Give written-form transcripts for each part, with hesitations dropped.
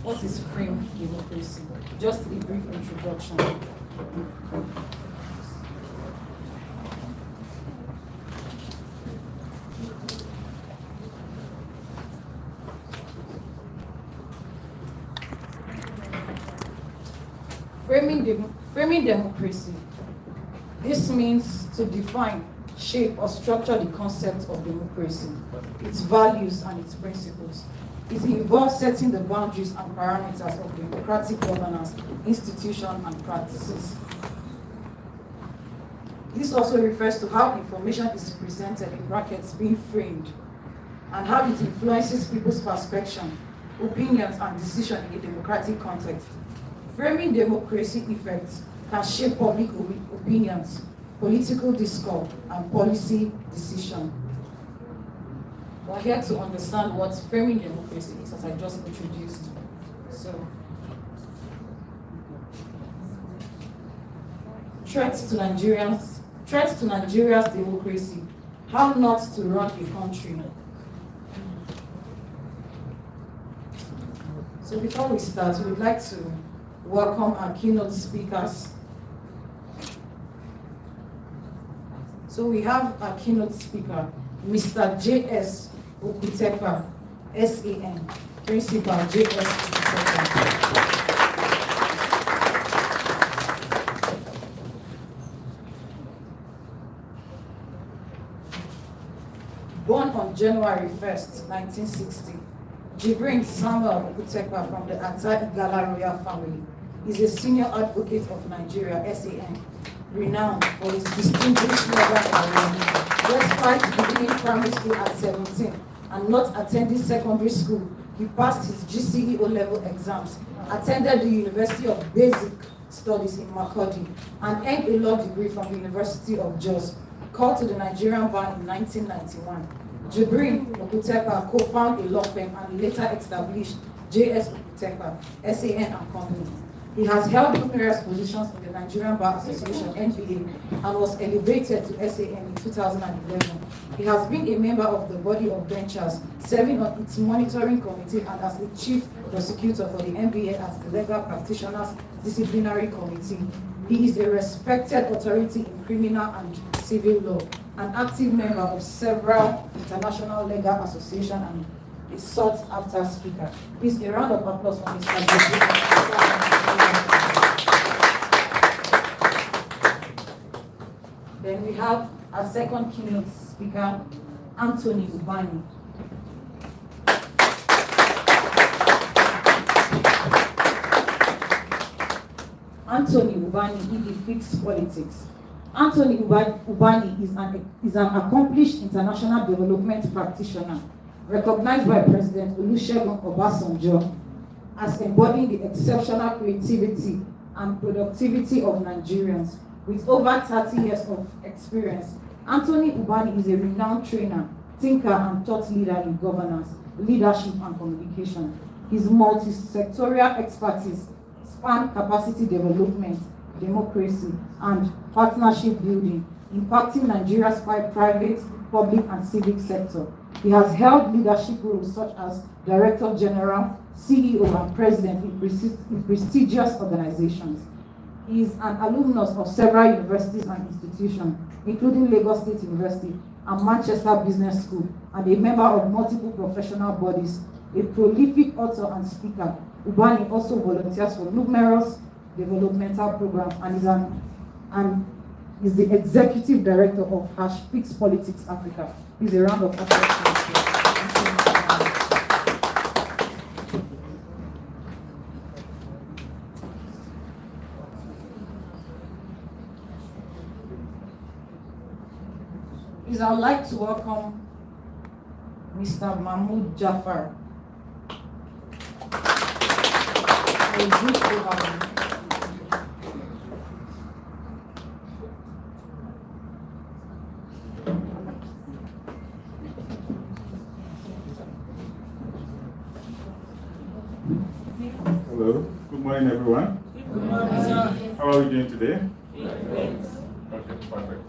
What is frame democracy? Just a brief introduction. Framing democracy. This means to define, shape, or structure the concept of democracy, its values and its principles. It involves setting the boundaries and parameters of democratic governance, institution, and practices. This also refers to how information is presented, in brackets, being framed, and how it influences people's perception, opinions, and decisions in a democratic context. Framing democracy effects can shape public opinions, political discourse, and policy decision. We're here to understand what framing democracy is, as I just introduced. So, threats to Nigeria's democracy. How not to run a country. So before we start, we'd like to welcome our keynote speakers. So we have our keynote speaker, Mr. J.S. Okutepa, S.A.N., Principal J.S. Okutepa. Born on January 1st, 1960, Jibrin Samuel Okutepa from the Ata Igala royal family is a senior advocate of Nigeria, S.A.N., renowned for his distinguished legal career. Despite beginning primary school at 17 and not attending secondary school, he passed his GCE O-level exams, attended the University of Basic Studies in Makurdi, and earned a law degree from the University of Jos, called to the Nigerian bar in 1991. Jibrin Okutepa co-founded a law firm and later established J.S. Okutepa, S.A.N. and Company. He has held numerous positions in the Nigerian Bar Association, NBA, and was elevated to S.A.N. in 2011. He has been a member of the body of benchers, serving on its monitoring committee and as the chief prosecutor for the NBA as the Legal Practitioners Disciplinary Committee. He is a respected authority in criminal and civil law, an active member of several international legal associations, and a sought-after speaker. Please, a round of applause for Mr. Jibrin. Then we have our second keynote speaker, Anthony Ubani. Anthony Ubani, he defeats politics. Anthony Ubani is an accomplished international development practitioner, recognized by President Olusegun Obasanjo as embodying the exceptional creativity and productivity of Nigerians. With over 30 years of experience, Anthony Ubani is a renowned trainer, thinker, and thought leader in governance, leadership, and communication. His multi-sectorial expertise span capacity development, democracy, and partnership building, impacting Nigeria's private, public, and civic sector. He has held leadership roles such as Director General, CEO, and President in prestigious organizations. He is an alumnus of several universities and institutions, including Lagos State University and Manchester Business School, and a member of multiple professional bodies. A prolific author and speaker, Ubani also volunteers for numerous developmental programs and is the executive director of Fix Politics Africa. Please, a round of applause. Please, I would like to welcome Mr. Mahmoud Jafar. Hello, good morning everyone. Good morning. How are we doing today? Okay, perfect.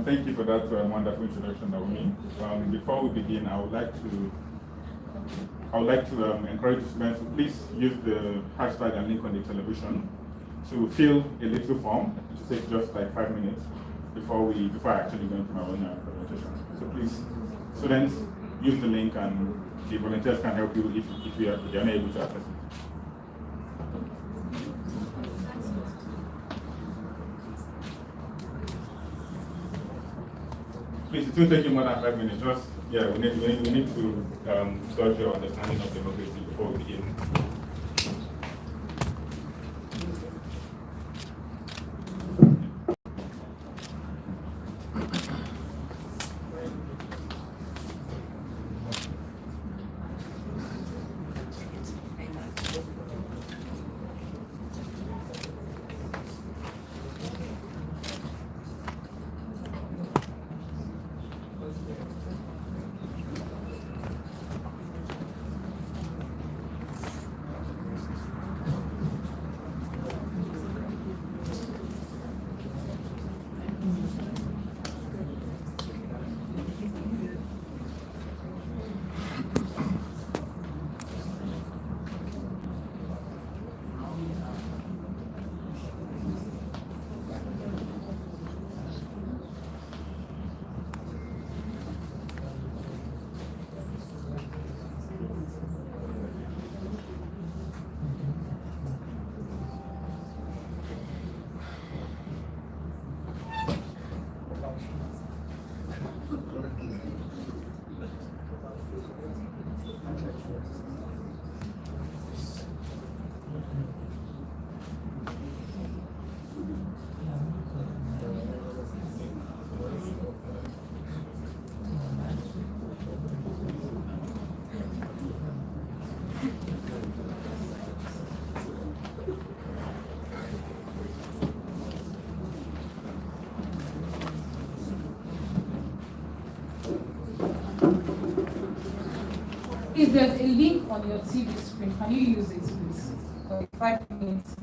Thank you for that wonderful introduction, Naomi. Before we begin, I would like to I would like to encourage the students to please use the hashtag and link on the television to fill a little form. It will take just like 5 minutes before I actually go into my own presentation. So please, students, use the link and the volunteers can help you if you are unable to access it. Please, it will take you more than 5 minutes. Just, yeah, we need to gauge your understanding of democracy before we begin. Please, there's a link on your TV screen. Can you use it, please? For 5 minutes.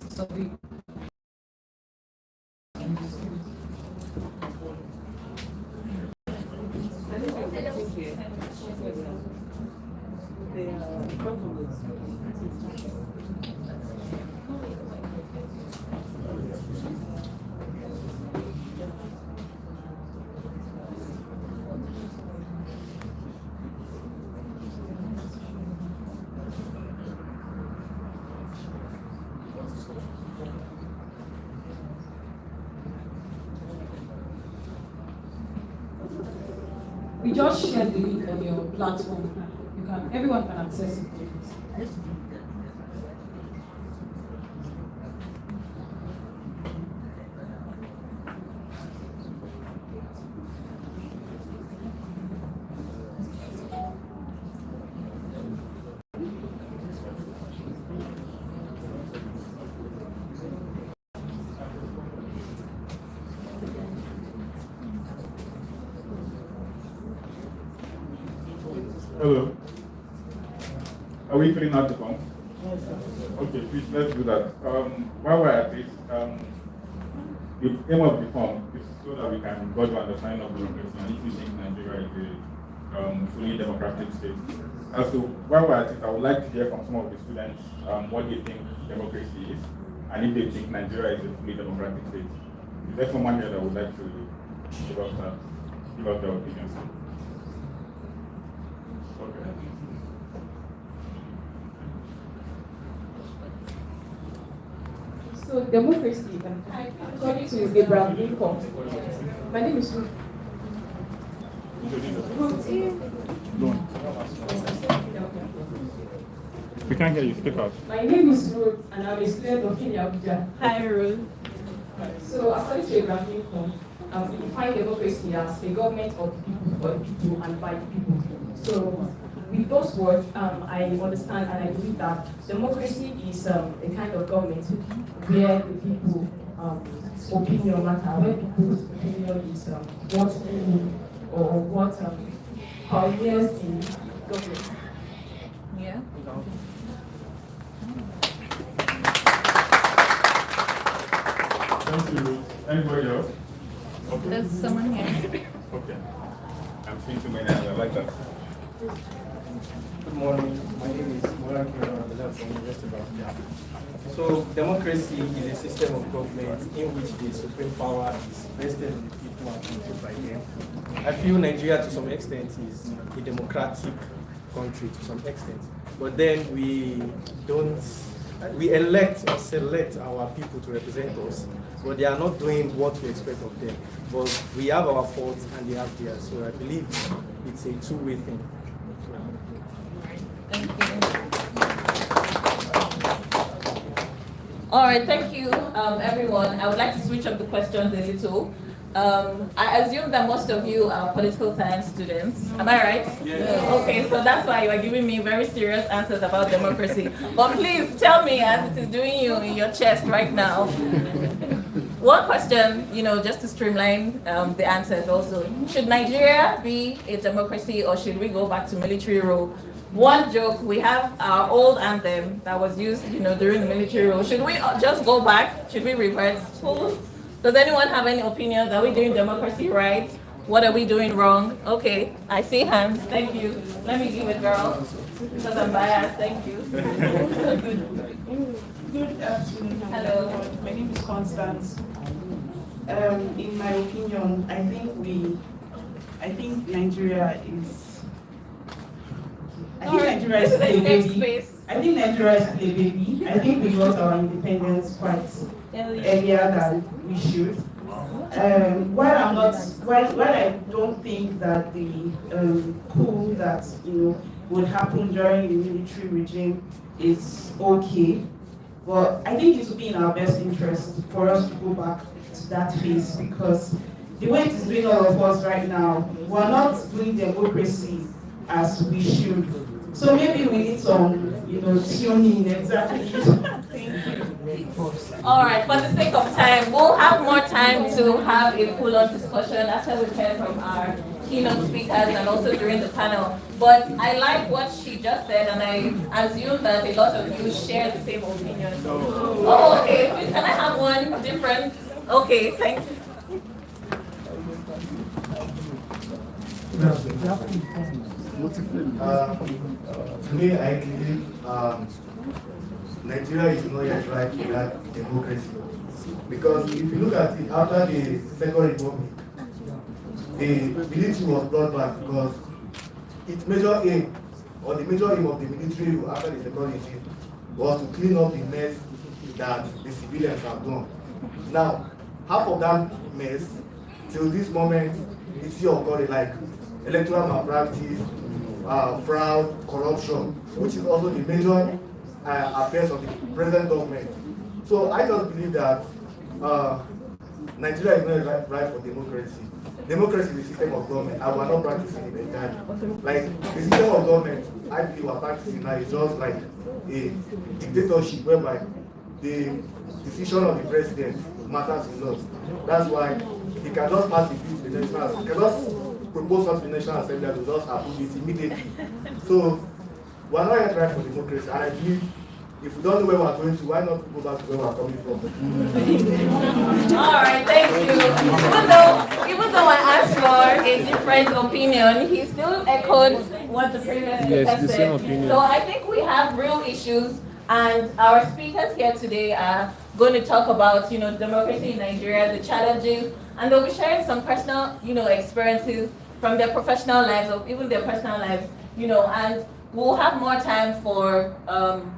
Sorry. We just shared the link on your platform. Everyone can access it. Hello. Are we filling out the form? Yes, sir. Okay, please, let's do that. While we're at this, the aim of the form is so that we can gauge our understanding of democracy and if we think Nigeria is a fully democratic state. So while we're at it, I would like to hear from some of the students what they think democracy is and if they think Nigeria is a fully democratic state. Is there someone here that would like to give us their opinions? Okay. So democracy, according to Abraham Lincoln, my name is Ruth. We can't hear you, speak out. My name is Ruth and I'm a student of Abuja. Hi, Ruth. So according to Abraham Lincoln, we define democracy as a government of the people, for the people, and by the people. So with those words, I understand and I believe that democracy is a kind of government where the people opinion matter, where people's opinion is what rule or what pioneers the government. Yeah. Thank you. Anybody else? Okay. There's someone here. Okay. I'm seeing too many hands. I like that. Good morning. My name is Moran Kira from the University of Abuja. So, democracy is a system of government in which the supreme power is vested in the people and controlled by them. I feel Nigeria, to some extent, is a democratic country to some extent. But then we elect or select our people to represent us, but they are not doing what we expect of them. But we have our faults and they have theirs. So I believe it's a two-way thing. Thank you. All right, thank you, everyone. I would like to switch up the questions a little. I assume that most of you are political science students. Am I right? Yes. Okay, so that's why you are giving me very serious answers about democracy. But please tell me, as it is doing you in your chest right now. One question, just to streamline the answers also. Should Nigeria be a democracy or should we go back to military rule? One joke, we have our old anthem that was used, during the military rule. Should we just go back? Should we revert? Does anyone have any opinions? Are we doing democracy right? What are we doing wrong? Okay, I see hands. Thank you. Let me give it, girl. Because I'm biased. Thank you. Good afternoon. Hello. My name is Constance. In my opinion, I think Nigeria is. Nigeria is This is a still a safe baby. space. I think Nigeria is still a baby. I think we got our independence quite earlier than we should. While I don't think that the coup that would happen during the military regime is okay, but I think it would be in our best interest for us to go back to that phase, because the way it is doing all of us right now, we're not doing democracy as we should. So maybe we need some, tuning exactly. All right, for the sake of time, we'll have more time to have a full-on discussion after we've heard from our keynote speakers and also during the panel. But I like what she just said, and I assume that a lot of you share the same opinion. Oh, okay. Please, can I have one different? Okay, thanks. To me, I believe Nigeria is not yet right for that democracy. Because if you look at it, after the Second Republic, the military was brought back because its major aim, or the major aim of the military after the Second Regime, was to clean up the mess that the civilians have done. Now, half of that mess, till this moment, is still occurring, like electoral malpractice, fraud, corruption, which is also the major affairs of the present government. So I just believe that Nigeria is not right for democracy. Democracy is a system of government, and we're not practicing it entirely. Like, the system of government, I believe we're practicing now is just like a dictatorship whereby the decision of the president matters a lot. That's why he can just pass it to the National Assembly. He can just propose something to the National Assembly and will just approve it immediately. So, we're not yet right for democracy, and I believe if we don't know where we're going to, why not go back to where we're coming from? All right, thank you. Even though I asked for a different opinion, he still echoed what the previous speaker said. So I think we have real issues, and our speakers here today are going to talk about, democracy in Nigeria, the challenges, and they'll be sharing some personal, experiences from their professional lives, or even their personal lives, and we'll have more time for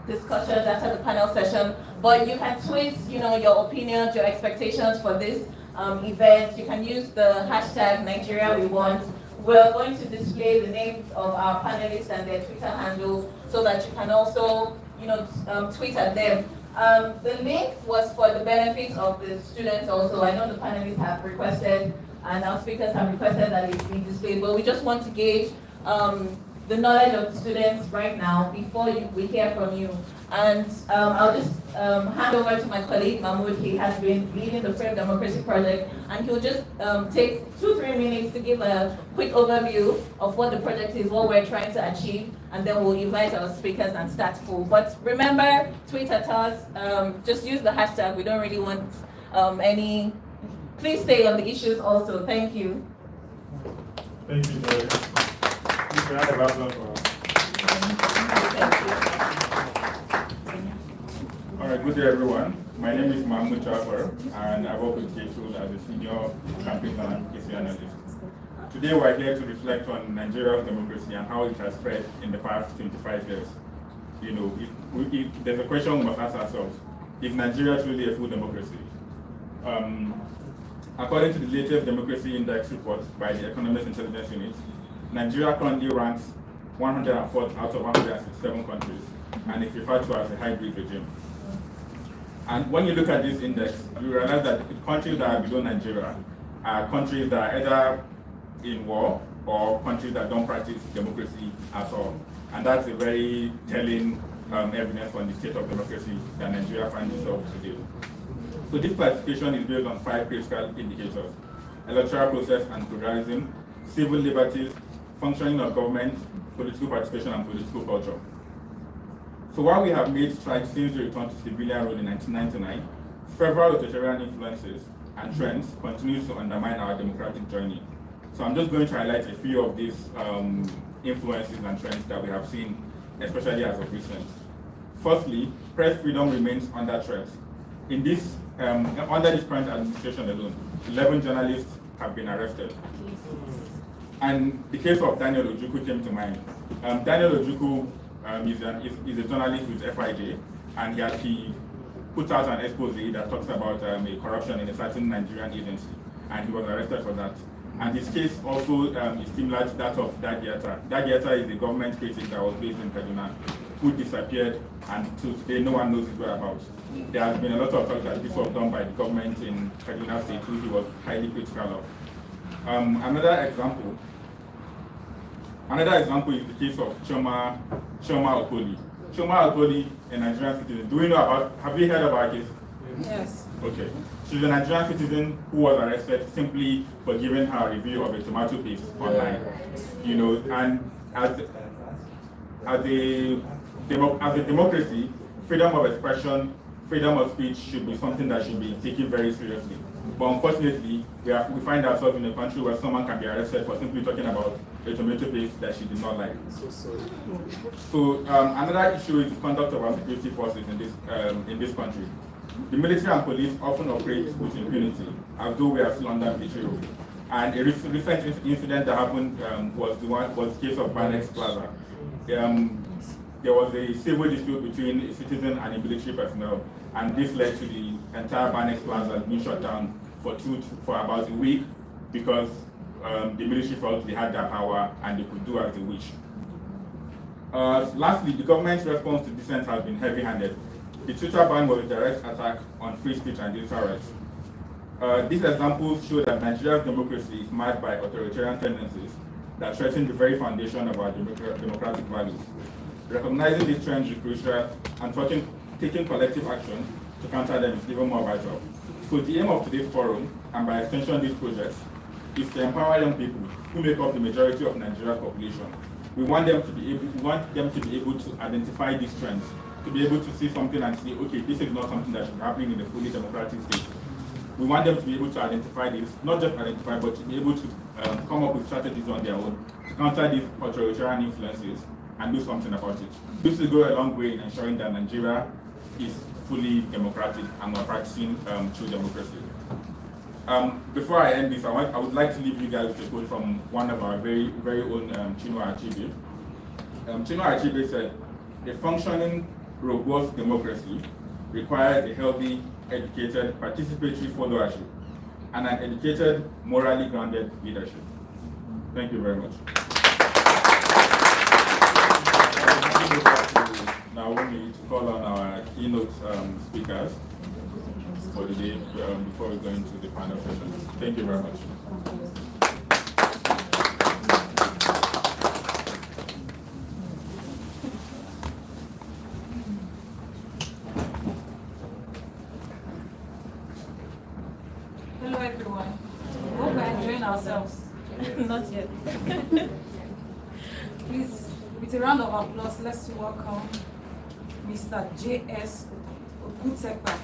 discussions after the panel session, but you can tweet, your opinions, your expectations for this event. You can use the hashtag Nigeria We Want. We're going to display the names of our panelists and their Twitter handle so that you can also, tweet at them. The link was for the benefit of the students also. I know the panelists have requested and our speakers have requested that it be displayed, but we just want to gauge the knowledge of the students right now before we hear from you. And I'll just hand over to my colleague Mahmoud. He has been leading the Frame Democracy Project, and he'll just take 2-3 minutes to give a quick overview of what the project is, what we're trying to achieve, and then we'll invite our speakers and start full. But remember, tweet at us, just use the hashtag. We don't really want any. Please stay on the issues also. Thank you. Thank you, Mary. Please round of applause for us. All right, good day, everyone. My name is Mahmoud Jafar, and I work with Keynote as a senior campaign and advocacy analyst. Today, we're here to reflect on Nigeria's democracy and how it has spread in the past 25 years. You know, if there's a question we must ask ourselves: is Nigeria truly a full democracy? According to the latest Democracy Index report by the Economist Intelligence Unit, Nigeria currently ranks 104th out of 167 countries, and is referred to as a hybrid regime. And when you look at this index, you realize that the countries that are below Nigeria are countries that are either in war or countries that don't practice democracy at all. And that's a very telling evidence on the state of democracy that Nigeria finds itself today. So this classification is based on 5 critical indicators: electoral process and pluralism, civil liberties, functioning of government, political participation, and political culture. So while we have made strides since the return to civilian rule in 1999, several authoritarian influences and trends continue to undermine our democratic journey. So I'm just going to highlight a few of these influences and trends that we have seen, especially as of recent. Firstly, press freedom remains under threat. In this, under this current administration alone, 11 journalists have been arrested. And the case of Daniel Ojukwu came to mind. Daniel Ojukwu is a journalist with FIJ, and he put out an expose that talks about a corruption in a certain Nigerian agency, and he was arrested for that. And his case also is similar to that of Dagiata. Dagiata is a government critic that was based in Kaduna, who disappeared, and to today no one knows his whereabouts. There has been a lot of talk that this was done by the government in Kaduna State, who he was highly critical of. Another example is the case of Chioma Okoli. Chioma Okoli, a Nigerian citizen. Have you heard about this? Yes. Okay. She's a Nigerian citizen who was arrested simply for giving her a review of a tomato paste online. You know, and as a democracy, freedom of expression, freedom of speech should be something that should be taken very seriously. But unfortunately, we find ourselves in a country where someone can be arrested for simply talking about a tomato paste that she did not like. So another issue is the conduct of our security forces in this country. The military and police often operate with impunity, as though we are still under military rule. And a recent incident that happened was the case of Banex Plaza. There was a civil dispute between a citizen and a military personnel, and this led to the entire Banex Plaza being shut down for about a week because the military felt they had that power and they could do as they wish. Lastly, the government's response to dissent has been heavy-handed. The Twitter ban was a direct attack on free speech and digital rights. These examples show that Nigeria's democracy is marked by authoritarian tendencies that threaten the very foundation of our democratic values. Recognizing these trends is crucial, and taking collective action to counter them is even more vital. So the aim of today's forum, and by extension these projects, is to empower young people who make up the majority of Nigeria's population. We want them to be able to identify these trends, to be able to see something and say, okay, this is not something that should be happening in a fully democratic state. We want them to be able to identify this, not just identify, but to be able to come up with strategies on their own to counter these authoritarian influences and do something about it. This will go a long way in ensuring that Nigeria is fully democratic and we're practicing true democracy. Before I end this, I would like to leave you guys with a quote from one of our very, very own Chinua Achebe. Chinua Achebe said, "A functioning, robust democracy requires a healthy, educated, participatory followership and an educated, morally grounded leadership." Thank you very much. Now we need to call on our keynote speakers for the day before we go into the panel session. Thank you very much. Hello everyone. Hope we're enjoying ourselves. Not yet. Please, with a round of applause, let's welcome Mr. J.S. Okutepa.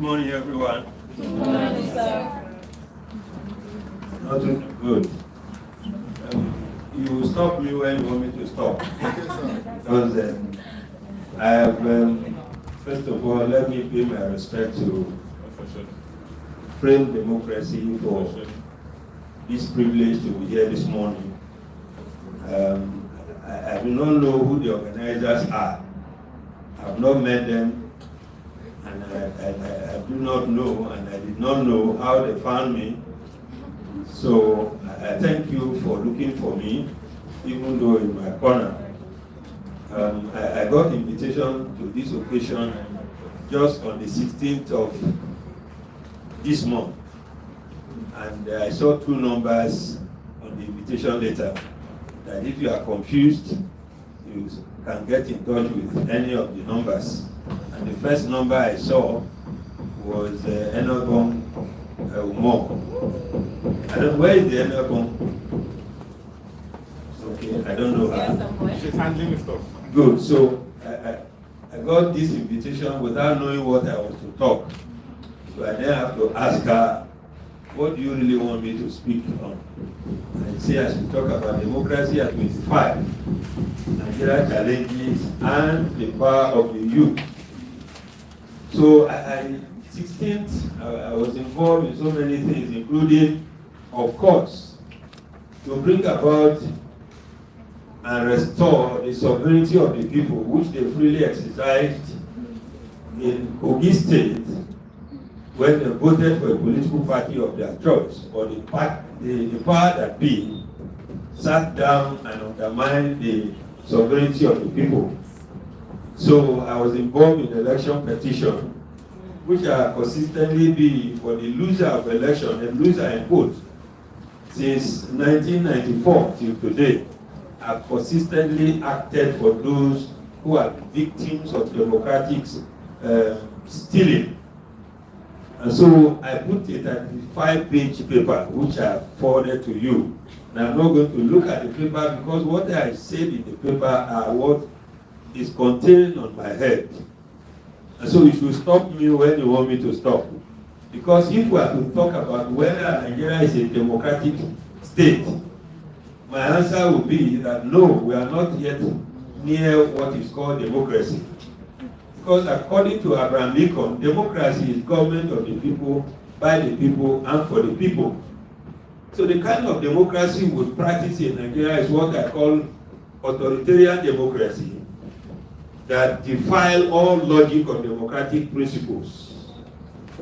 morning, everyone. Good morning, sir. Nothing good. You stop me when you want me to stop. Because I have, first of all, let me pay my respect to Frame Democracy for this privilege to be here this morning. I do not know who the organizers are. I have not met them, and I do not know, and I did not know how they found me. So I thank you for looking for me, even though in my corner. I got invitation to this occasion just on the 16th of this month. And I saw two numbers on the invitation letter that if you are confused, you can get in touch with any of the numbers. And the first number I saw was Enogong Umo. I don't know, where is the Enogong? Okay, I don't know her. She's handling stuff. Good, so I got this invitation without knowing what I was to talk. So I then have to ask her, what do you really want me to speak on? And I say I should talk about democracy at 25, Nigeria challenges and the power of the youth. So 16th, I was involved in so many things, including, of course, to bring about and restore the sovereignty of the people, which they freely exercised in Kogi State when they voted for a political party of their choice, or the power that be sat down and undermined the sovereignty of the people. So I was involved in the election petition, which are consistently be for the loser of election and loser in vote. Since 1994 till today, I've consistently acted for those who are victims of democratic stealing. And so I put a 35-page paper, which I forwarded to you. And I'm not going to look at the paper because what I said in the paper are what is contained on my head. And so you should stop me when you want me to stop. Because if we are to talk about whether Nigeria is a democratic state, my answer would be that no, we are not yet near what is called democracy. Because according to Abraham Lincoln, democracy is government of the people, by the people, and for the people. So the kind of democracy we practice in Nigeria is what I call authoritarian democracy, that defy all logic of democratic principles.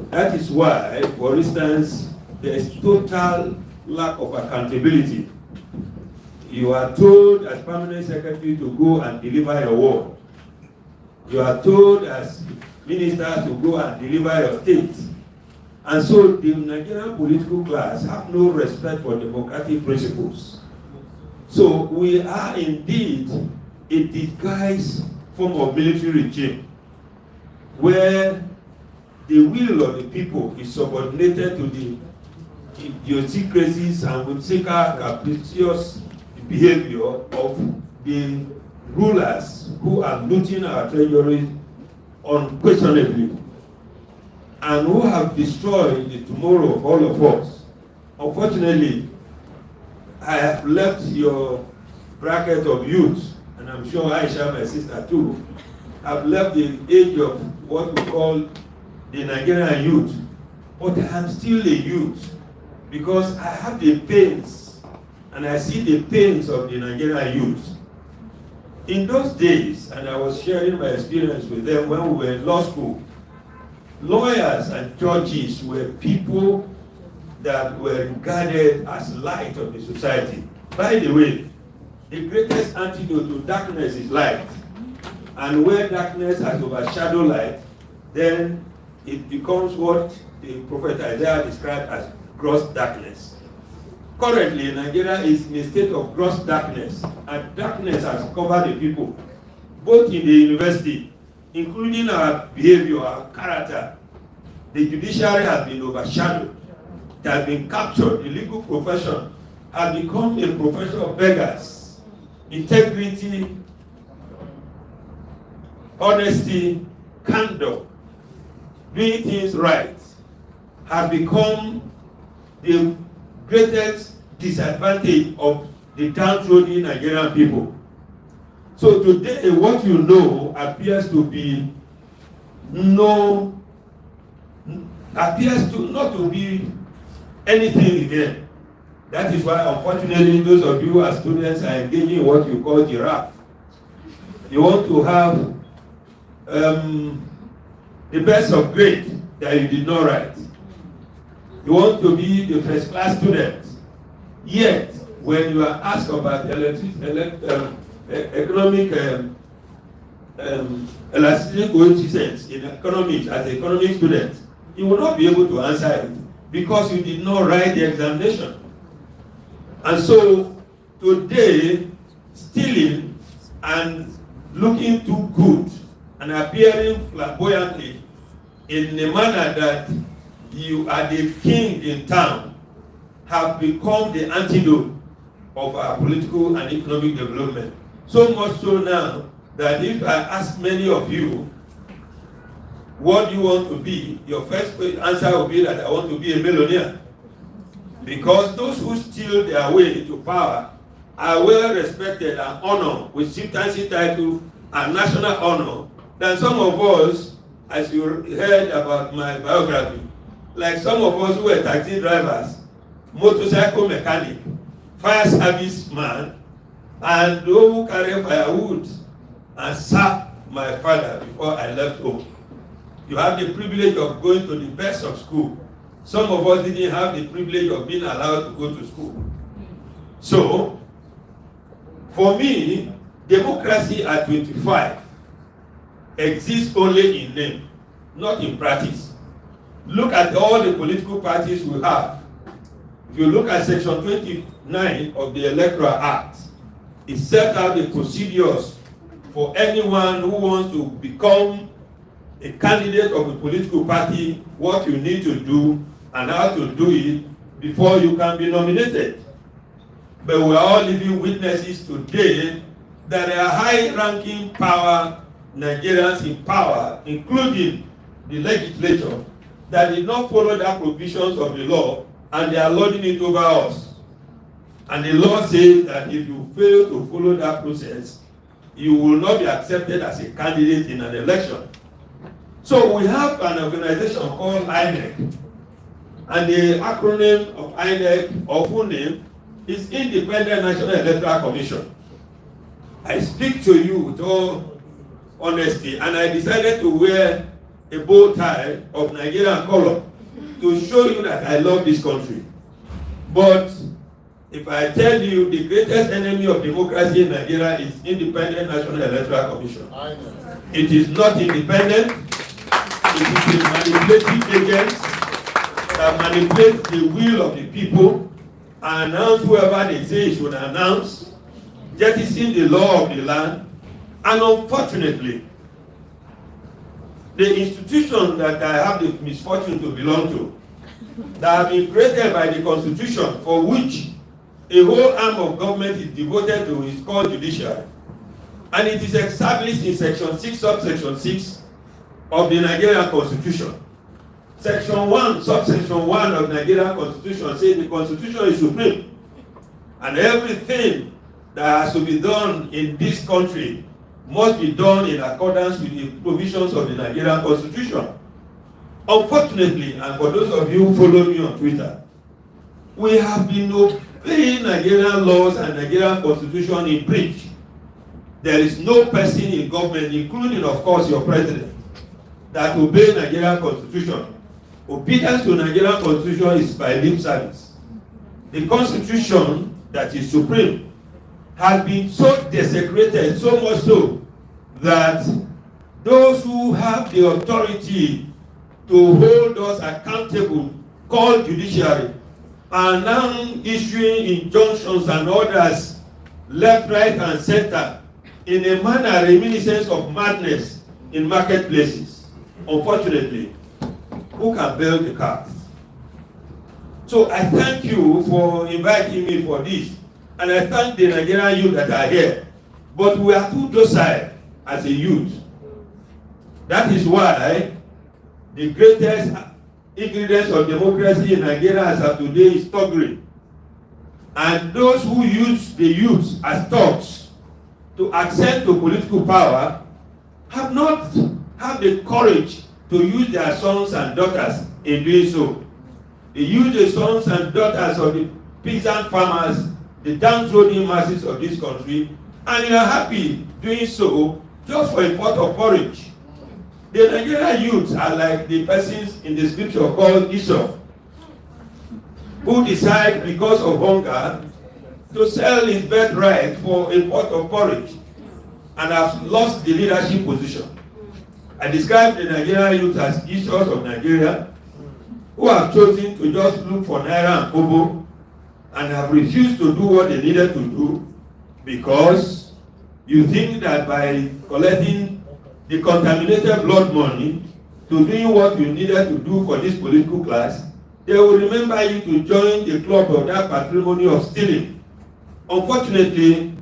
That is why, for instance, there is total lack of accountability. You are told as permanent secretary to go and deliver your word. You are told as minister to go and deliver your state. And so the Nigerian political class have no respect for democratic principles. So we are indeed a disguised form of military regime where the will of the people is subordinated to the idiosyncrasies and whimsical capricious behavior of the rulers who are looting our treasury unquestionably and who have destroyed the tomorrow of all of us. Unfortunately, I have left your bracket of youth, and I'm sure Aisha, my sister too, have left the age of what we call the Nigerian youth, but I'm still a youth because I have the pains and I see the pains of the Nigerian youth. In those days, and I was sharing my experience with them when we were in law school, lawyers and judges were people that were regarded as light of the society. By the way, the greatest antidote to darkness is light. And where darkness has overshadowed light, then it becomes what the prophet Isaiah described as gross darkness. Currently, Nigeria is in a state of gross darkness, and darkness has covered the people, both in the university, including our behavior, our character. The judiciary has been overshadowed, it has been captured. The legal profession has become a profession of beggars. Integrity, honesty, candor doing things right have become the greatest disadvantage of the downtrodden Nigerian people. So today, what you know appears to not to be anything again. That is why, unfortunately, those of you who are students are engaging in what you call giraffe. You want to have the best of grade that you did not write. You want to be the first class student. Yet, when you are asked about economic elasticity coefficients in economics as an economic student, you will not be able to answer it because you did not write the examination. And so today, stealing and looking too good and appearing flamboyantly in a manner that you are the king in town have become the antidote of our political and economic development. So much so now that if I ask many of you, what do you want to be? Your first answer will be that I want to be a millionaire. Because those who steal their way to power are well respected and honored with chieftaincy title and national honor than some of us, as you heard about my biography, like some of us who were taxi drivers, motorcycle mechanic, fire service man, and those who carry firewood and serve my father before I left home. You have the privilege of going to the best of school. Some of us didn't have the privilege of being allowed to go to school. So, for me, democracy at 25 exists only in name, not in practice. Look at all the political parties we have. If you look at section 29 of the Electoral Act, it sets out the procedures for anyone who wants to become a candidate of a political party, what you need to do and how to do it before you can be nominated. But we are all living witnesses today that there are high-ranking power Nigerians in power, including the legislature, that did not follow the provisions of the law, and they are lording it over us. And the law says that if you fail to follow that process, you will not be accepted as a candidate in an election. So we have an organization called INEC, and the acronym of INEC, or full name, is Independent National Electoral Commission. I speak to you with all honesty, and I decided to wear a bow tie of Nigerian color to show you that I love this country. But if I tell you the greatest enemy of democracy in Nigeria is Independent National Electoral Commission. It is not independent. It is a manipulative agent that manipulates the will of the people and announce whoever they say should announce, jettisoning the law of the land. And unfortunately, the institution that I have the misfortune to belong to, that have been created by the Constitution, for which a whole arm of government is devoted to, is called judiciary. And it is established in section 6, subsection 6 of the Nigerian Constitution. Section 1, subsection 1 of Nigerian Constitution says the Constitution is supreme. And everything that has to be done in this country must be done in accordance with the provisions of the Nigerian Constitution. Unfortunately, and for those of you who follow me on Twitter, we have been obeying Nigerian laws and Nigerian Constitution in breach. There is no person in government, including, of course, your president, that obeys Nigerian Constitution. Obedience to Nigerian Constitution is by lip service. The Constitution that is supreme has been so desecrated, so much so that those who have the authority to hold us accountable, called judiciary, are now issuing injunctions and orders left, right, and center in a manner reminiscent of madness in marketplaces. Unfortunately, who can bail the cat? So I thank you for inviting me for this. And I thank the Nigerian youth that are here. But we are too docile as a youth. That is why the greatest ingredients of democracy in Nigeria as of today is thuggery. And those who use the youth as thugs to ascend to political power have not had the courage to use their sons and daughters in doing so. They use the sons and daughters of the peasant farmers, the downtrodden masses of this country, and they are happy doing so just for a pot of porridge. The Nigerian youths are like the persons in the scripture called Esau, who decide because of hunger to sell his birthright for a pot of porridge and have lost the leadership position. I describe the Nigerian youth as Esau's of Nigeria, who have chosen to just look for Naira and Kobo and have refused to do what they needed to do, because you think that by collecting the contaminated blood money to doing what you needed to do for this political class, they will remember you to join the club of that patrimony of stealing. Unfortunately,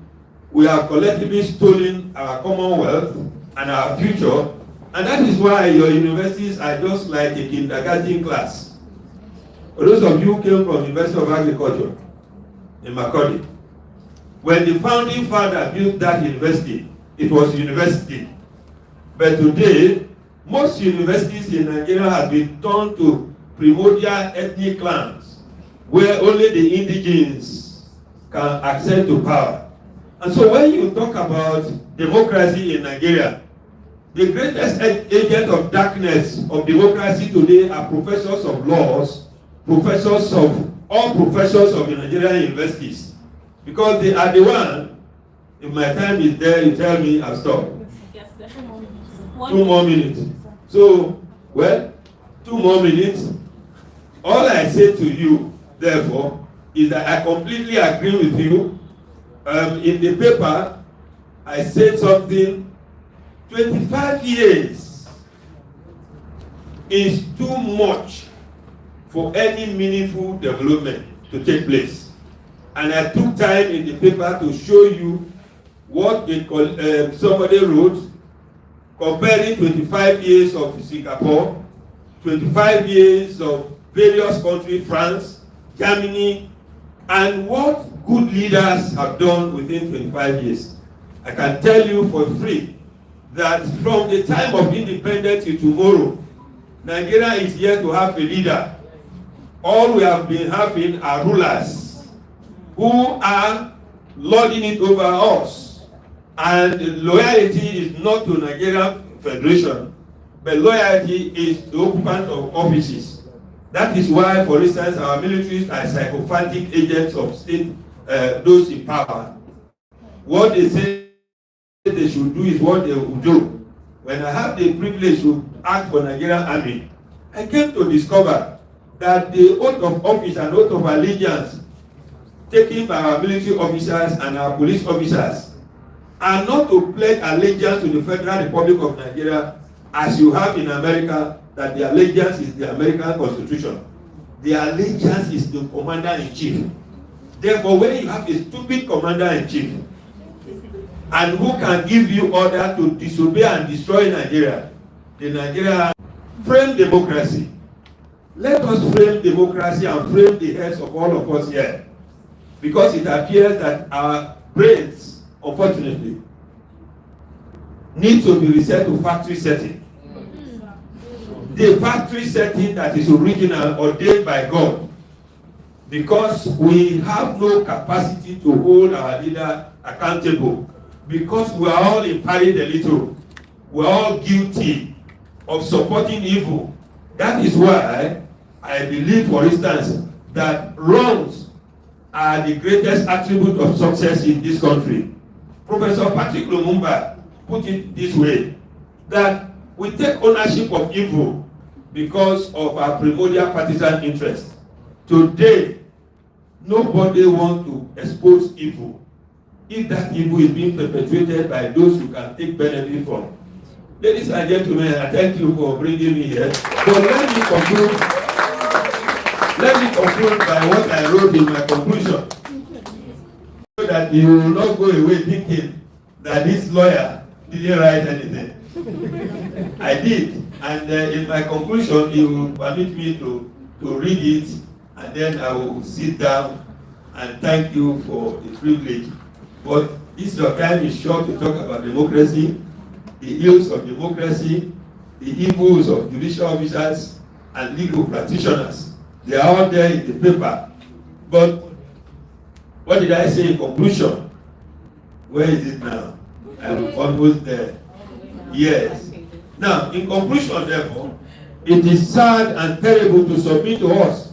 we have collectively stolen our commonwealth and our future, and that is why your universities are just like a kindergarten class. For those of you who came from University of Agriculture in Macaulay, when the founding father built that university, it was a university. But today, most universities in Nigeria have been turned to primordial ethnic clans, where only the indigenes can access to power. And so when you talk about democracy in Nigeria, the greatest agent of darkness of democracy today are professors of laws, professors of all professors of the Nigerian universities, because they are the one. If my time is there, you tell me I've stopped. Yes, sir. 2 more minutes. So, well, 2 more minutes. All I say to you, therefore, is that I completely agree with you. In the paper, I said something. 25 years is too much for any meaningful development to take place. And I took time in the paper to show you what somebody wrote, comparing 25 years of Singapore, 25 years of various countries, France, Germany, and what good leaders have done within 25 years. I can tell you for free that from the time of independence to tomorrow, Nigeria is here to have a leader. All we have been having are rulers who are lording it over us. And loyalty is not to Nigerian Federation, but loyalty is to occupant of offices. That is why, for instance, our militaries are sycophantic agents of state, those in power. What they say they should do is what they will do. When I have the privilege to act for Nigerian Army, I came to discover that the oath of office and oath of allegiance taken by our military officers and our police officers are not to pledge allegiance to the Federal Republic of Nigeria as you have in America, that the allegiance is the American Constitution. The allegiance is the Commander-in-Chief. Therefore, when you have a stupid Commander-in-Chief, and who can give you order to disobey and destroy Nigeria, the Nigeria frame democracy. Let us frame democracy and frame the heads of all of us here, because it appears that our brains, unfortunately, need to be reset to factory setting. The factory setting that is original, ordained by God, because we have no capacity to hold our leader accountable, because we are all in pari delito. We are all guilty of supporting evil. That is why I believe, for instance, that wrongs are the greatest attribute of success in this country. Professor Patrick Lumumba put it this way, that we take ownership of evil because of our primordial partisan interest. Today, nobody wants to expose evil if that evil is being perpetrated by those who can take benefit from. Ladies and gentlemen, I thank you for bringing me here. But let me conclude by what I wrote in my conclusion, so that you will not go away thinking that this lawyer didn't write anything. I did. And in my conclusion, you will permit me to read it, and then I will sit down and thank you for the privilege. But this your time is short to talk about democracy, the ills of democracy, the evils of judicial officers and legal practitioners. They are all there in the paper. But what did I say in conclusion? Where is it now? I'm almost there. Yes. Now, in conclusion, therefore, it is sad and terrible to submit to us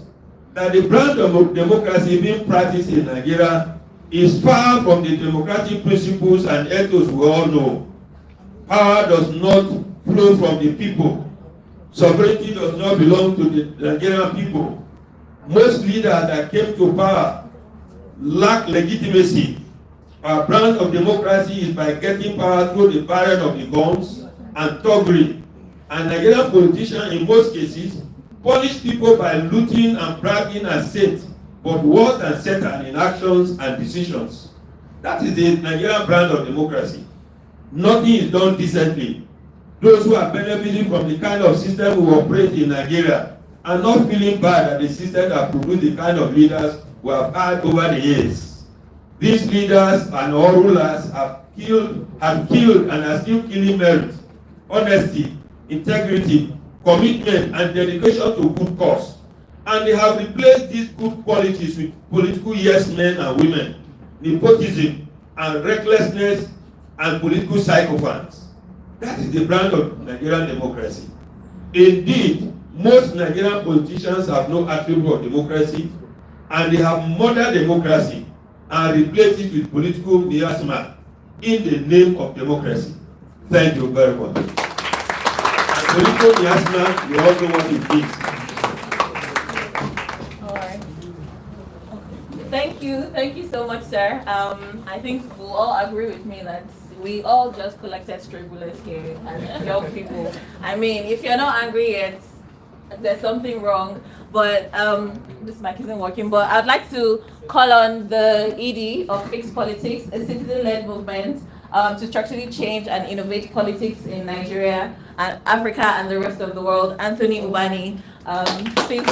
that the brand of democracy being practiced in Nigeria is far from the democratic principles and ethos we all know. Power does not flow from the people. Sovereignty does not belong to the Nigerian people. Most leaders that came to power lack legitimacy. Our brand of democracy is by getting power through the barrel of the guns and thuggery. And Nigerian politicians, in most cases, punish people by looting and bragging as saints, but worse than Satan in actions and decisions. That is the Nigerian brand of democracy. Nothing is done decently. Those who are benefiting from the kind of system we operate in Nigeria are not feeling bad at the system that produce the kind of leaders we have had over the years. These leaders and all rulers have killed and are still killing merit, honesty, integrity, commitment, and dedication to good cause. And they have replaced these good qualities with political yes men and women, nepotism, and recklessness, and political sycophants. That is the brand of Nigerian democracy. Indeed, most Nigerian politicians have no attribute of democracy, and they have modern democracy and replace it with political miasma in the name of democracy. Thank you very much. And political miasma, you all know what it is. All right. Thank you so much, sir. I think we'll all agree with me that we all just collected stray bullets here as young people. I mean, if you're not angry yet, there's something wrong. But this mic isn't working. But I'd like to call on the ED of Fix Politics, a citizen-led movement to structurally change and innovate politics in Nigeria and Africa and the rest of the world. Anthony Ubani, please.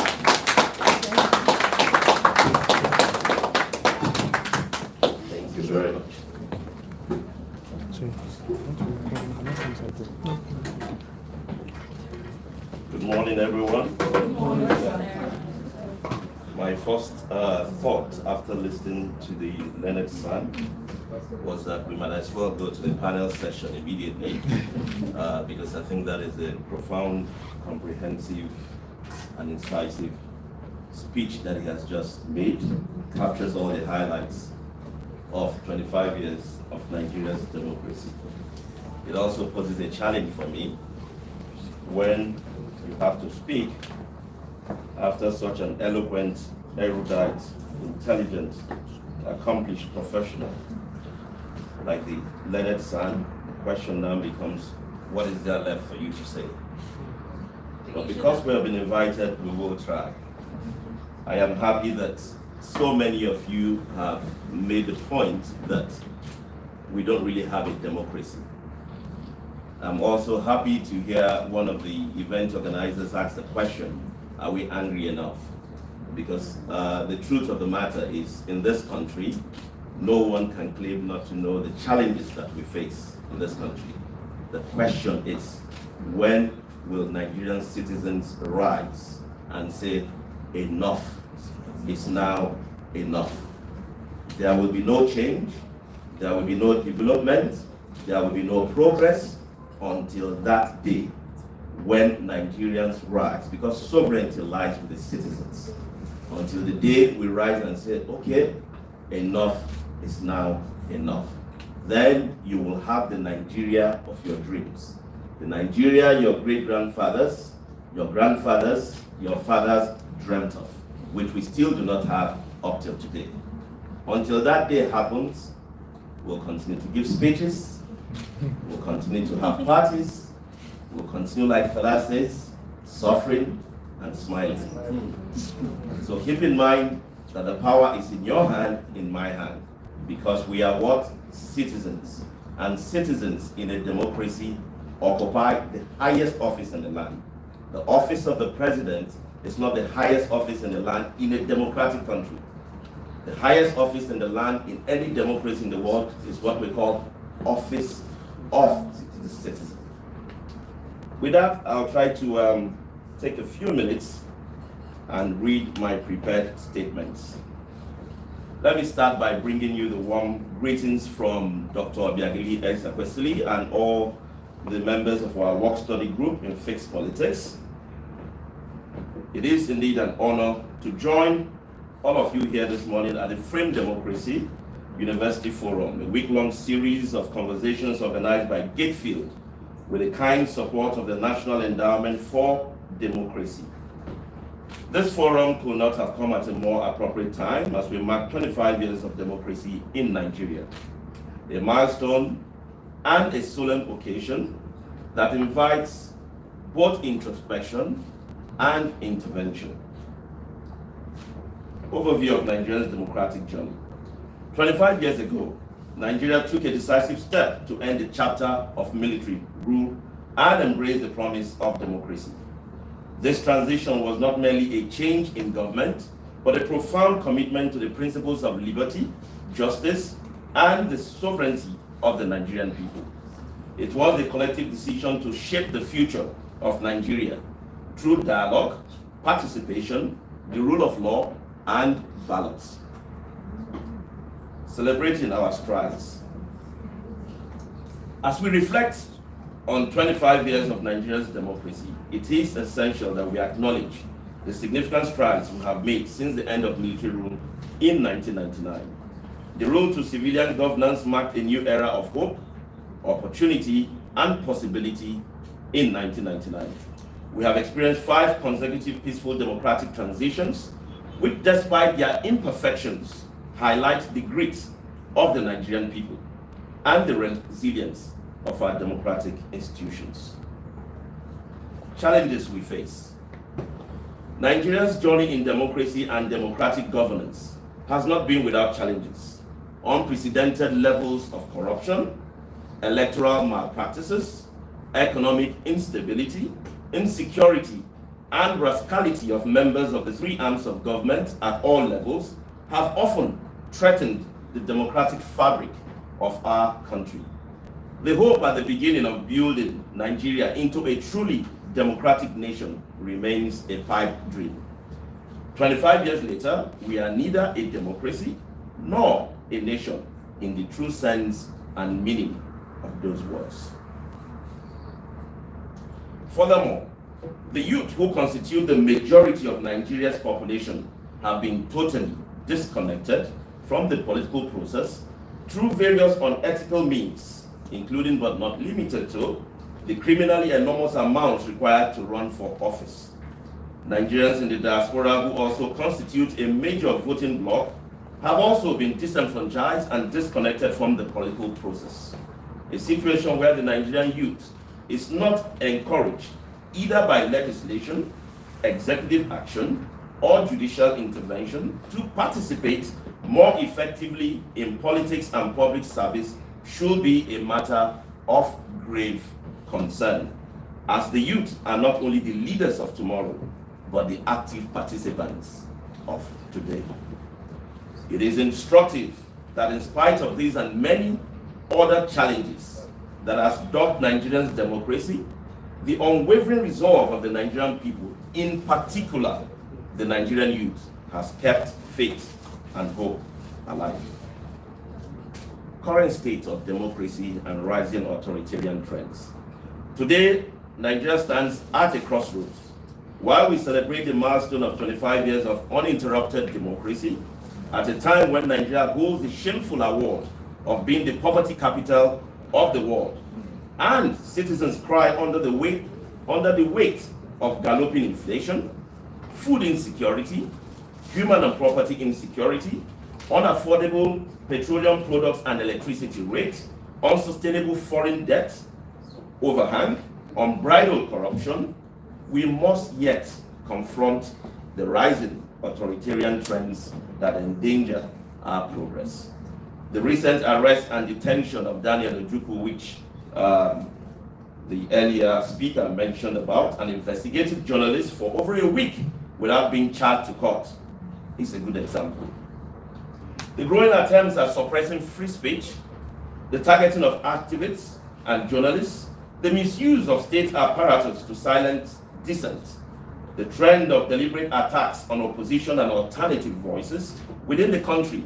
Thank you very much. Good morning, everyone. Good morning. My first thought after listening to the learned son was that we might as well go to the panel session immediately because I think that is a profound, comprehensive, and incisive speech that he has just made, captures all the highlights of 25 years of Nigeria's democracy. It also poses a challenge for me when you have to speak after such an eloquent, erudite, intelligent, accomplished professional like the learned son. The question now becomes, what is there left for you to say? But because we have been invited, we will try. I am happy that so many of you have made the point that we don't really have a democracy. I'm also happy to hear one of the event organizers ask the question, are we angry enough? Because the truth of the matter is, in this country, no one can claim not to know the challenges that we face in this country. The question is, when will Nigerian citizens rise and say, enough is now enough? There will be no change, there will be no development, there will be no progress until that day when Nigerians rise, because sovereignty lies with the citizens. Until the day we rise and say, okay, enough is now enough. Then you will have the Nigeria of your dreams. The Nigeria your great-grandfathers, your grandfathers, your fathers dreamt of, which we still do not have up till today. Until that day happens, we'll continue to give speeches, we'll continue to have parties, we'll continue, like Fela says, suffering and smiling. So keep in mind that the power is in your hand, in my hand, because we are what? Citizens. And citizens in a democracy occupy the highest office in the land. The office of the president is not the highest office in the land in a democratic country. The highest office in the land in any democracy in the world is what we call office of the citizen. With that, I'll try to take a few minutes and read my prepared statements. Let me start by bringing you the warm greetings from Dr. Obiageli Esakwesili and all the members of our work study group in fixed politics. It is indeed an honor to join all of you here this morning at the Frame Democracy University Forum, a week-long series of conversations organized by Gatefield with the kind support of the National Endowment for Democracy. This forum could not have come at a more appropriate time as we mark 25 years of democracy in Nigeria, a milestone and a solemn occasion that invites both introspection and intervention. Overview of Nigeria's democratic journey. 25 years ago, Nigeria took a decisive step to end the chapter of military rule and embrace the promise of democracy. This transition was not merely a change in government, but a profound commitment to the principles of liberty, justice, and the sovereignty of the Nigerian people. It was a collective decision to shape the future of Nigeria through dialogue, participation, the rule of law, and balance. Celebrating our strides. As we reflect on 25 years of Nigeria's democracy, it is essential that we acknowledge the significant strides we have made since the end of military rule in 1999. The road to civilian governance marked a new era of hope, opportunity, and possibility in 1999. We have experienced 5 consecutive peaceful democratic transitions, which, despite their imperfections, highlight the grit of the Nigerian people and the resilience of our democratic institutions. Challenges we face. Nigeria's journey in democracy and democratic governance has not been without challenges. Unprecedented levels of corruption, electoral malpractices, economic instability, insecurity, and rascality of members of the 3 arms of government at all levels have often threatened the democratic fabric of our country. The hope at the beginning of building Nigeria into a truly democratic nation remains a pipe dream. 25 years later, we are neither a democracy nor a nation in the true sense and meaning of those words. Furthermore, the youth who constitute the majority of Nigeria's population have been totally disconnected from the political process through various unethical means, including but not limited to the criminally enormous amounts required to run for office. Nigerians in the diaspora, who also constitute a major voting bloc, have also been disenfranchised and disconnected from the political process. A situation where the Nigerian youth is not encouraged either by legislation, executive action, or judicial intervention to participate more effectively in politics and public service should be a matter of grave concern, as the youth are not only the leaders of tomorrow, but the active participants of today. It is instructive that in spite of these and many other challenges that has dogged Nigeria's democracy, the unwavering resolve of the Nigerian people, in particular the Nigerian youth, has kept faith and hope alive. Current state of democracy and rising authoritarian trends. Today, Nigeria stands at a crossroads. While we celebrate the milestone of 25 years of uninterrupted democracy, at a time when Nigeria holds the shameful award of being the poverty capital of the world, and citizens cry under the weight of galloping inflation, food insecurity, human and property insecurity, unaffordable petroleum products and electricity rates, unsustainable foreign debt, overhang, unbridled corruption, we must yet confront the rising authoritarian trends that endanger our progress. The recent arrest and detention of Daniel Ojukwu, which the earlier speaker mentioned about, an investigative journalist for over a week without being charged to court, is a good example. The growing attempts at suppressing free speech, the targeting of activists and journalists, the misuse of state apparatus to silence dissent, the trend of deliberate attacks on opposition and alternative voices within the country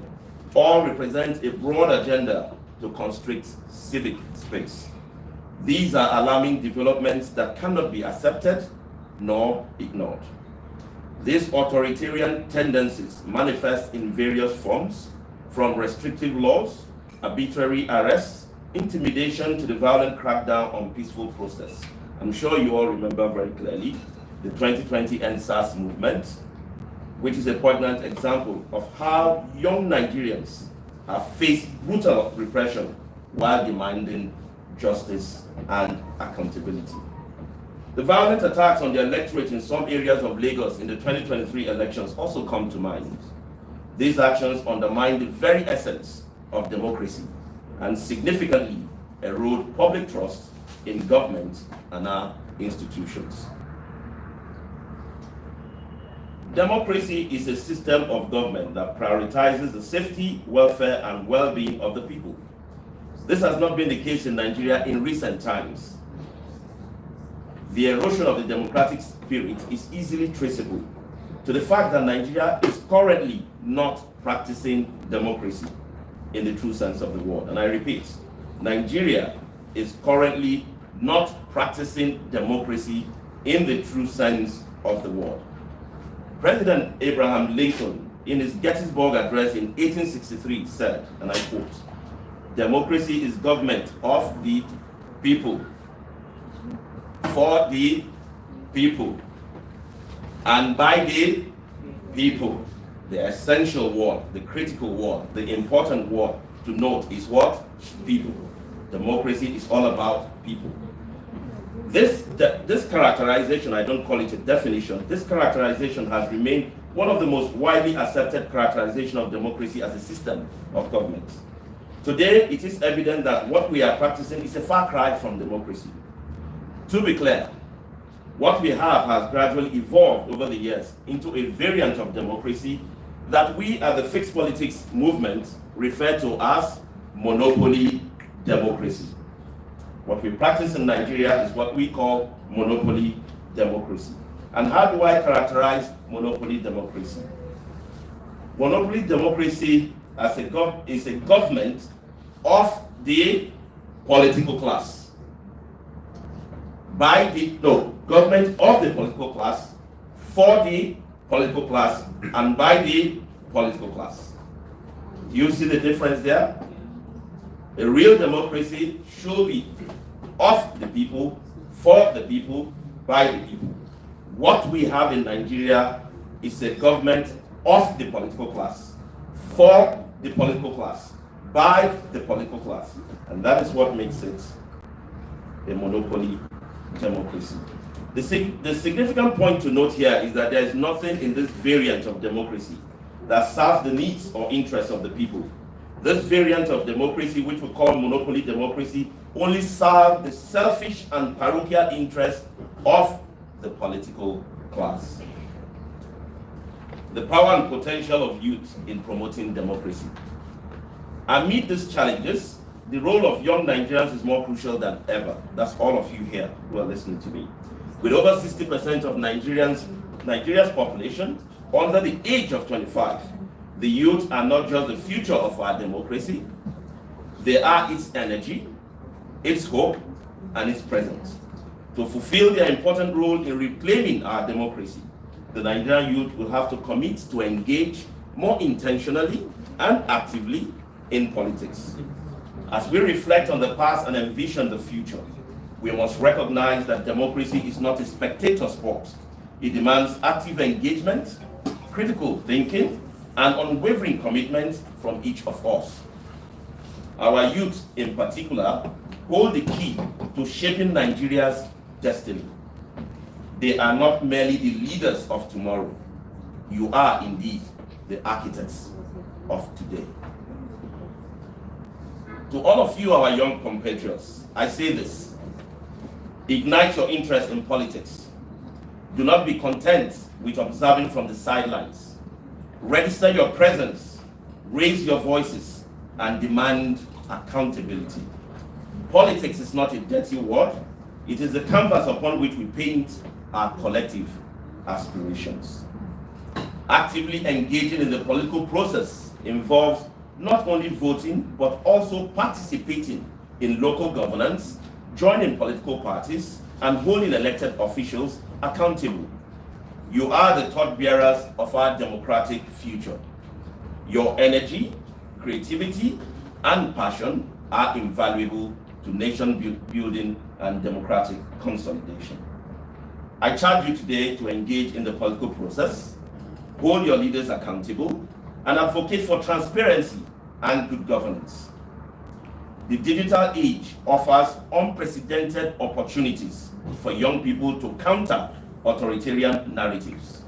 all represent a broad agenda to constrict civic space. These are alarming developments that cannot be accepted nor ignored. These authoritarian tendencies manifest in various forms, from restrictive laws, arbitrary arrests, intimidation to the violent crackdown on peaceful protest. I'm sure you all remember very clearly the 2020 NSAS movement, which is a poignant example of how young Nigerians have faced brutal repression while demanding justice and accountability. The violent attacks on the electorate in some areas of Lagos in the 2023 elections also come to mind. These actions undermine the very essence of democracy and significantly erode public trust in government and our institutions. Democracy is a system of government that prioritizes the safety, welfare, and well-being of the people. This has not been the case in Nigeria in recent times. The erosion of the democratic spirit is easily traceable to the fact that Nigeria is currently not practicing democracy in the true sense of the word. And I repeat, Nigeria is currently not practicing democracy in the true sense of the word. President Abraham Lincoln, in his Gettysburg Address in 1863, said, and I quote, "Democracy is government of the people, for the people, and by the people." The essential word, the critical word, the important word to note is what? People. Democracy is all about people. This characterization, I don't call it a definition, this characterization has remained one of the most widely accepted characterizations of democracy as a system of government. Today, it is evident that what we are practicing is a far cry from democracy. To be clear, what we have has gradually evolved over the years into a variant of democracy that we at the Fixed Politics movement refer to as monopoly democracy. What we practice in Nigeria is what we call monopoly democracy. And how do I characterize monopoly democracy? Monopoly democracy is a government of the political class. Government of the political class, for the political class, and by the political class. Do you see the difference there? A real democracy should be of the people, for the people, by the people. What we have in Nigeria is a government of the political class, for the political class, by the political class. And that is what makes it a monopoly democracy. The significant point to note here is that there is nothing in this variant of democracy that serves the needs or interests of the people. This variant of democracy, which we call monopoly democracy, only serves the selfish and parochial interests of the political class. The power and potential of youth in promoting democracy. Amid these challenges, the role of young Nigerians is more crucial than ever. That's all of you here who are listening to me. With over 60% of Nigeria's population under the age of 25, the youth are not just the future of our democracy, they are its energy, its hope, and its presence. To fulfill their important role in reclaiming our democracy, the Nigerian youth will have to commit to engage more intentionally and actively in politics. As we reflect on the past and envision the future, we must recognize that democracy is not a spectator sport. It demands active engagement, critical thinking, and unwavering commitment from each of us. Our youth, in particular, hold the key to shaping Nigeria's destiny. They are not merely the leaders of tomorrow. You are indeed the architects of today. To all of you, our young compatriots, I say this. Ignite your interest in politics. Do not be content with observing from the sidelines. Register your presence, raise your voices, and demand accountability. Politics is not a dirty word. It is the canvas upon which we paint our collective aspirations. Actively engaging in the political process involves not only voting, but also participating in local governance, joining political parties, and holding elected officials accountable. You are the torchbearers of our democratic future. Your energy, creativity, and passion are invaluable to nation building and democratic consolidation. I charge you today to engage in the political process, hold your leaders accountable, and advocate for transparency and good governance. The digital age offers unprecedented opportunities for young people to counter authoritarian narratives.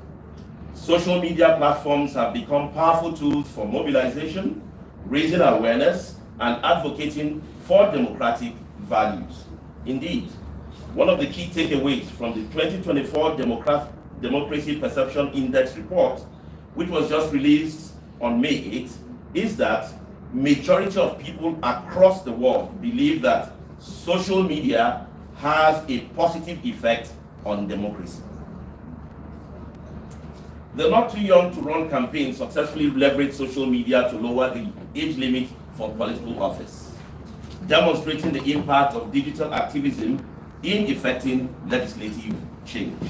Social media platforms have become powerful tools for mobilization, raising awareness, and advocating for democratic values. Indeed, one of the key takeaways from the 2024 Democracy Perception Index report, which was just released on May 8th, is that majority of people across the world believe that social media has a positive effect on democracy. The not too young to run campaigns successfully leverage social media to lower the age limit for political office, demonstrating the impact of digital activism in effecting legislative change.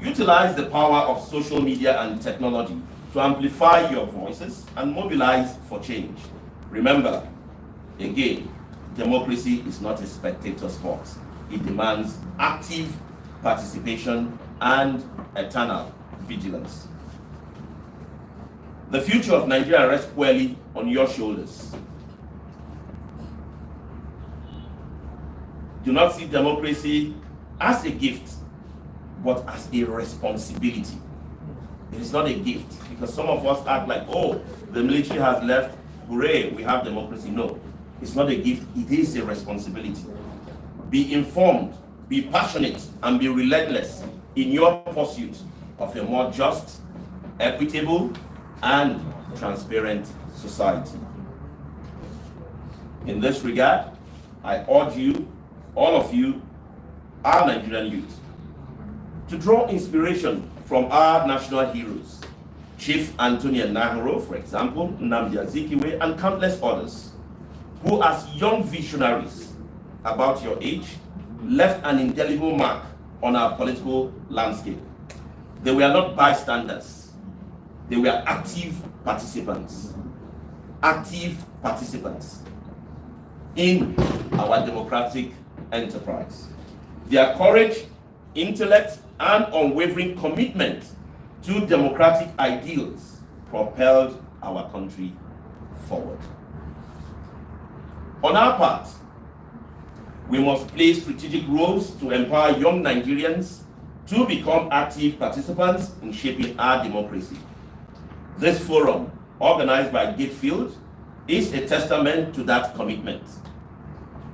Utilize the power of social media and technology to amplify your voices and mobilize for change. Remember, again, democracy is not a spectator sport. It demands active participation and eternal vigilance. The future of Nigeria rests squarely on your shoulders. Do not see democracy as a gift, but as a responsibility. It is not a gift, because some of us act like, oh, the military has left, hooray, we have democracy. No, it's not a gift, it is a responsibility. Be informed, be passionate, and be relentless in your pursuit of a more just, equitable, and transparent society. In this regard, I urge you, all of you, our Nigerian youth, to draw inspiration from our national heroes, Chief Anthony Nahoro, for example, Nnamdi Azikiwe, and countless others, who as young visionaries about your age, left an indelible mark on our political landscape. They were not bystanders, they were active participants in our democratic enterprise. Their courage, intellect, and unwavering commitment to democratic ideals propelled our country forward. On our part, we must play strategic roles to empower young Nigerians to become active participants in shaping our democracy. This forum, organized by Gatefield, is a testament to that commitment.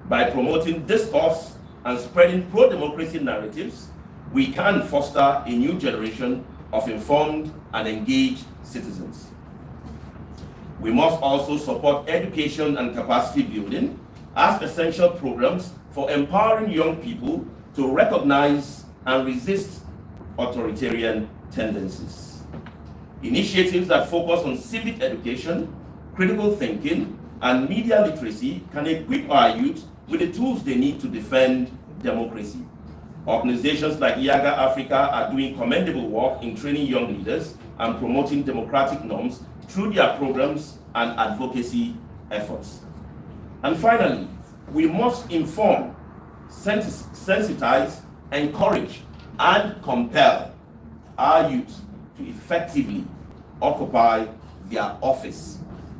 By promoting discourse and spreading pro-democracy narratives, we can foster a new generation of informed and engaged citizens. We must also support education and capacity building as essential programs for empowering young people to recognize and resist authoritarian tendencies. Initiatives that focus on civic education, critical thinking, and media literacy can equip our youth with the tools they need to defend democracy. Organizations like IAGA Africa are doing commendable work in training young leaders and promoting democratic norms through their programs and advocacy efforts. And finally, we must inform, sensitize, encourage, and compel our youth to effectively occupy their office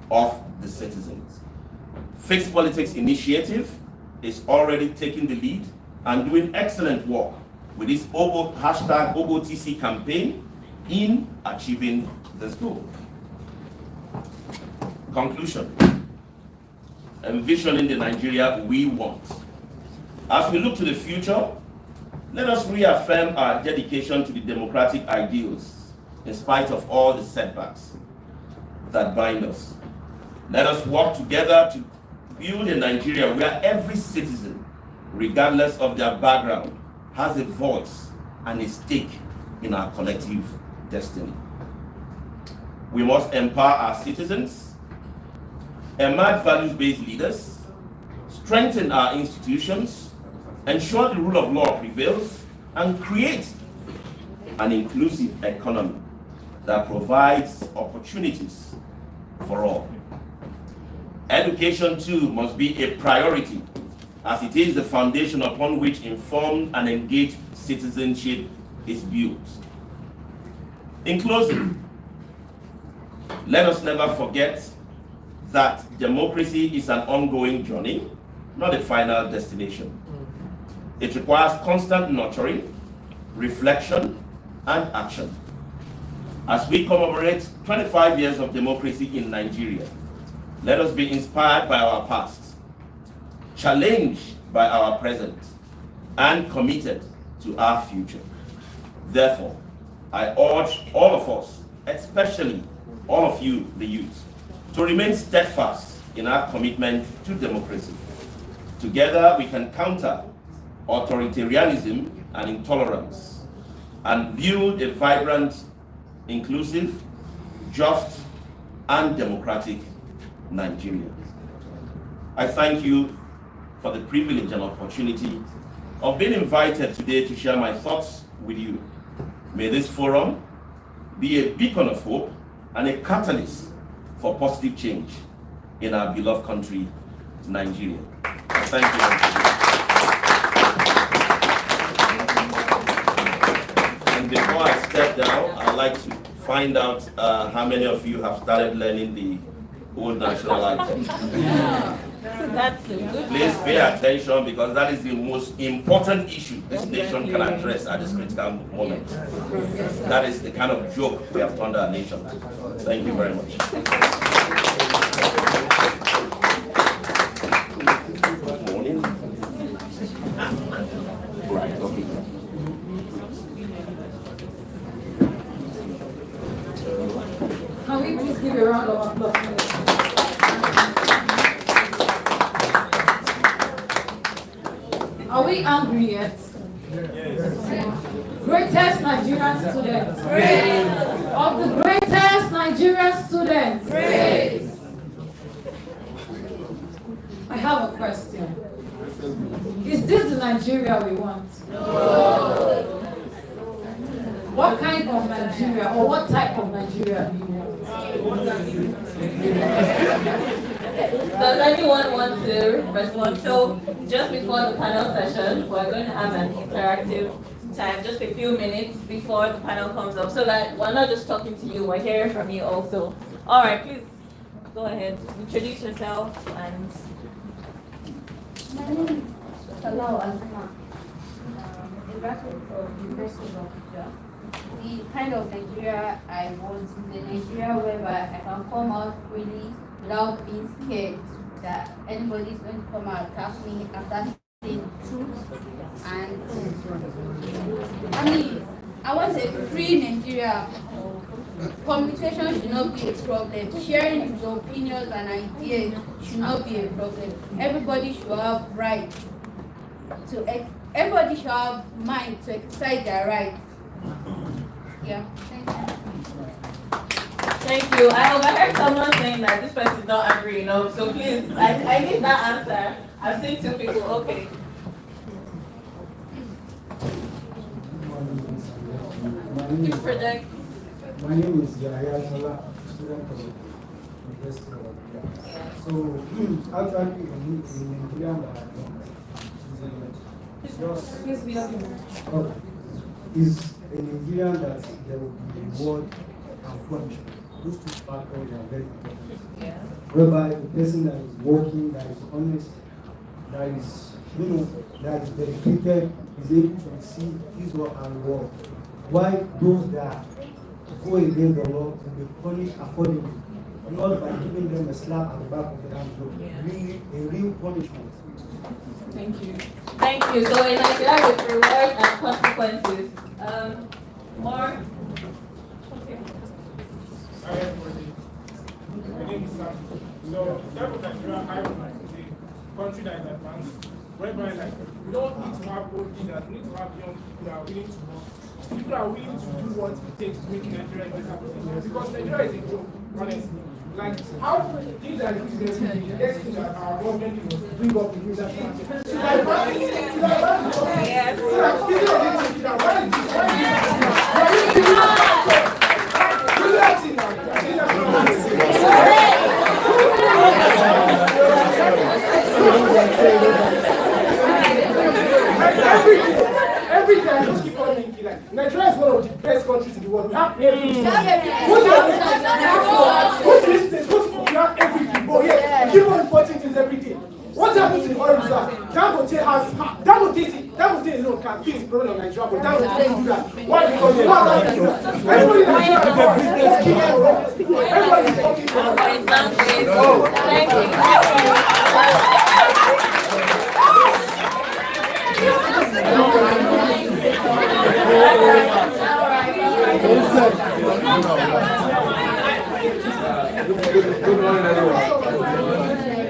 of the citizens. Fixed Politics Initiative is already taking the lead and doing excellent work with this #OboTC campaign in achieving this goal. Conclusion. Envisioning the Nigeria we want. As we look to the future, let us reaffirm our dedication to the democratic ideals in spite of all the setbacks that bind us. Let us work together to build a Nigeria where every citizen, regardless of their background, has a voice and a stake in our collective destiny. We must empower our citizens, emerge values-based leaders, strengthen our institutions, ensure the rule of law prevails, and create an inclusive economy that provides opportunities for all. Education too must be a priority, as it is the foundation upon which informed and engaged citizenship is built. In closing, let us never forget that democracy is an ongoing journey, not a final destination. It requires constant nurturing, reflection, and action. As we commemorate 25 years of democracy in Nigeria, let us be inspired by our past, challenged by our present, and committed to our future. Therefore, I urge all of us, especially all of you, the youth, to remain steadfast in our commitment to democracy. Together, we can counter authoritarianism and intolerance and build a vibrant, inclusive, just, and democratic Nigeria. I thank you for the privilege and opportunity of being invited today to share my thoughts with you. May this forum be a beacon of hope and a catalyst for positive change in our beloved country, Nigeria. Thank you. And before I step down, I'd like to find out how many of you have started learning the old national anthem. That's a good. Please pay attention, because that is the most important issue this nation can address at this critical moment. That is the kind of joke we have turned our nation to. Thank you very much. Good morning. Right, okay. Can we please give a round of applause? Are we angry yet? Yes. Greatest Nigerian students. Great. Of the greatest Nigerian students. Great. I have a question. Is this the Nigeria we want? No. What kind of Nigeria, or what type of Nigeria do you want? Does anyone want to respond? So just before the panel session, we're going to have an interactive time, just a few minutes before the panel comes up, so that we're not just talking to you, we're hearing from you also. All right, please go ahead, introduce yourself. And my name is Salah Azuma, a graduate of the University of Abuja. The kind of Nigeria I want is a Nigeria whereby I can come out freely without being scared that anybody is going to come and attack me after saying the truth. And I want a free Nigeria. Communication should not be a problem. Sharing your opinions and ideas should not be a problem. Everybody should have rights everybody should have mind to exercise their rights. Yeah, thank you. thank you. I overheard someone saying that this person is not angry enough, so please, I need that answer. I've seen two people, okay. Please project. My name is Yahya Shola, student of the University of Abuja. So, actually, in Nigerian is a Nigerian that there will be reward and punishment. Those two factors are very important. Yeah. Whereby the person that is working, that is honest, that is, that is dedicated, is able to receive his or her reward. Why those that go against the law will be punished accordingly. not by giving them a slap at the back of the hand. Really, a real punishment. Thank you. Thank you. So in Nigeria with reward and consequences. More? Okay. Hi everybody. My name is Sam. So that was Nigeria, I would like to say country that is advanced, whereby like we don't need to have old leaders, we need to have young people that are willing to work. People are willing to do what it takes to make Nigeria a better place. Because Nigeria is a joke, honestly. Like, how these are the next thing that our government will bring up in leadership. Yes. Every day I just keep on thinking like Nigeria is one of the best countries in the world. We have everything. What's this? We have everything. But yeah, keep on reporting things every day. What happens in the oil reserve? Dangote alone can fix the problem of Nigeria, but Dangote doesn't do that. Why? Because you have everybody in Nigeria is talking everybody is talking for Thank you. Good morning, everyone.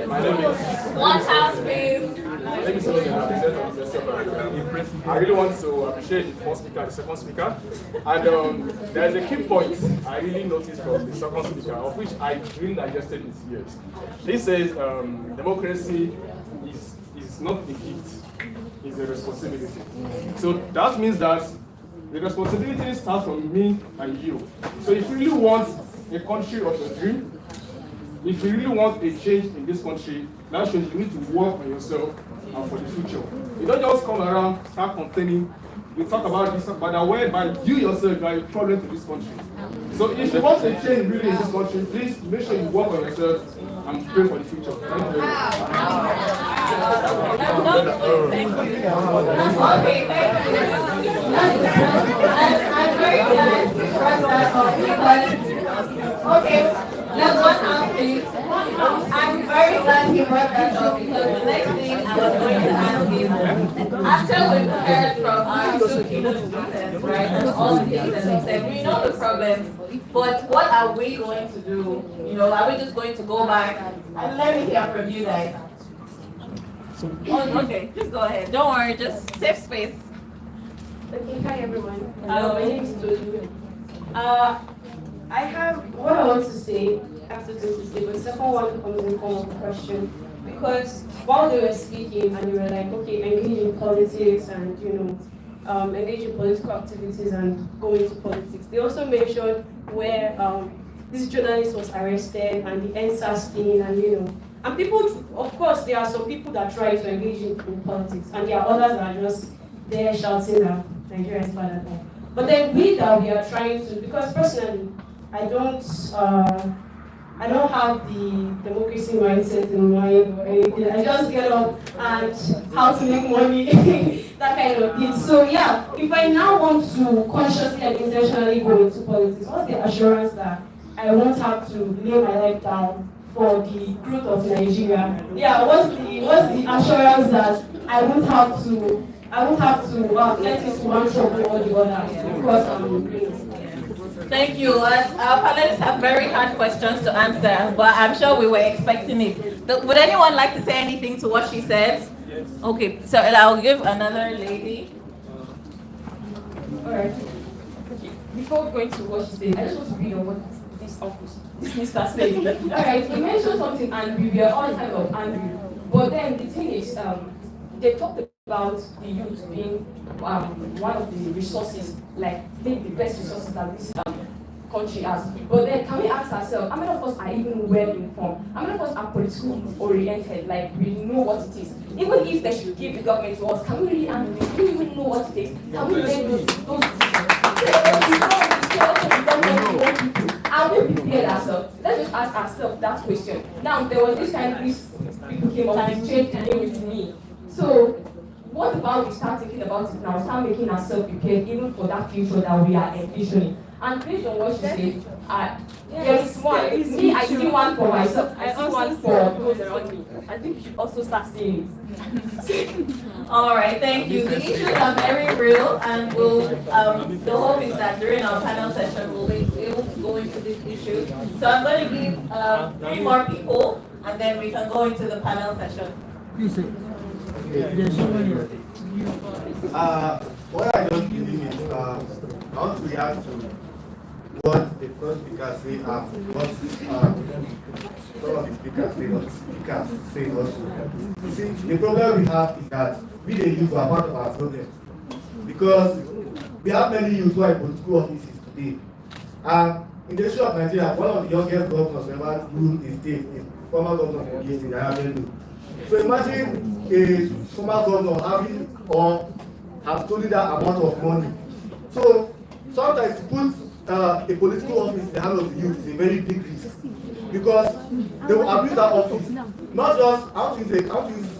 My name is. One house, please. My name is Solomon. I'm the president of the University of America. I really want to appreciate the first speaker, the second speaker, and there is a key point I really noticed from the second speaker, of which I really digested these years. He says democracy is not a gift, it's a responsibility. So that means that the responsibility starts from me and you. So if you really want a country of your dream, if you really want a change in this country, that shows you need to work on yourself and for the future. You don't just come around, start complaining, you talk about this, but whereby you yourself are a problem to this country. So if you want a change really in this country, please make sure you work on yourself and pray for the future. Thank you very much. Thank you. Okay, thank you. I'm very glad you brought that up because, okay, let's one house, please. I'm very glad you brought that up because the next thing I was going to ask is, after we've heard from our two keynote speakers, right, and all the things that they said, we know the problem, but what are we going to do? You know, are we just going to go back and let me hear from you guys? Oh, okay, just go ahead. Don't worry, just safe space. Okay, hi everyone. My name is Tolu. I have what I want to say, after this to say, but the second one comes in form of a question. Because while they were speaking and they were like, okay, engage in politics and, you know, engage in political activities and go into politics, they also mentioned where this journalist was arrested and the NSAS thing and, you know, and people, of course, there are some people that try to engage in politics and there are others that are just there shouting that Nigeria is bad at all. But then we are trying to, because personally, I don't have the democracy mindset in mind or anything. I just get up and how to make money, that kind of thing. So yeah, if I now want to consciously and intentionally go into politics, what's the assurance that I won't have to lay my life down for the growth of Nigeria? Yeah, what's the assurance that I won't have to get into one trouble or the other because I'm Thank you. Our panelists have very hard questions to answer, but I'm sure we were expecting it. Would anyone like to say anything to what she said? Yes. Okay, so I'll give another lady. Alright. Before going to what she said, I just want to read on what this Mr. said. Alright, he mentioned something and we were all kind of angry. But then the thing is, they talked about the youth being one of the resources, like maybe the best resources that this country has. But then can we ask ourselves, how many of us are even well informed? How many of us are politically oriented, like we know what it is? Even if they should give the government to us, can we really handle it? Do we even know what it is? Can we make those decisions? Are we prepared ourselves? Let's just ask ourselves that question. Now, there was this time people came up and changed the name with me. So, what about we start thinking about it now, start making ourselves prepared even for that future that we are envisioning? And based on what she said, there's one. It's me, I see one for myself. I see one for those around me. I think you should also start seeing it. All right, thank you. The issues are very real, and we'll. The hope is that during our panel session we'll be able to go into this issue. So I'm going to give 3 more people, and then we can go into the panel session. What I don't believe is, I want to react to what the first speaker said and what some of the speakers say also. See, the problem we have is that we the youth are part of our problem, because we have many youth who are in political offices today. In the history of Nigeria, one of the youngest governors ever ruled the state is former governor of the state, Ayabelu. So imagine a former governor having or have stolen that amount of money. So sometimes to put a political office in the hands of the youth is a very big risk, because they will abuse that office. Not just how to use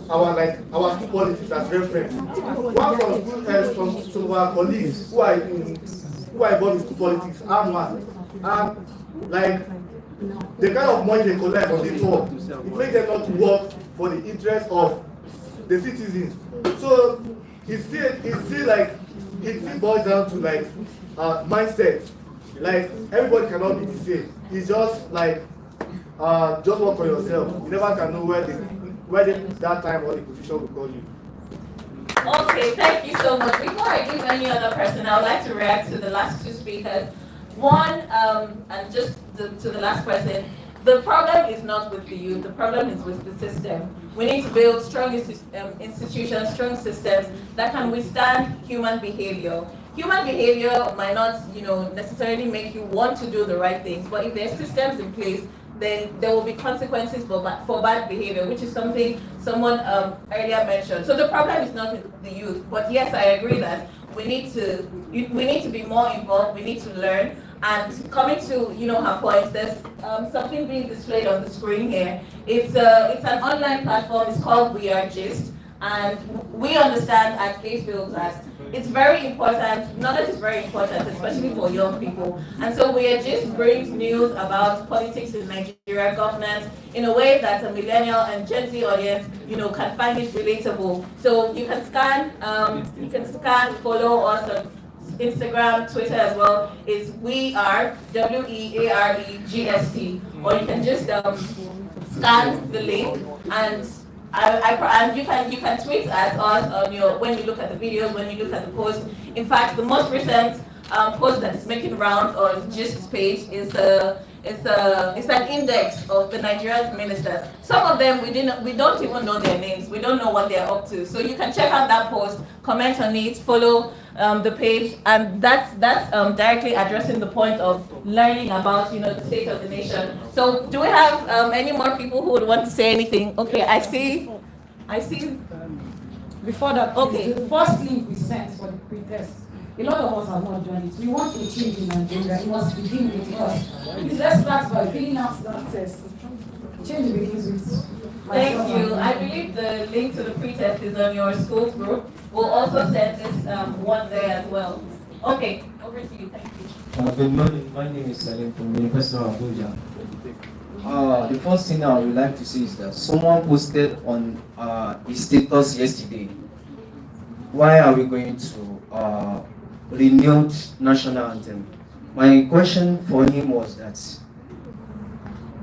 our school politics as reference. One from school, from some of our colleagues who are involved in school politics, I'm one. And like the kind of money they collect on the top, it makes them not to work for the interest of the citizens. So it still boils down to like mindset. Like everybody cannot be the same. It's just like just work on yourself. You never can know where that time or the position will call you. Okay, thank you so much. Before I give any other person, I would like to react to the last 2 speakers. One, and just to the last person, the problem is not with the youth, the problem is with the system. We need to build strong institutions, strong systems that can withstand human behavior. Human behavior might not, necessarily make you want to do the right things, but if there are systems in place, then there will be consequences for bad behavior, which is something someone earlier mentioned. So the problem is not with the youth, but yes, I agree that we need to be more involved. We need to learn. And coming to her point, there's something being displayed on the screen here. It's an online platform. It's called We Are Gist, and we understand at Gatefield that it's very important. Knowledge is very important, especially for young people. And so We Are Gist brings news about politics in Nigeria, governance, in a way that a millennial and Gen Z audience, can find it relatable. So you can scan, follow us on Instagram, Twitter as well. It's We Are WEAREGST, or you can just scan the link and you can tweet at us on when you look at the videos, when you look at the post. In fact, the most recent post that is making rounds on Gist's page is an index of the Nigerian ministers. Some of them we don't even know their names. We don't know what they're up to. So you can check out that post, comment on it, follow the page, and that's directly addressing the point of learning about the state of the nation. So do we have any more people who would want to say anything? Okay, I see. Before that, okay. The first link we sent for the pre-test, a lot of us have not done it. We want to change in Nigeria. It must begin with us. Let's start by filling out that test. Change begins with. Thank you. I believe the link to the pre-test is on your school's group. We'll also send this one there as well. Okay, over to you. Thank you. Good morning. My name is Salim from the University of Abuja. The first thing I would like to say is that someone posted on his status yesterday, why are we going to renew national anthem? My question for him was that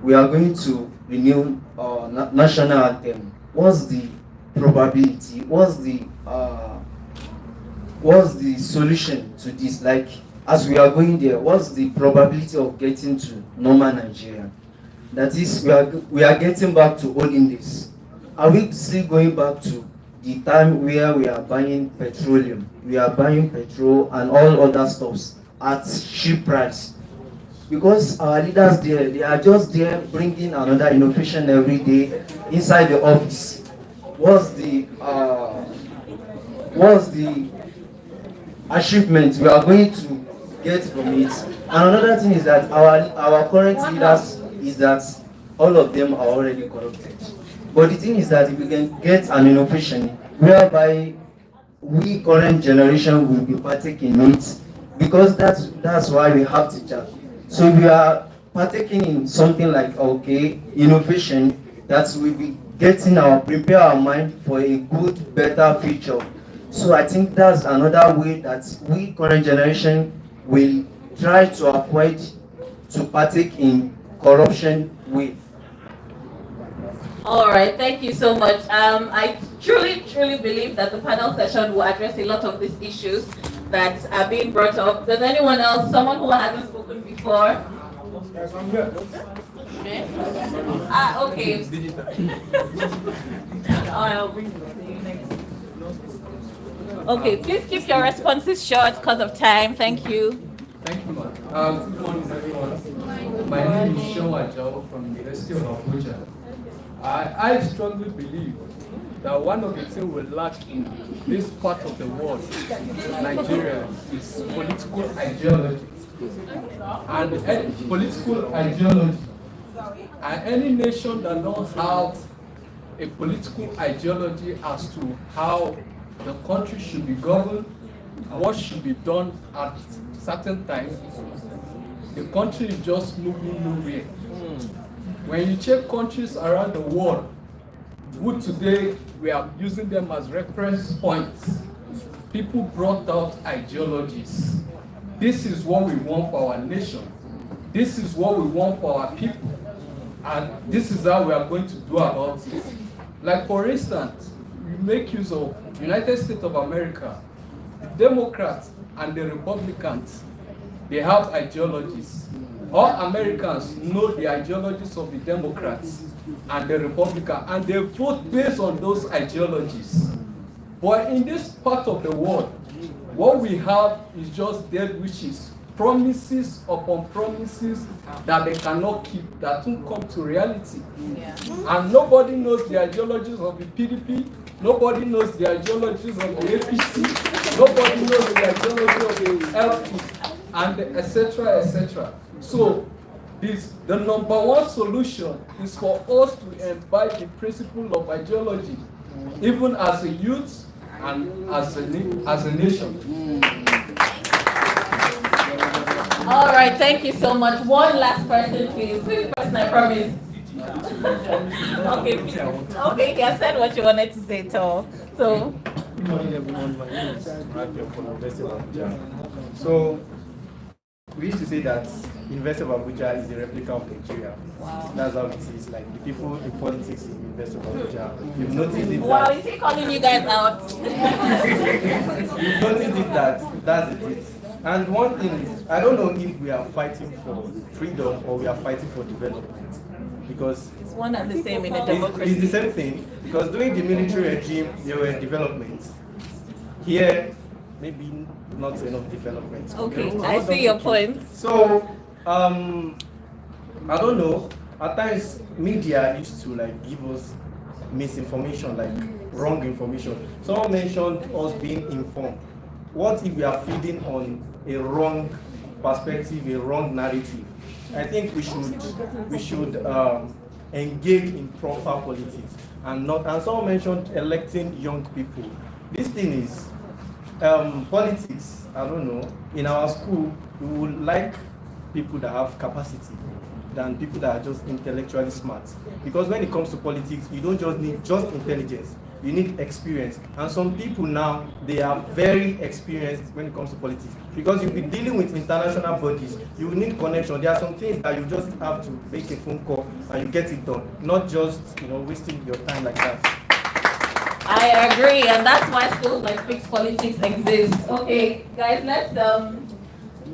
we are going to renew national anthem. What's the probability? What's the solution to this? Like, as we are going there, what's the probability of getting to normal Nigeria? That is, we are getting back to olden days. Are we still going back to the time where we are buying petroleum, we are buying petrol and all other stuffs at cheap price? Because our leaders there, they are just there bringing another innovation every day inside the office. What's the achievement we are going to get from it? And another thing is that our current leaders is that all of them are already corrupted. But the thing is that if we can get an innovation whereby we current generation will be partaking in it, because that's why we have teachers. So we are partaking in something like innovation that will be prepare our mind for a good, better future. So I think that's another way that we current generation will try to avoid to partake in corruption with. All right, thank you so much. I truly believe that the panel session will address a lot of these issues that are being brought up. Does anyone else, someone who hasn't spoken before? Okay. Okay. I'll bring you next. Okay, please keep your responses short because of time. Thank you. Thank you, ma'am. Good morning, everyone. My name is Showa Joe from the University of Abuja. I strongly believe that one of the things we lack in this part of the world, Nigeria, is political ideology. And political ideology, and any nation that don't have a political ideology as to how the country should be governed, what should be done at certain times, the country is just moving nowhere. When you check countries around the world, who today we are using them as reference points, people brought out ideologies. This is what we want for our nation. This is what we want for our people. And this is how we are going to do about it. Like for instance, we make use of United States of America. The Democrats and the Republicans, they have ideologies. All Americans know the ideologies of the Democrats and the Republicans, and they vote based on those ideologies. But in this part of the world, what we have is just dead wishes, promises upon promises that they cannot keep, that won't come to reality. Yeah. And nobody knows the ideologies of the PDP, nobody knows the ideologies of the APC, nobody knows the ideology of the LP, and etc., etc. So, the number one solution is for us to imbibe the principle of ideology, even as a youth and as a nation. All right, thank you so much. One last person, please. Please, person, I promise. Okay, you have said what you wanted to say, Tom. So. Good morning, everyone. My name is Raja from University of Abuja. So, we used to say that University of Abuja is a replica of Nigeria. Wow. That's how it is. Like the people in politics in University of Abuja, you've noticed it. Wow, is he calling you guys out? You've noticed it that's it. And one thing is, I don't know if we are fighting for freedom or we are fighting for development. Because it's one and the same in a democracy. It's the same thing. Because during the military regime, there were developments. Here, maybe not enough development. Okay, I see your point. So, I don't know. At times, media used to give us misinformation, wrong information. Someone mentioned us being informed. What if we are feeding on a wrong perspective, a wrong narrative? I think we should engage in proper politics and not. And someone mentioned electing young people. This thing is politics. I don't know. In our school, we would like people that have capacity than people that are just intellectually smart. Because when it comes to politics, you don't just need intelligence. You need experience. And some people now, they are very experienced when it comes to politics. Because you'll be dealing with international bodies, you will need connection. There are some things that you just have to make a phone call and you get it done. Not just, wasting your time like that. I agree, and that's why schools like Fixed Politics exist. Okay, guys, let's,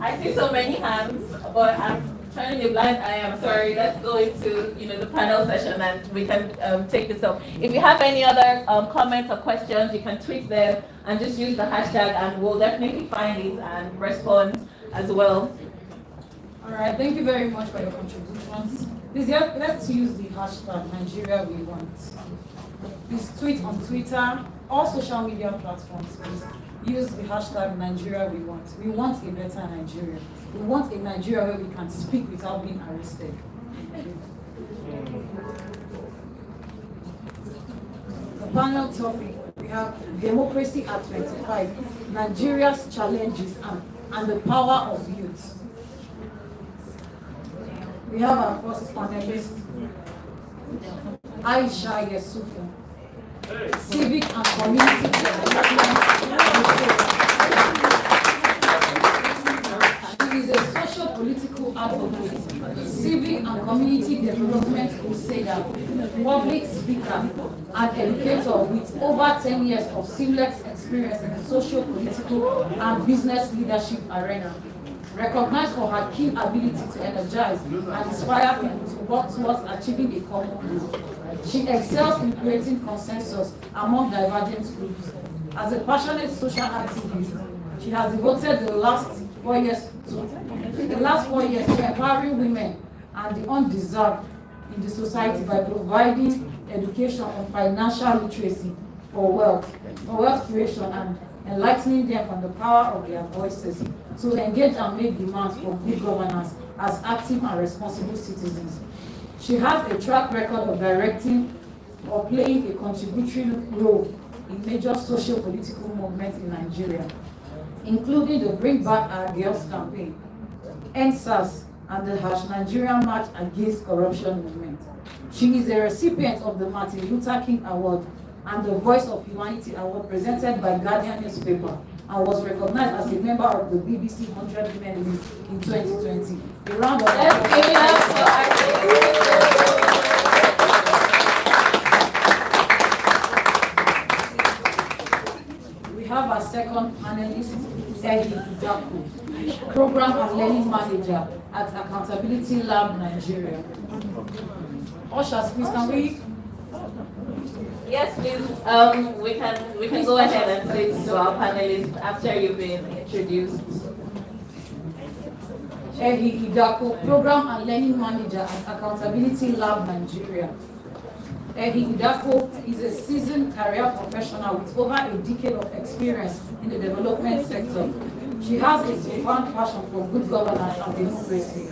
I see so many hands, but I'm turning a blind eye, I'm sorry. Let's go into the panel session and we can take this up. If you have any other comments or questions, you can tweet them and just use the hashtag and we'll definitely find it and respond as well. All right, thank you very much for your contributions. Please, let's use the hashtag Nigeria We Want. Please tweet on Twitter, all social media platforms, please. Use the hashtag Nigeria We Want. We want a better Nigeria. We want a Nigeria where we can speak without being arrested. The panel topic, we have democracy at 25, Nigeria's challenges and and the power of youth. We have our first panelist, Aisha Yesufu, Civic and Community Development. She is a social-political advocate, civic and community development crusader, public speaker, and educator with over 10 years of seamless experience in the social-political and business leadership arena. Recognized for her keen ability to energize and inspire people to work towards achieving a common goal. She excels in creating consensus among divergent groups. As a passionate social activist, she has devoted the last 4 years to empowering women and the undeserved in the society by providing education on financial literacy for wealth creation, and enlightening them on the power of their voices to engage and make demands for good governance as active and responsible citizens. She has a track record of directing or playing a contributory role in major socio-political movements in Nigeria, including the Bring Back Our Girls campaign, NSAS, and the Nigerian March Against Corruption movement. She is a recipient of the Martin Luther King Award and the Voice of Humanity Award presented by Guardian newspaper, and was recognized as a member of the BBC 100 Women list in 2020. A round of applause. We have our second panelist, Eddie Udaku, Program and Learning Manager at Accountability Lab Nigeria. Ushers, please, can we? Yes, please. We can go ahead and sit to our panelists after you've been introduced. Ehi Idako, Program and Learning Manager at Accountability Lab Nigeria. Ehi Idako is a seasoned career professional with over a decade of experience in the development sector. She has a profound passion for good governance and democracy,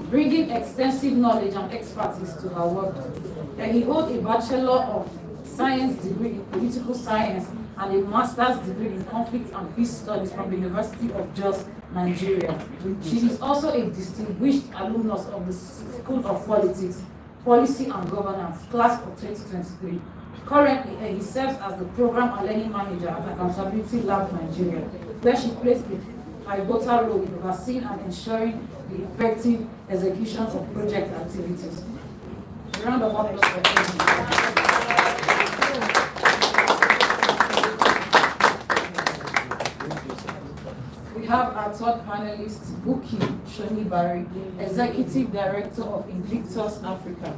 bringing extensive knowledge and expertise to her work. He holds a Bachelor of Science degree in Political Science and a Master's degree in Conflict and Peace Studies from the University of Jos, Nigeria. She is also a distinguished alumnus of the School of Politics, Policy and Governance, class of 2023. Currently, he serves as the Program and Learning Manager at Accountability Lab Nigeria, where she plays a pivotal role in overseeing and ensuring the effective execution of project activities. A round of applause for Eddie. We have our third panelist, Buki Shonibari, Executive Director of Invictus Africa.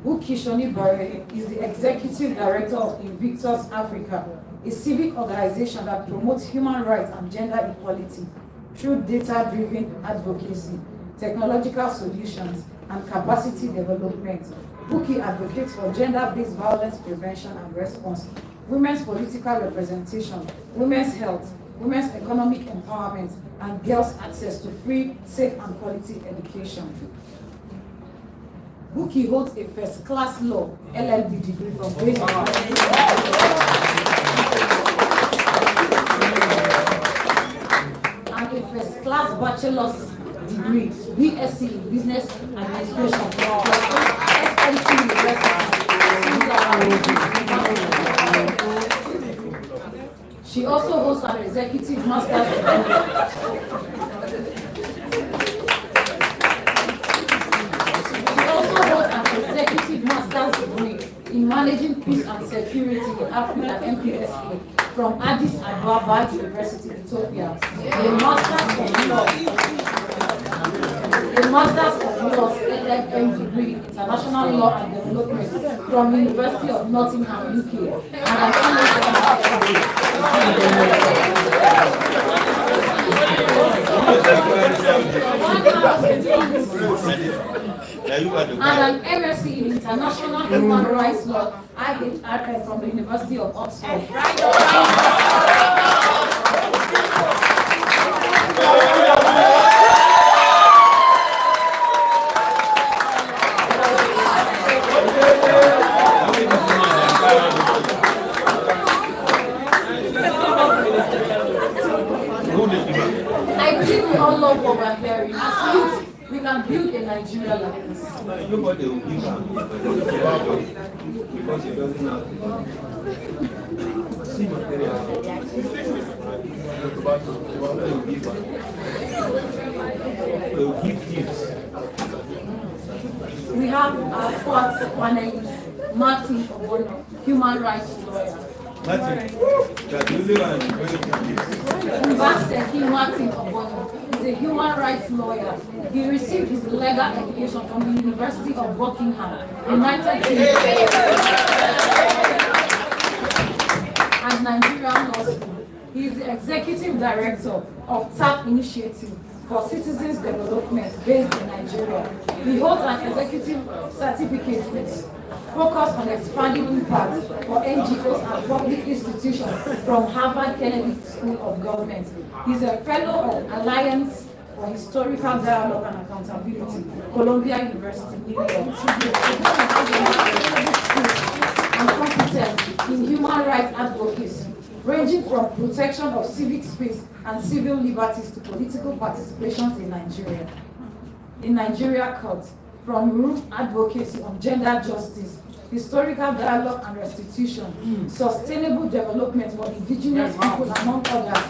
Buki Shonibari is the Executive Director of Invictus Africa, a civic organization that promotes human rights and gender equality through data-driven advocacy, technological solutions, and capacity development. Buki advocates for gender-based violence prevention and response, women's political representation, women's health, women's economic empowerment, and girls' access to free, safe, and quality education. Buki holds a first-class law LLB degree from and a first-class bachelor's degree, BSc in Business Administration from SMC University. She also holds an executive master's degree in managing peace and security in Africa, MPSA, from Addis Ababa University, Ethiopia. A master's of laws LLM degree in international law and development from University of Nottingham, UK, and an MSc in International Human Rights Law, IHRL, from the University of Oxford. Good can build a Nigeria like this. Nobody will give him because he doesn't have see material. They will give gifts. We have our fourth panelist, Martin Obono, human rights lawyer. Martin, that the only one going to give. University Martin Obono is a human rights lawyer. He received his legal education from the University of Buckingham, United Kingdom, and Nigerian Law School. He is the executive director of TAP Initiative for Citizens Development based in Nigeria. He holds an executive certificate with focus on expanding impact for NGOs and public institutions from Harvard Kennedy School of Government. He's a fellow of Alliance for Historical Dialogue and Accountability, Columbia University, New York. And competent in human rights advocacy, ranging from protection of civic space and civil liberties to political participations in Nigeria. In Nigeria courts, from root advocacy on gender justice, historical dialogue and restitution, sustainable development for indigenous people, among others.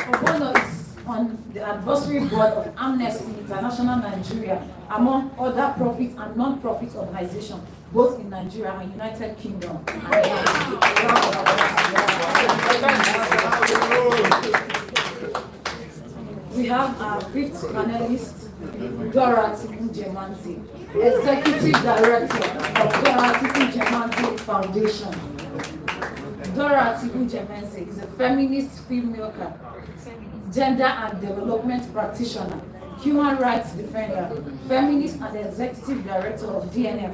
Obono is on the advisory board of Amnesty International Nigeria, among other profit and non-profit organizations, both in Nigeria and United Kingdom. We have our fifth panelist, Dorothy Ujemanzi, Executive Director of Dorothy Ujemanzi Foundation. Dorothy Ujemanzi is a feminist filmmaker, gender and development practitioner, human rights defender, feminist and executive director of DNF.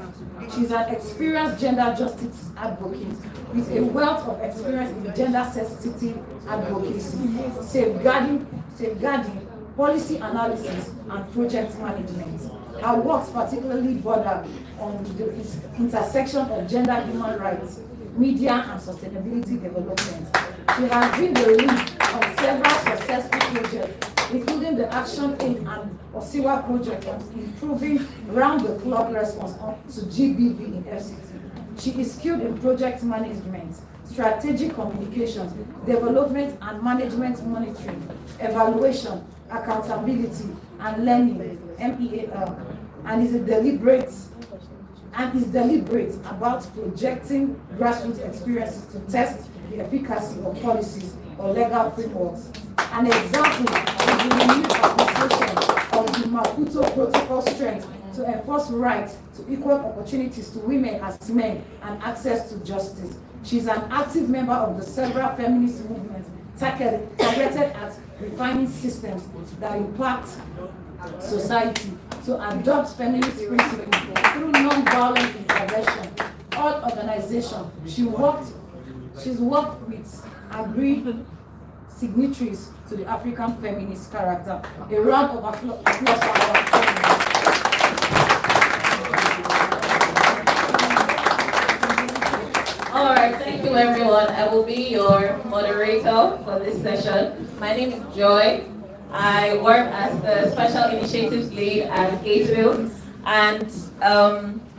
She's an experienced gender justice advocate with a wealth of experience in gender-sensitive advocacy, safeguarding, policy analysis, and project management. Her works particularly border on the intersection of gender, human rights, media, and sustainability development. She has been the lead on several successful projects, including the Action Aid and Osiwa project on improving round-the-clock response to GBV in FCT. She is skilled in project management, strategic communications, development and management monitoring, evaluation, accountability, and learning, MEAL, and is deliberate about projecting grassroots experiences to test the efficacy of policies or legal frameworks. An example is the renewed application of the Maputo Protocol strength to enforce rights to equal opportunities to women as men and access to justice. She is an active member of the several feminist movements targeted at refining systems that impact society to adopt feminist principles through non-violent intervention. All organizations she's worked with agreed signatories to the African feminist character. A round of applause for our feminists. All right, thank you everyone. I will be your moderator for this session. My name is Joy. I work as the Special Initiatives Lead at Gatefield, and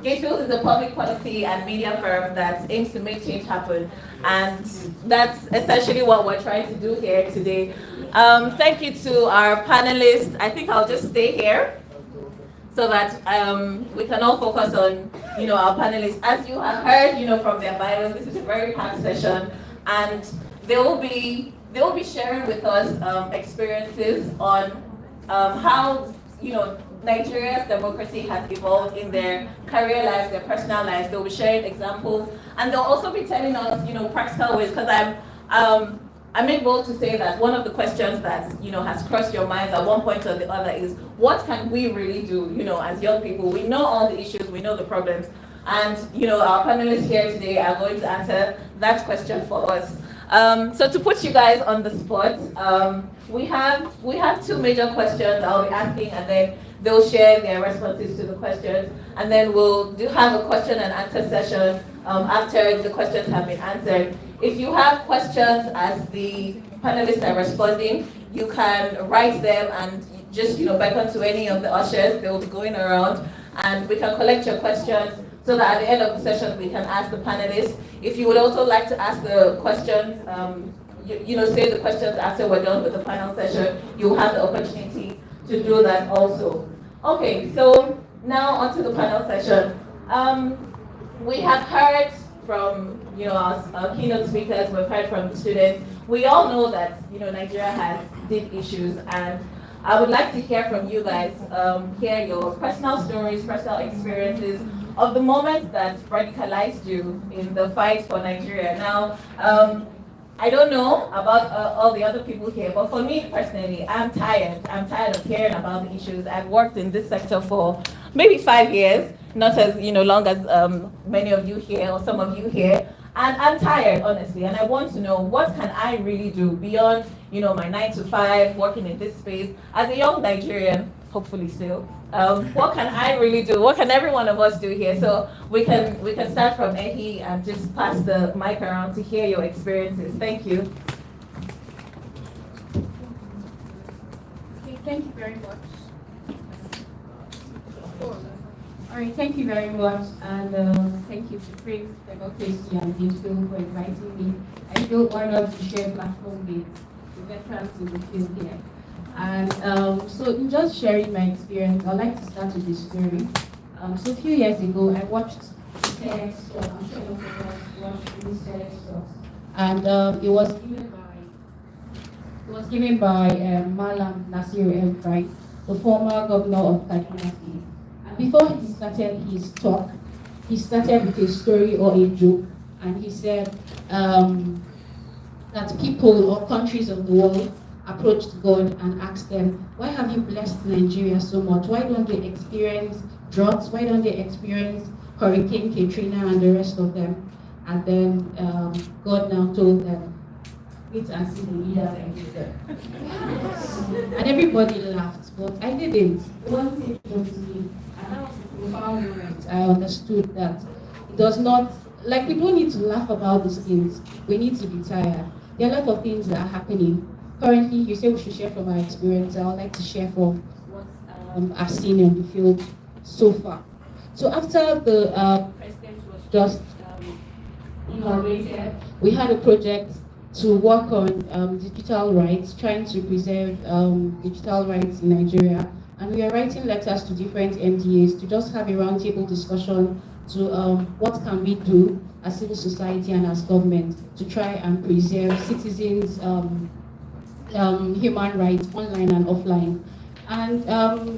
Gatefield is a public policy and media firm that aims to make change happen, and that's essentially what we're trying to do here today. Thank you to our panelists. I think I'll just stay here so that we can all focus on, our panelists. As you have heard, from their bios, this is a very packed session, and they will be sharing with us experiences on how, Nigeria's democracy has evolved in their career lives, their personal lives. They'll be sharing examples, and they'll also be telling us, practical ways. Because I'm able to say that one of the questions that has crossed your minds at one point or the other is, what can we really do? As young people, we know all the issues, we know the problems, and our panelists here today are going to answer that question for us. So to put you guys on the spot, we have two major questions I'll be asking, and then they'll share their responses to the questions, and then we'll have a question and answer session after the questions have been answered. if you have questions as the panelists are responding, you can write them and just beckon to any of the ushers. They will be going around, and we can collect your questions so that at the end of the session we can ask the panelists. If you would also like to ask the questions, say the questions after we're done with the panel session, you'll have the opportunity to do that also. Okay, so now onto the panel session. We have heard from our keynote speakers, we've heard from the students. We all know that Nigeria has deep issues, and I would like to hear from you guys, hear your personal stories, personal experiences of the moments that radicalized you in the fight for Nigeria. Now, I don't know about all the other people here, but for me personally, I'm tired. I'm tired of hearing about the issues. I've worked in this sector for maybe 5 years, not as long as many of you here or some of you here. And I'm tired, honestly, and I want to know, what can I really do beyond my 9 to 5, working in this space as a young Nigerian, hopefully still. What can I really do? What can every one of us do here? So we can start from Ehi and just pass the mic around to hear your experiences. Thank you. Okay, thank you very much. All right, thank you very much, and thank you to Praise Democracy and Digital for inviting me. I feel honored to share platform with the veterans in the field here. And so in just sharing my experience, I'd like to start with this story. So a few years ago, I watched TEDx talk. I'm sure you watched this TEDx talk. And it was given by Malam Nasir El-Rufai, the former governor of Kaduna State. And before he started his talk, he started with a story or a joke, and he said that people or countries of the world approached God and asked them, why have you blessed Nigeria so much? Why don't they experience droughts? Why don't they experience Hurricane Katrina and the rest of them? And then God now told them, wait and see the leaders against them. And everybody laughed, but I didn't. It wasn't interesting to me. And that was a profound moment. I understood that it does not, like, we don't need to laugh about these things. We need to be tired. There are a lot of things that are happening. Currently, you say we should share from our experience. I would like to share from what I've seen in the field so far. So after the president was just inaugurated, we had a project to work on digital rights, trying to preserve digital rights in Nigeria. And we are writing letters to different MDAs to just have a roundtable discussion to what can we do as civil society and as government to try and preserve citizens' human rights online and offline. And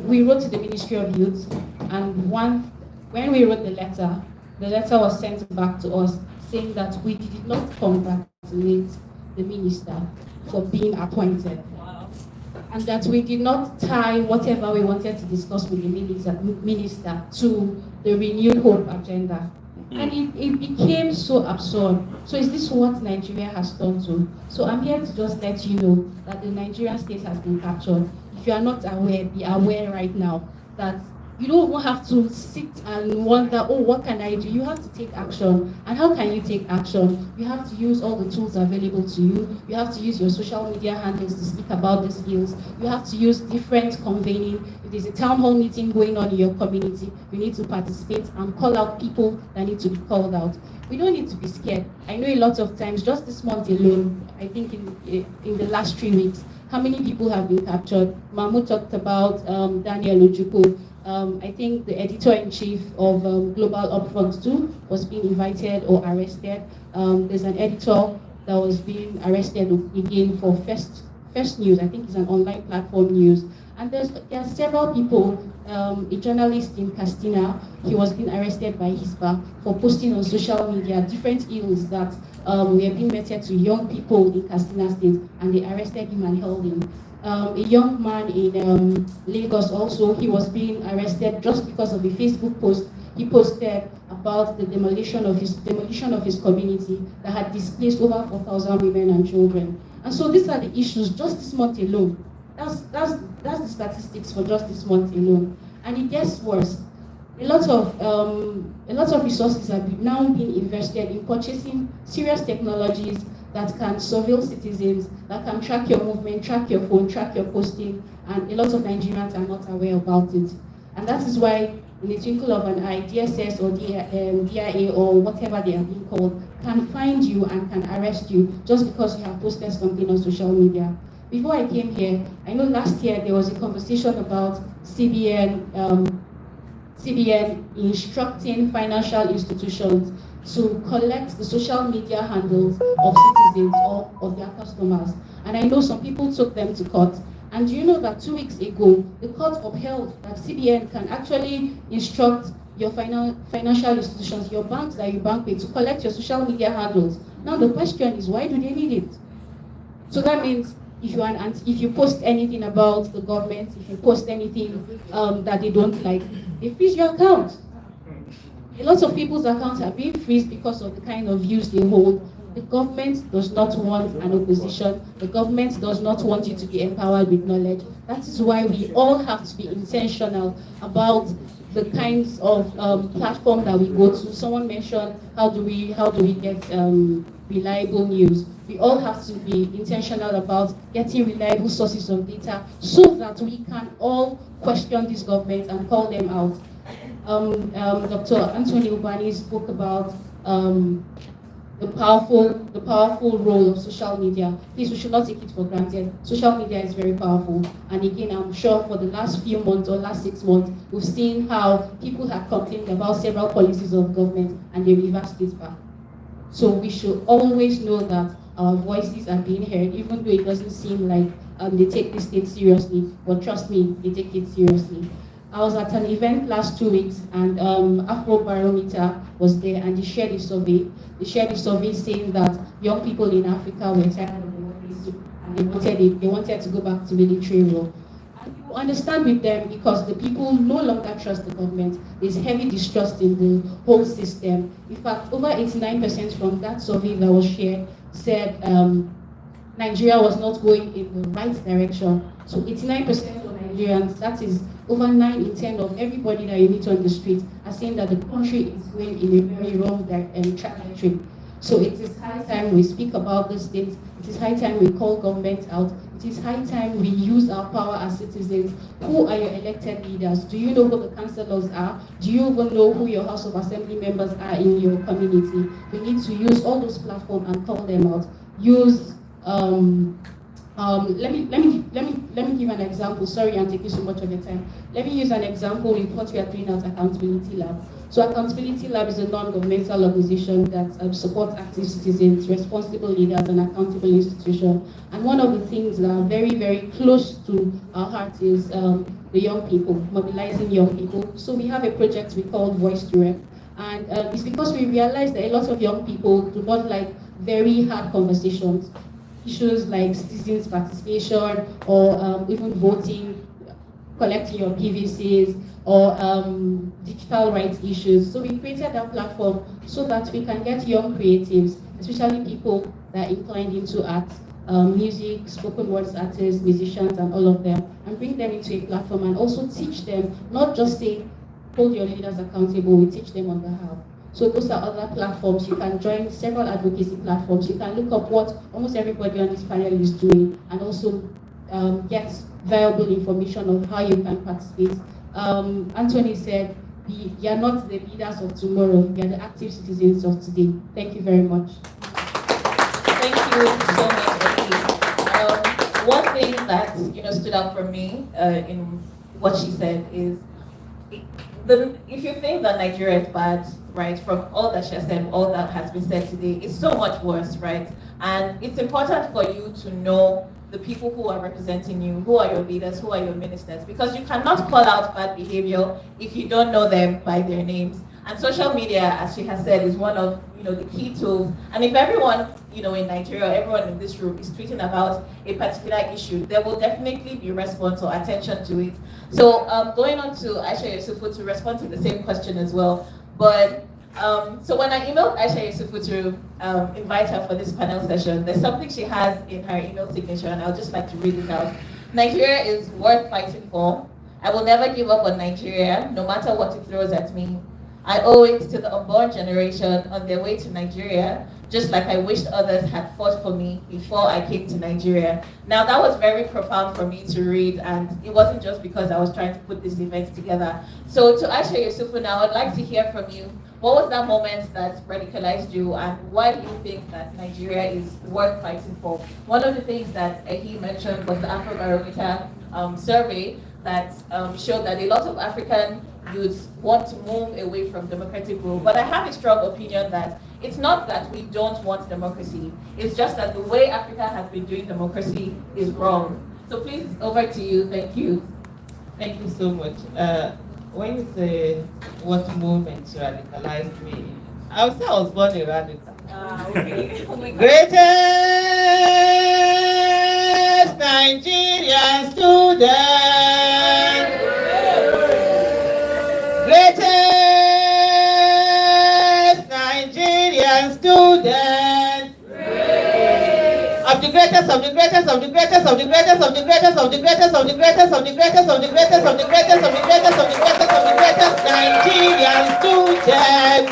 we wrote to the Ministry of Youth, and when we wrote the letter was sent back to us saying that we did not congratulate the minister for being appointed. Wow. And that we did not tie whatever we wanted to discuss with the minister to the renewed hope agenda. And it became so absurd. So is this what Nigeria has done to? So I'm here to just let you know that the Nigerian state has been captured. If you are not aware, be aware right now that you don't have to sit and wonder, oh, what can I do? You have to take action. And how can you take action? You have to use all the tools available to you. You have to use your social media handles to speak about these skills. You have to use different convening. If there's a town hall meeting going on in your community, you need to participate and call out people that need to be called out. We don't need to be scared. I know a lot of times, just this month alone, I think in the last 3 weeks, how many people have been captured? Mahmoud talked about Daniel Ojukwu. I think the editor-in-chief of Global Upfront 2 was being invited or arrested. There's an editor that was being arrested again for First News. I think it's an online platform news. And there are several people, a journalist in Castina, he was being arrested by HISPA for posting on social media different ills that were being meted to young people in Castina State, and they arrested him and held him. A young man in Lagos also, he was being arrested just because of a Facebook post he posted about the demolition of his community that had displaced over 4,000 women and children. And so these are the issues just this month alone. That's the statistics for just this month alone. And it gets worse. a lot of resources are now being invested in purchasing serious technologies that can surveil citizens, that can track your movement, track your phone, track your posting, and a lot of Nigerians are not aware about it. And that is why, in the twinkle of an eye, DSS or DIA or whatever they are being called can find you and can arrest you just because you have posted something on social media. Before I came here, I know last year there was a conversation about CBN instructing financial institutions to collect the social media handles of citizens or of their customers. And I know some people took them to court. And do you know that 2 weeks ago, the court upheld that CBN can actually instruct your financial institutions, your banks that you bank with, to collect your social media handles. Now the question is, why do they need it? So that means if you post anything about the government, if you post anything that they don't like, they freeze your account. A lot of people's accounts are being freezed because of the kind of views they hold. The government does not want an opposition. The government does not want you to be empowered with knowledge. That is why we all have to be intentional about the kinds of platform that we go to. Someone mentioned how do we get reliable news. We all have to be intentional about getting reliable sources of data so that we can all question this government and call them out. Dr. Anthony Ubani spoke about the powerful role of social media. Please, we should not take it for granted. Social media is very powerful. And again, I'm sure for the last few months or last 6 months, we've seen how people have complained about several policies of government and they reversed it back. So we should always know that our voices are being heard, even though it doesn't seem like they take this thing seriously. But trust me, they take it seriously. I was at an event last 2 weeks, and Afrobarometer was there, and they shared a survey. They shared a survey saying that young people in Africa were tired of democracy, and they wanted to go back to military rule. And you understand with them because the people no longer trust the government. There's heavy distrust in the whole system. In fact, over 89% from that survey that was shared said Nigeria was not going in the right direction. So 89% of Nigerians, that is over 9 in 10 of everybody that you meet on the street, are saying that the country is going in a very wrong trajectory. So it is high time we speak about these things. It is high time we call government out. It is high time we use our power as citizens. Who are your elected leaders? Do you know who the councillors are? Do you even know who your House of Assembly members are in your community? We need to use all those platforms and call them out. Use let me give an example. Sorry, I'm taking so much of your time. Let me use an example with what we are doing at Accountability Lab. So Accountability Lab is a non-governmental organization that supports active citizens, responsible leaders, and accountable institutions. And one of the things that are very, very close to our heart is the young people, mobilizing young people. So we have a project we call Voice to Rep. And it's because we realize that a lot of young people do not like very hard conversations. Issues like citizens' participation or even voting, collecting your PVCs, or digital rights issues. So we created that platform so that we can get young creatives, especially people that are inclined into art, music, spoken words artists, musicians, and all of them, and bring them into a platform and also teach them, not just say, hold your leaders accountable, we teach them on the how. So those are other platforms. You can join several advocacy platforms. You can look up what almost everybody on this panel is doing and also get viable information of how you can participate. Anthony said, you are not the leaders of tomorrow, you are the active citizens of today. Thank you very much. Thank you so much, Eki. One thing that stood out for me in what she said is, if you think that Nigeria is bad, right, from all that she has said, all that has been said today, it's so much worse, right? And it's important for you to know the people who are representing you, who are your leaders, who are your ministers, because you cannot call out bad behavior if you don't know them by their names. And social media, as she has said, is one of the key tools. And if everyone in Nigeria, everyone in this room is tweeting about a particular issue, there will definitely be response or attention to it. So going on to Aisha Yusufu to respond to the same question as well. But so when I emailed Aisha Yusufu to invite her for this panel session, there's something she has in her email signature, and I'll just like to read it out. Nigeria is worth fighting for, I will never give up on Nigeria, no matter what it throws at me. I owe it to the unborn generation on their way to Nigeria, just like I wished others had fought for me before I came to Nigeria. Now that was very profound for me to read, and it wasn't just because I was trying to put this event together. So to Aisha Yusufu now, I'd like to hear from you. What was that moment that radicalized you, and why do you think that Nigeria is worth fighting for? One of the things that he mentioned was the Afrobarometer survey that showed that a lot of African youths want to move away from democratic rule. But I have a strong opinion that it's not that we don't want democracy, it's just that the way Africa has been doing democracy is wrong. So please, over to you. Thank you. Thank you so much. When you say what movement radicalized me, I would say I was born a radical. Okay. Greatest Nigerian student. Greatest Nigerian student. Of the greatest, of the greatest, of the greatest, of the greatest, of the greatest, of the greatest, of the greatest, of the greatest, of the greatest, of the greatest, of the greatest, of the greatest, of the greatest Nigerian student.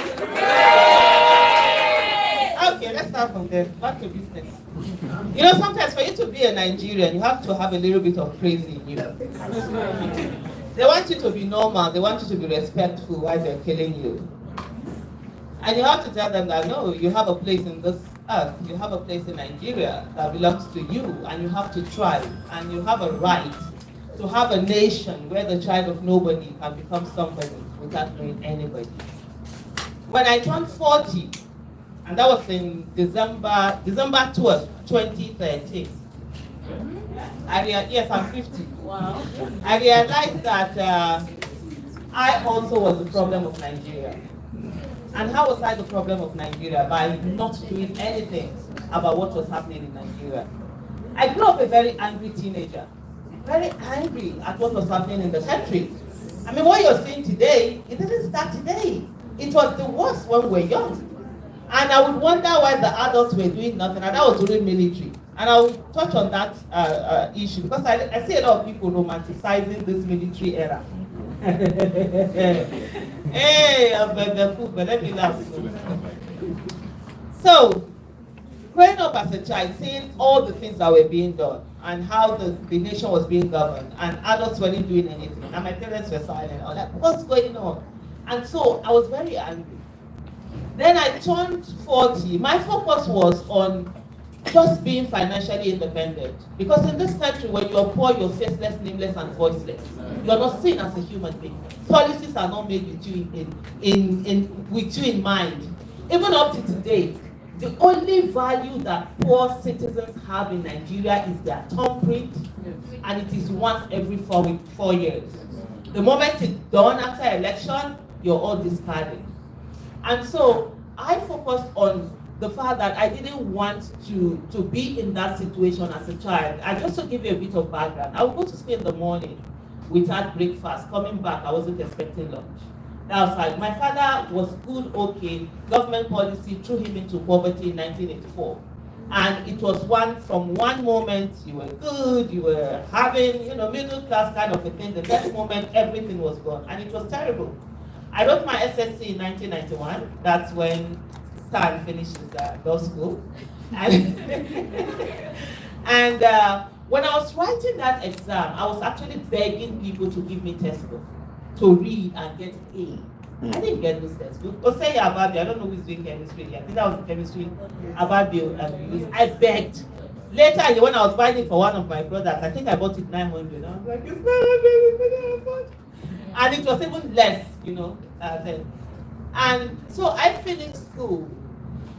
Okay, let's start from there. Back to business. You know, sometimes for you to be a Nigerian, you have to have a little bit of crazy in you. They want you to be normal, they want you to be respectful while they're killing you. And you have to tell them that, no, you have a place in this earth, you have a place in Nigeria that belongs to you, and you have to thrive, and you have a right to have a nation where the child of nobody can become somebody without knowing anybody. When I turned 40, and that was in December 12th, 2013, yes, I'm 50. Wow. I realized that I also was the problem of Nigeria. And how was I the problem of Nigeria? By not doing anything about what was happening in Nigeria. I grew up a very angry teenager, very angry at what was happening in the country. I mean, what you're seeing today, it didn't start today. It was the worst when we were young. And I would wonder why the adults were doing nothing, and that was during military. And I will touch on that issue, because I see a lot of people romanticizing this military era. Hey, I'm the food, but let me laugh. So, growing up as a child, seeing all the things that were being done, and how the nation was being governed, and adults weren't doing anything, and my parents were silent, I was like, what's going on? And so, I was very angry. Then I turned 40. My focus was on just being financially independent. Because in this country, when you're poor, you're faceless, nameless, and voiceless. You're not seen as a human being. Policies are not made with you in mind. Even up to today, the only value that poor citizens have in Nigeria is their thumbprint, and it is once every 4 years. The moment it's done after election, you're all discarded. And so I focused on the fact that I didn't want to be in that situation as a child. And just to give you a bit of background, I would go to school in the morning without breakfast. Coming back, I wasn't expecting lunch. That was like, my father was good, okay. Government policy threw him into poverty in 1984. And it was from one moment you were good, you were having, middle class kind of a thing. The next moment, everything was gone. And it was terrible. I wrote my SSC in 1991. That's when Stan finished his law school. And, when I was writing that exam, I was actually begging people to give me textbook to read and get A. I didn't get those textbooks. But say Ababi, I don't know who's doing chemistry. I think that was chemistry. Ababi, I begged. Later, when I was buying it for one of my brothers, I think I bought it 900. I was like, it's not a and it was even less, then. And so I finished school.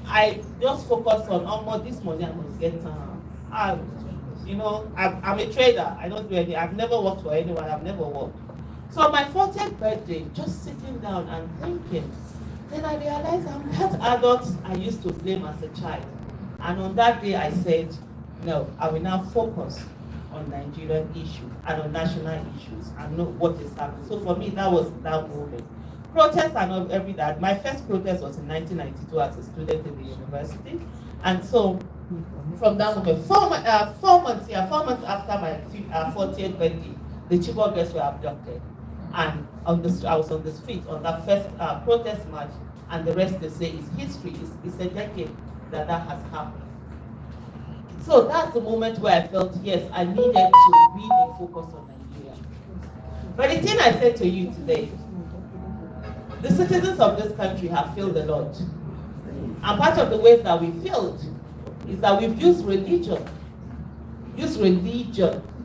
I just focused on, this money I must get. I'm a trader. I don't do any. I've never worked for anyone. I've never worked. So on my 40th birthday, just sitting down and thinking, then I realized I'm that adult I used to blame as a child. And on that day, I said, no, I will now focus on Nigerian issues and on national issues and know what is happening. So for me, that was that moment. Protests are not every day. My first protest was in 1992 as a student in the university. And so from that moment, 4 months after my 40th birthday, the Chibok girls were abducted. And I was on the street on that first protest march, and the rest they say is history. It's a decade that has happened. So that's the moment where I felt, yes, I needed to really focus on Nigeria. But the thing I said to you today, the citizens of this country have failed a lot. And part of the ways that we failed is that we've used religion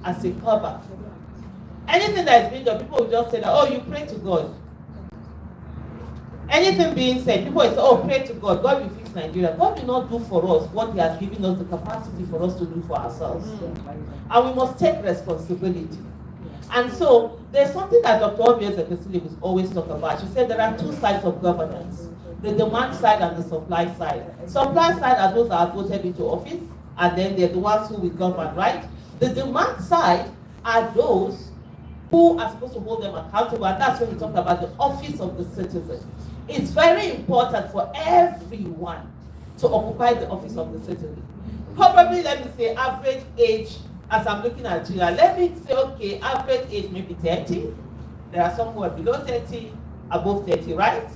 as a cover. Anything that is being done, people will just say that, oh, you pray to God. Anything being said, people will say, oh, pray to God. God will fix Nigeria. God will not do for us what He has given us the capacity for us to do for ourselves. And we must take responsibility. And so, there's something that Dr. Obieze was always talk about. She said there are two sides of governance, the demand side and the supply side. Supply side are those that are voted into office, and then they're the ones who will govern, right? The demand side are those who are supposed to hold them accountable, and that's when he talked about the office of the citizen. It's very important for everyone to occupy the office of the citizen. Probably, let me say, average age, as I'm looking at Nigeria, let me say, okay, average age maybe 30. There are some who are below 30, above 30, right?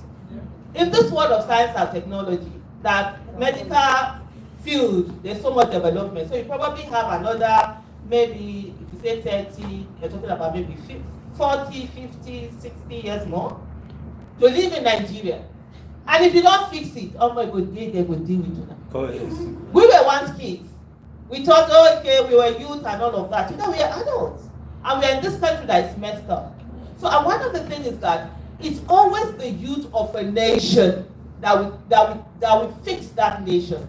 In this world of science and technology, that medical field, there's so much development. So you probably have another, maybe, if you say 30, you're talking about maybe 40, 50, 60 years more to live in Nigeria. And if you don't fix it, oh my God, they will deal with you now. Oh, yes. We were once kids. We thought, oh, okay, we were youth and all of that. You know, we are adults. And we are in this country that is messed up. So one of the things is that it's always the youth of a nation that will fix that nation.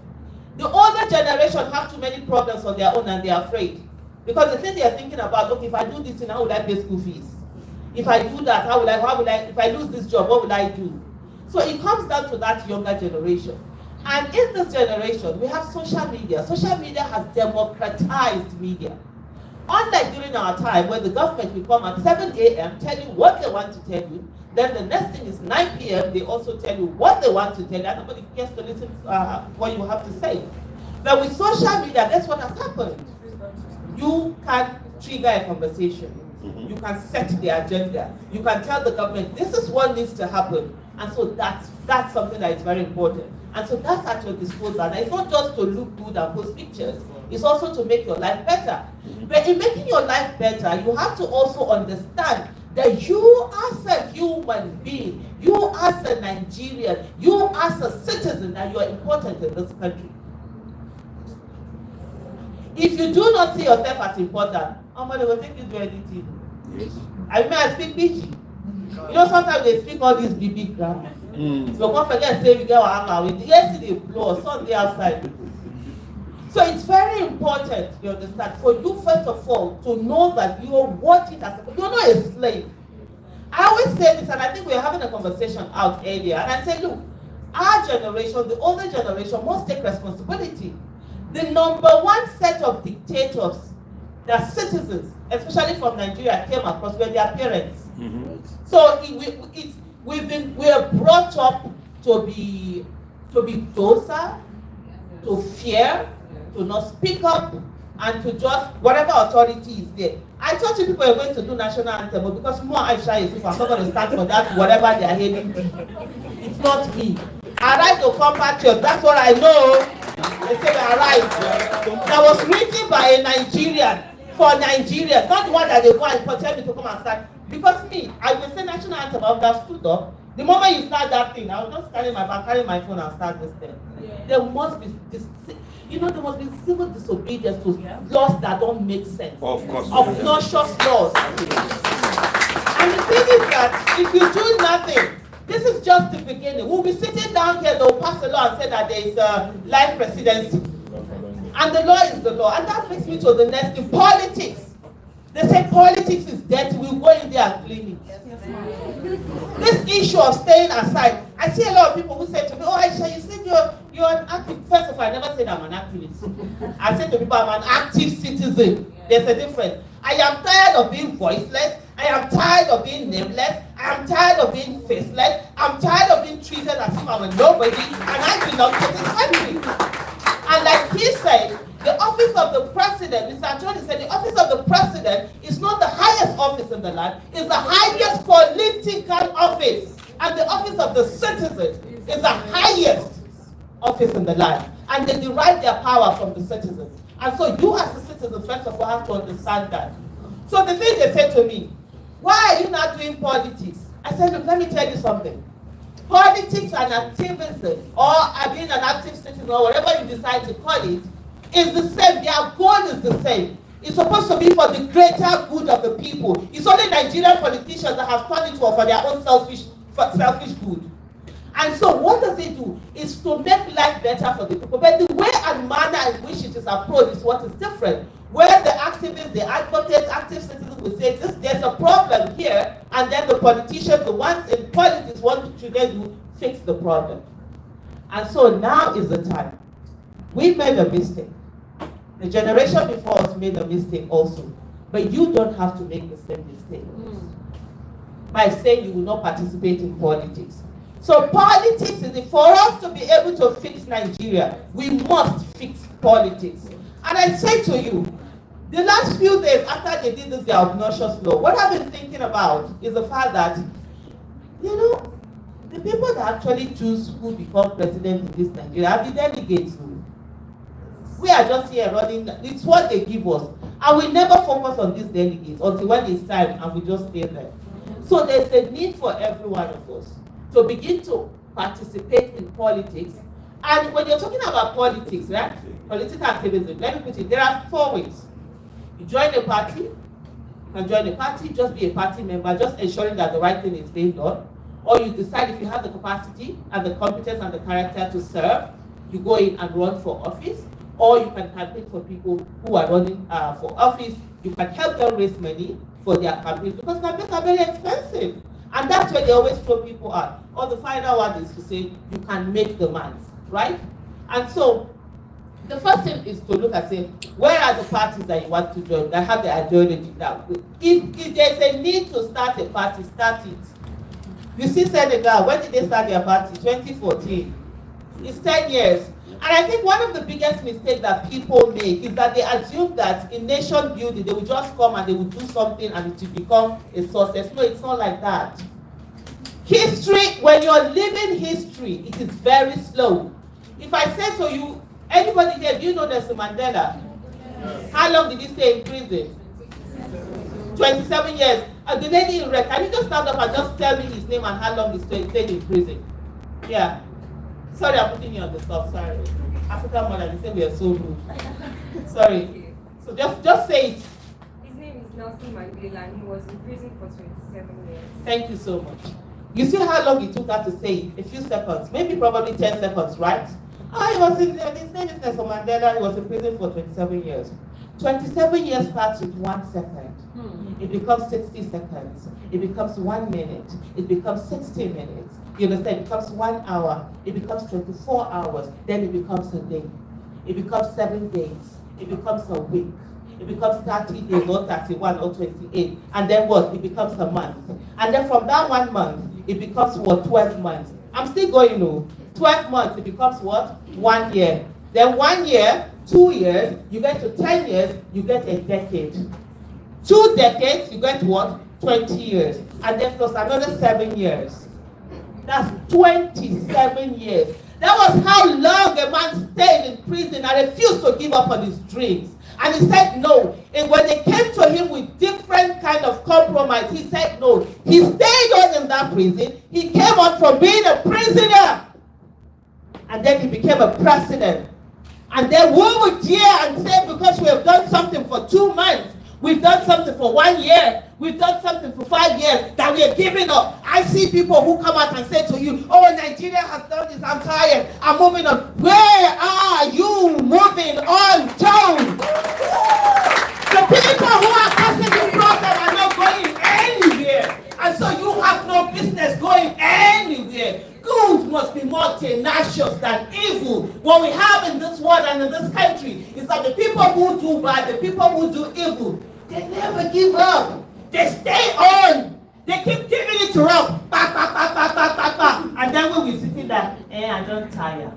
The older generation have too many problems on their own and they're afraid. Because the thing they're thinking about, okay, if I do this, how will I pay school fees? If I do that, how will I, if I lose this job, what will I do? So it comes down to that younger generation. And in this generation, we have social media. Social media has democratized media. Unlike during our time, when the government will come at 7 a.m., tell you what they want to tell you, then the next thing is 9 p.m., they also tell you what they want to tell you, and nobody cares to listen to what you have to say. But with social media, that's what has happened. You can trigger a conversation. You can set the agenda. You can tell the government, this is what needs to happen. And so that's something that is very important. And so that's at your disposal. And it's not just to look good and post pictures. It's also to make your life better. But in making your life better, you have to also understand that you as a human being, you as a Nigerian, you as a citizen, that you are important in this country. If you do not see yourself as important, they will take you to anything. Yes. I speak BG. You know, sometimes they speak all these big grammar. So don't forget, say we get our hammer with yesterday blow, Sunday outside. So it's very important, you understand, for you first of all to know that you are working as you're not a slave. I always say this, and I think we were having a conversation out earlier, and I say, look, our generation, the older generation, must take responsibility. The number one set of dictators that citizens, especially from Nigeria, came across were their parents. So we are brought up to be docile, to fear, to not speak up, and to just whatever authority is there. I thought you people were going to do national anthem, but because more Aisha is, if I'm not going to stand for that, whatever they are hailing, it's not me. Arise to compatriot, that's what I know. They say arise. That was written by a Nigerian for Nigerians, not the one that they go and tell me to come and start. Because me, I will say national anthem, I would have stood up. The moment you start that thing, I will just carry my phone and start this thing. There must be this, there must be civil disobedience to laws that don't make sense. Of course. Obnoxious laws. And the thing is that if you do nothing, this is just the beginning. We'll be sitting down here, they'll pass a law and say that there is a life presidency. And the law is the law. And that brings me to the next thing, politics. They say politics is dirty, we'll go in there and clean it. This issue of staying aside, I see a lot of people who say to me, oh Aisha, you said you're an active. First of all, I never said I'm an activist. I said to people, I'm an active citizen. There's a difference. I am tired of being voiceless. I am tired of being nameless. I am tired of being faceless. I'm tired of being treated as if I'm a nobody and I belong to this country. And like he said, the office of the president, Mr. Anthony said, the office of the president is not the highest office in the land, is the highest political office. And the office of the citizen is the highest office in the land. And they derive their power from the citizens. And so you as a citizen, first of all, have to understand that. So the thing they said to me, why are you not doing politics? I said, look, let me tell you something. Politics and activism, or being an active citizen, or whatever you decide to call it, is the same. Their goal is the same. It's supposed to be for the greater good of the people. It's only Nigerian politicians that have turned it for their own selfish good. And so what does it do? It's to make life better for the people. But the way and manner in which it is approached is what is different. Where the activists, the advocates, active citizens will say, there's a problem here, and then the politicians, the ones in politics, what should they do? Fix the problem. And so now is the time. We made a mistake. The generation before us made a mistake also. But you don't have to make the same mistake by saying you will not participate in politics. So politics is for us to be able to fix Nigeria, we must fix politics. And I say to you, the last few days after they did this, their obnoxious law, what I've been thinking about is the fact that, you know, the people that actually choose who become president in this Nigeria are the delegates. We are just here running, it's what they give us. And we never focus on these delegates until when it's time and we just stay there. So there's a need for every one of us to begin to participate in politics. And when you're talking about politics, right? Political activism, let me put it, there are 4 ways. You join a party, you can join a party, just be a party member, just ensuring that the right thing is being done. Or you decide if you have the capacity and the competence and the character to serve, you go in and run for office. Or you can campaign for people who are running for office. You can help them raise money for their campaigns, because campaigns are very expensive. And that's where they always throw people out. Or the final one is to say, you can make demands, right? And so, the first thing is to look and say, where are the parties that you want to join, that have the ideology now? If there's a need to start a party, start it. You see Senegal, when did they start their party? 2014. It's 10 years. And I think one of the biggest mistakes that people make is that they assume that in nation building, they will just come and they will do something and it will become a success. No, it's not like that. History, when you're living history, it is very slow. If I say to you, anybody here, do you know Nelson Mandela? How long did he stay in prison? 27 years. And the lady in red, can you just stand up and just tell me his name and how long he stayed in prison? Yeah. Sorry, I'm putting you on the spot. Sorry. African mother, they say we are so rude. Sorry. So just say it. His name is Nelson Mandela and he was in prison for 27 years. Thank you so much. You see how long it took her to say it? A few seconds. Maybe probably 10 seconds, right? He was in, his name is Nelson Mandela. He was in prison for 27 years. 27 years starts with 1 second. It becomes 60 seconds. It becomes 1 minute. It becomes 60 minutes. You understand? It becomes 1 hour. It becomes 24 hours. Then it becomes a day. It becomes 7 days. It becomes a week. It becomes 30 days or 31 or 28. And then what? It becomes a month. And then from that 1 month, it becomes what? 12 months. I'm still going, 12 months, it becomes what? 1 year. Then 1 year, 2 years, you get to 10 years, you get a decade. 2 decades, you get what? 20 years. And then plus another 7 years. That's 27 years. That was how long a man stayed in prison and refused to give up on his dreams. And he said no. And when they came to him with different kind of compromise, he said no. He stayed on in that prison. He came on from being a prisoner. And then he became a president. And then we would dare and say, because we have done something for 2 months, we've done something for 1 year, we've done something for 5 years, that we are giving up. I see people who come out and say to you, oh, Nigeria has done this, I'm tired, I'm moving on. Where are you moving on to? The people who are causing the problem are not going anywhere. And so you have no business going anywhere. Good must be more tenacious than evil. What we have in this world and in this country is that the people who do bad, the people who do evil, they never give up. They stay on. They keep giving it to us. And then when we sitting there, I don't tire.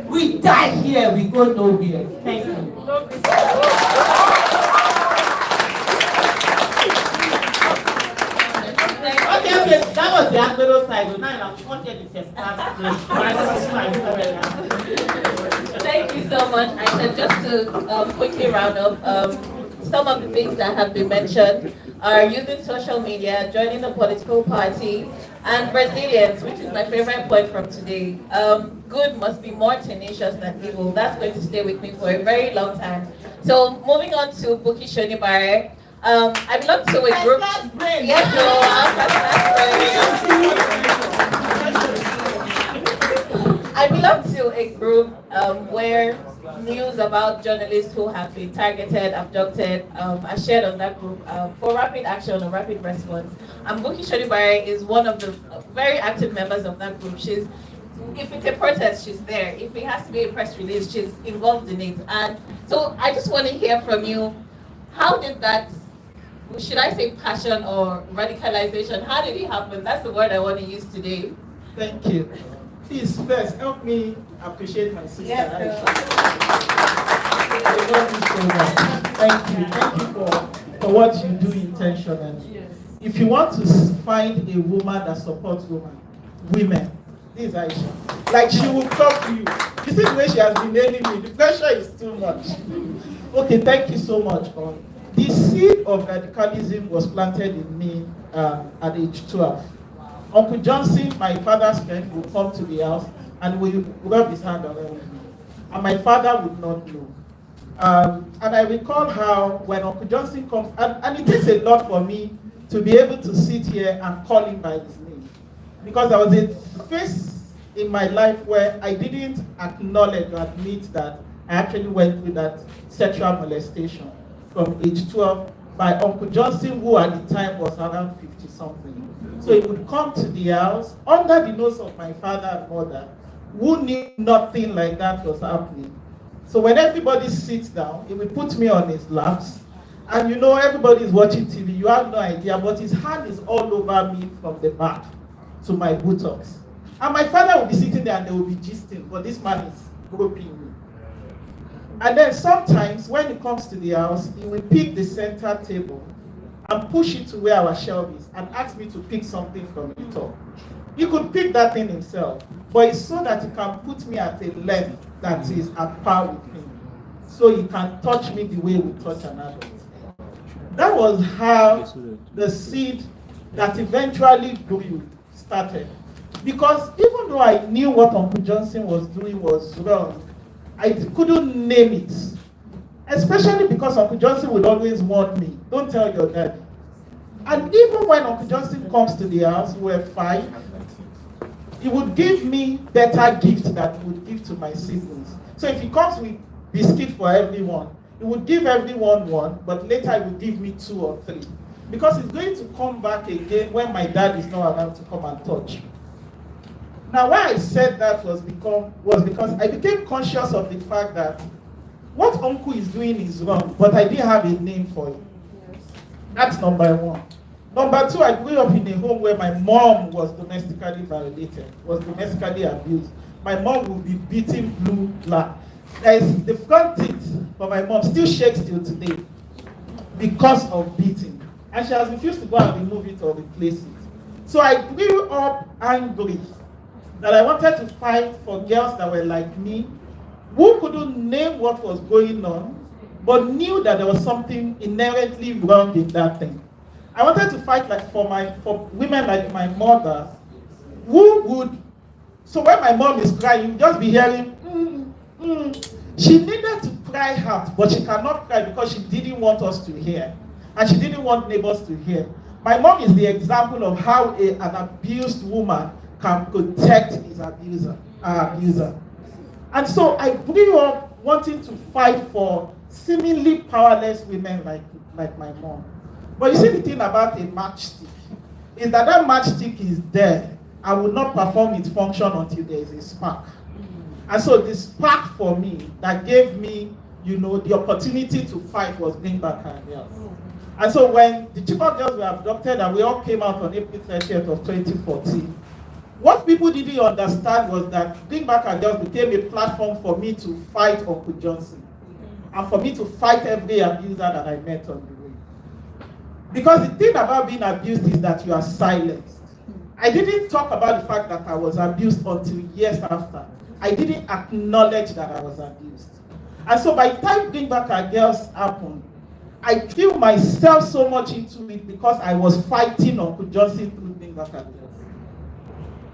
We die here, we go nowhere. Thank you. was the Agbero side, now I'm content the first class. Thank you so much. I said just to quickly round up, some of the things that have been mentioned are using social media, joining a political party, and resilience, which is my favorite point from today. Good must be more tenacious than evil. That's going to stay with me for a very long time. So moving on to Buki Shonibare. I belong to a group. Yes, I belong to a group where news about journalists who have been targeted, abducted, are shared on that group for rapid action or rapid response. And Buki Shonibare is one of the very active members of that group. If it's a protest, she's there. If it has to be a press release, she's involved in it. And so I just want to hear from you, how did that, should I say passion or radicalization, how did it happen? That's the word I want to use today. Thank you. Please, first, help me appreciate my sister. Yes, Thank you for what you do intentionally. Yes. If you want to find a woman that supports women, this is Aisha. Like, she will talk to you. You see the way she has been nailing me. The pressure is too much. Okay, thank you so much. The seed of radicalism was planted in me at age 12. Uncle Johnson, my father's friend, would come to the house and we would rub his hand around me. And my father would not know. And I recall how when Uncle Johnson comes, and it takes a lot for me to be able to sit here and call him by his name. Because there was a phase in my life where I didn't acknowledge or admit that I actually went through that sexual molestation from age 12 by Uncle Johnson, who at the time was around 50-something. So he would come to the house under the nose of my father and mother, who knew nothing like that was happening. So when everybody sits down, he would put me on his laps, and you know everybody is watching TV, you have no idea, but his hand is all over me from the back to my buttocks. And my father would be sitting there and they would be gisting, but this man is groping me. And then sometimes when he comes to the house, he will pick the center table and push it to where our shelf is and ask me to pick something from the top. He could pick that thing himself, but it's so that he can put me at a length that is at par with him. So he can touch me the way we touch an adult. That was how the seed that eventually grew started. Because even though I knew what Uncle Johnson was doing was wrong, I couldn't name it. Especially because Uncle Johnson would always warn me, don't tell your daddy. And even when Uncle Johnson comes to the house, we're 5, he would give me better gifts than he would give to my siblings. So if he comes with biscuit for everyone, he would give everyone 1, but later he would give me 2 or 3. Because he's going to come back again when my dad is not around to come and touch. Now why I said that was because I became conscious of the fact that what uncle is doing is wrong, but I didn't have a name for it. That's number 1. Number 2, I grew up in a home where my mom was domestically violated, was domestically abused. My mom would be beaten blue, black. The front teeth for my mom still shakes till today because of beating. And she has refused to go and remove it or replace it. So I grew up angry that I wanted to fight for girls that were like me, who couldn't name what was going on, but knew that there was something inherently wrong in that thing. I wanted to fight for women like my mother, who would, so when my mom is crying, you just be hearing, She needed to cry out, but she cannot cry because she didn't want us to hear. And she didn't want neighbors to hear. My mom is the example of how an abused woman can protect his abuser. And so I grew up wanting to fight for seemingly powerless women like my mom. But you see, the thing about a matchstick is that matchstick is there and will not perform its function until there is a spark. And so the spark for me that gave me, the opportunity to fight was Bring Back Our Girls. And so when the Chibok girls were abducted and we all came out on April 30th of 2014, what people didn't understand was that Bring Back Our Girls became a platform for me to fight Uncle Johnson and for me to fight every abuser that I met on the way. Because the thing about being abused is that you are silenced. I didn't talk about the fact that I was abused until years after. I didn't acknowledge that I was abused. And so by the time Bring Back Our Girls happened, I threw myself so much into it because I was fighting Uncle Johnson through Bring Back Our Girls.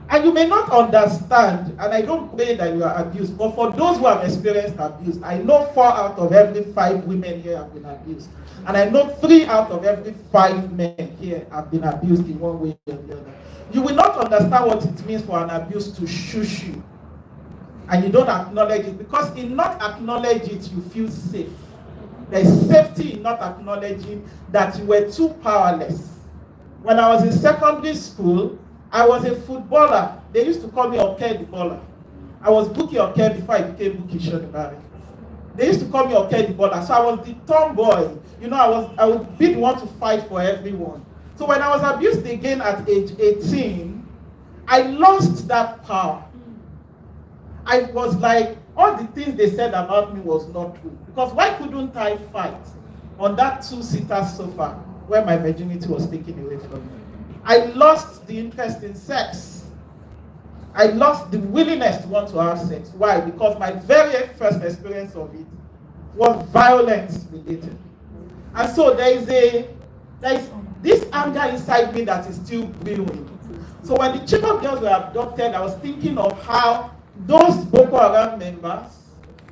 And you may not understand, and I don't pray that you are abused, but for those who have experienced abuse, I know 4 out of every 5 women here have been abused. And I know 3 out of every 5 men here have been abused in one way or the other. You will not understand what it means for an abuse to shush you. And you don't acknowledge it, because in not acknowledge it, you feel safe. There's safety in not acknowledging that you were too powerless. When I was in secondary school, I was a footballer. They used to call me Oke the baller. I was Buki Oke before I became Buki Shonibari. They used to call me Oke the baller. So I was the tomboy. You know, I would be the one to fight for everyone. So when I was abused again at age 18, I lost that power. I was like, all the things they said about me was not true. Because why couldn't I fight on that 2-seater sofa where my virginity was taken away from me? I lost the interest in sex. I lost the willingness to want to have sex. Why? Because my very first experience of it was violence related. And so there is this anger inside me that is still brewing. So when the Chibok girls were abducted, I was thinking of how those Boko Haram members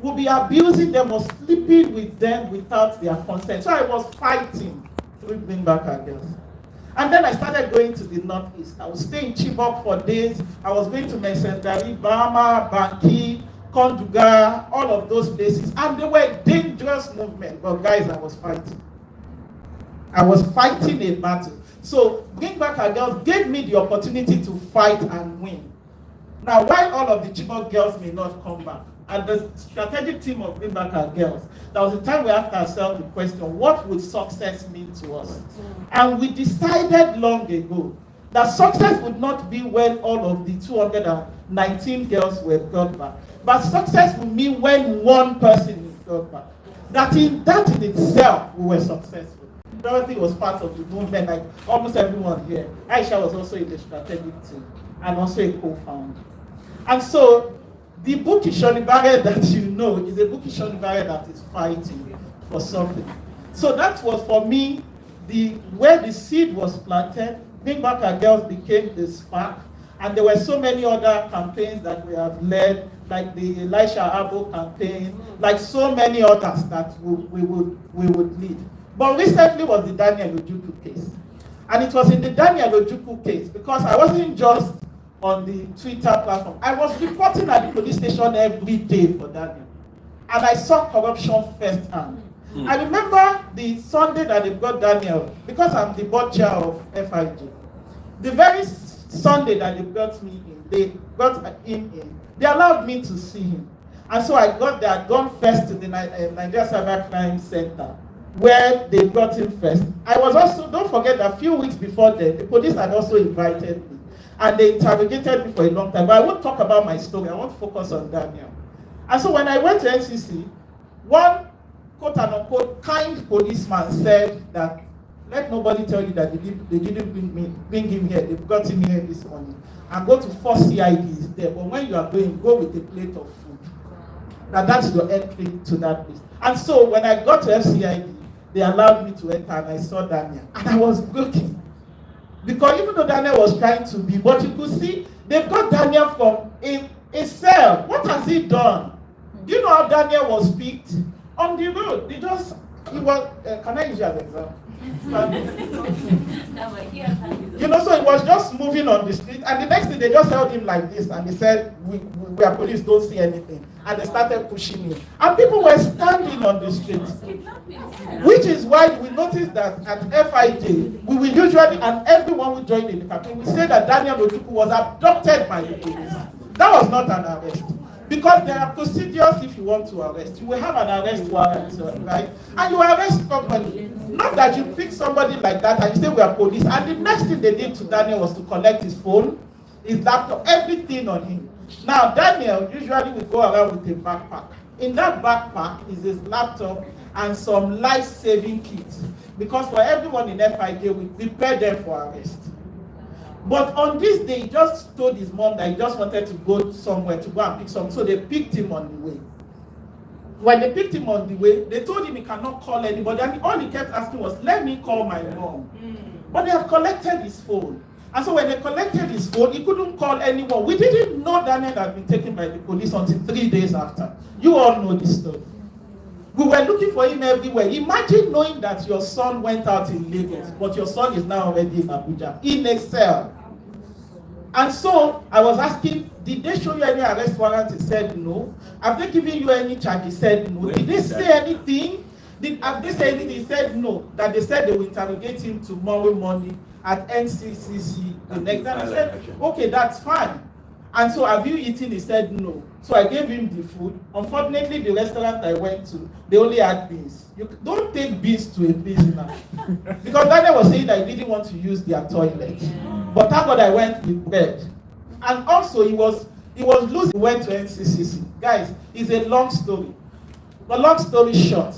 would be abusing them or sleeping with them without their consent. So I was fighting to bring back our girls. And then I started going to the northeast. I would stay in Chibok for days. I was going to Mesendari, Bama, Banki, Konduga, all of those places. And they were dangerous movements. But guys, I was fighting. I was fighting a battle. So Bring Back Our Girls gave me the opportunity to fight and win. Now, while all of the Chibok girls may not come back, at the strategic team of Bring Back Our Girls, there was a time we asked ourselves the question, what would success mean to us? And we decided long ago that success would not be when all of the 219 girls were brought back, but success would mean when one person is brought back. That in itself, we were successful. Dorothy was part of the movement, like almost everyone here. Aisha was also in the strategic team and also a co-founder. And so, the Buki Shonibare that you know is a Buki Shonibare that is fighting for something. So that was for me, where the seed was planted. Bring Back Our Girls became the spark. And there were so many other campaigns that we have led, like the Elisha Abo campaign, like so many others that we would lead. But recently was the Daniel Ojukwu case. And it was in the Daniel Ojukwu case, because I wasn't just on the Twitter platform. I was reporting at the police station every day for Daniel. And I saw corruption firsthand. I remember the Sunday that they got Daniel, because I'm the board chair of FIG. The very Sunday that they got me in, they got him in. They allowed me to see him. And so I got there, I'd gone first to the Nigeria Cyber Crime Center, where they brought him first. I was also, don't forget that a few weeks before that, the police had also invited me. And they interrogated me for a long time. But I won't talk about my story. I want to focus on Daniel. And so when I went to NCC, one quote-unquote kind policeman said that, let nobody tell you that they didn't bring him here. They brought him here this morning. And go to 4 CIDs there. But when you are going, go with a plate of food. Now that's your entry to that place. And so when I got to FCID, they allowed me to enter and I saw Daniel. And I was broken. Because even though Daniel was trying to be, but you could see, they got Daniel from a cell. What has he done? Do you know how Daniel was picked? On the road. He was, can I use you as an example? You know, so he was just moving on the street, and the next thing they just held him like this, and they said, we are police, don't see anything. And they started pushing him. And people were standing on the street. Which is why we noticed that at FIJ, we will usually, and everyone who joined in the campaign, we say that Daniel Ojukwu was abducted by the police. That was not an arrest. Because there are procedures if you want to arrest. You will have an arrest warrant, right? And you arrest somebody. Not that you pick somebody like that and you say we are police. And the next thing they did to Daniel was to collect his phone, his laptop, everything on him. Now, Daniel usually will go around with a backpack. In that backpack is his laptop and some life-saving kits. Because for everyone in FIJ, we prepare them for arrest. But on this day, he just told his mom that he just wanted to go somewhere to go and pick something. So they picked him on the way. When they picked him on the way, they told him he cannot call anybody. And all he kept asking was, let me call my mom. But they have collected his phone. And so when they collected his phone, he couldn't call anyone. We didn't know Daniel had been taken by the police until 3 days after. You all know this story. We were looking for him everywhere. Imagine knowing that your son went out in Lagos, but your son is now already in Abuja, in a cell. And so I was asking, did they show you any arrest warrant? He said no. Have they given you any charge? He said no. Did they say anything? Have they said anything? He said no. That they said they will interrogate him tomorrow morning at NCCC the next time. I said, okay, that's fine. And so, have you eaten? He said no. So I gave him the food. Unfortunately, the restaurant I went to, they only had beans. You don't take beans to a prisoner. Because Daniel was saying that he didn't want to use their toilet. But thank God I went with bread. And also, he was losing. He went to NCCC. Guys, it's a long story. But long story short,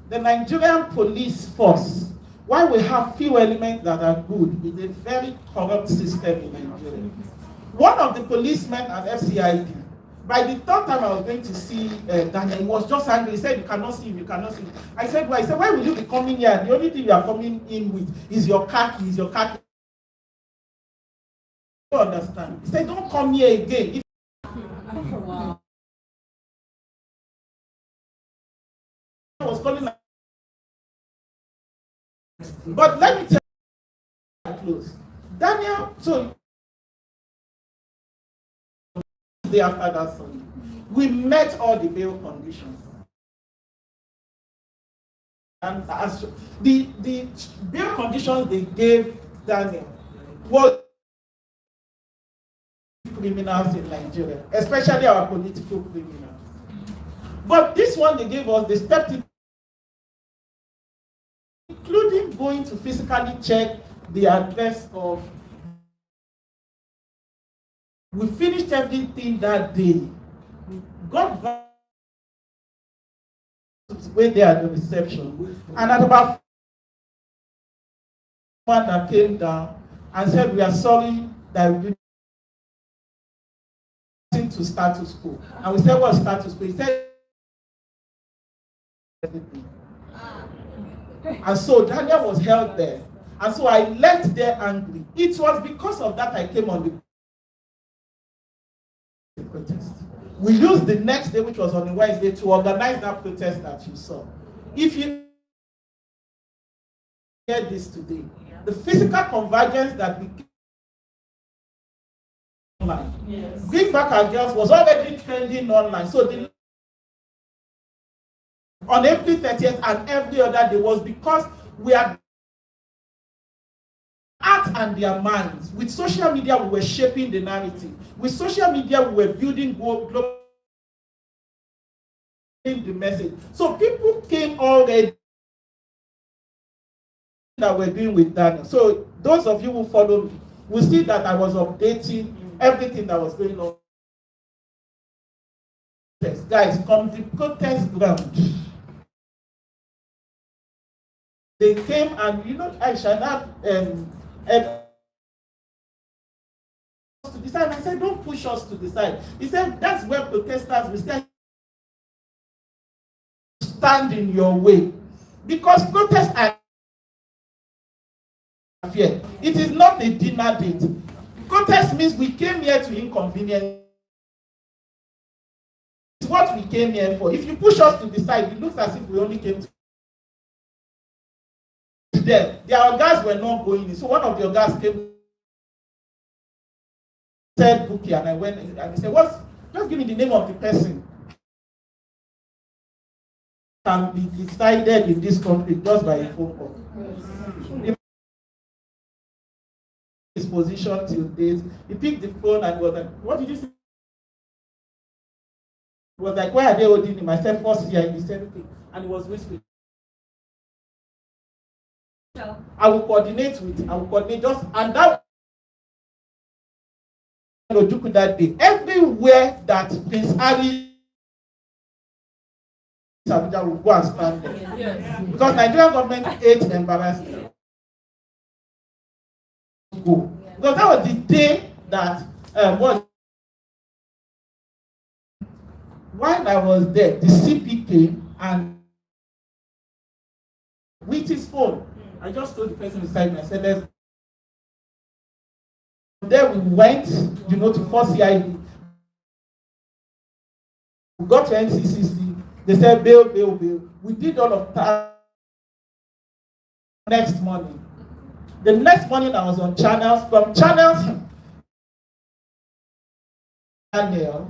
the Nigerian police force, while we have few elements that are good, is a very corrupt system in Nigeria. One of the policemen at FCID, by the third time I was going to see Daniel, he was just angry. He said, you cannot see him, you cannot see him. I said, why? He said, why will you be coming here? The only thing you are coming in with is your khaki, I don't understand. He said, don't come here again. I was calling. But let me tell you, close. Daniel, so day after that Sunday, we met all the bail conditions. And as the bail conditions they gave Daniel was criminals in Nigeria, especially our political criminals. But this one they gave us, they stepped in, including going to physically check the address of. We finished everything that day. God wait there at the reception. And at about one that came down and said, we are sorry that we didn't to status quo. And we said, what status quo? He said, everything. And so Daniel was held there. And so I left there angry. It was because of that I came on the protest. We used the next day, which was on a Wednesday, to organize that protest that you saw. If you hear this today, the physical convergence that became online, Bring Back Our Girls was already trending online. So on April 30th and every other day was because we had heart and their minds. With social media, we were shaping the narrative. With social media, we were building global the message. So people came already that we're doing with Daniel. So those of you who follow me will see that I was updating everything that was going on. Guys, come the protest ground. They came and I shall not to decide. I said, don't push us to decide. He said, that's where protesters will stand in your way. Because protests are fear. It is not a dinner date. Protest means we came here to inconvenience. It's what we came here for. If you push us to decide, it looks as if we only came to them. Their guys were not going in. So one of the guys came, said Bookie, and I went and he said, just give me the name of the person. Can be decided in this country just by a phone call. His position till days. He picked the phone and was like, what did you say? He was like, why are they holding him? I said, first year, and he said, okay. And he was whispering. I will coordinate just, and that Ojuku that day. Everywhere that Prince Harry Abuja will go and stand there. Yes. Because Nigerian government hates embarrassment. Go. Because that was the day that while I was there, the CP came and with his phone, I just told the person beside me, I said, let's. There we went, to 4CID. We got to NCCC. They said, bail, bail, bail. We did all of that next morning. The next morning I was on channels. From channels, Daniel,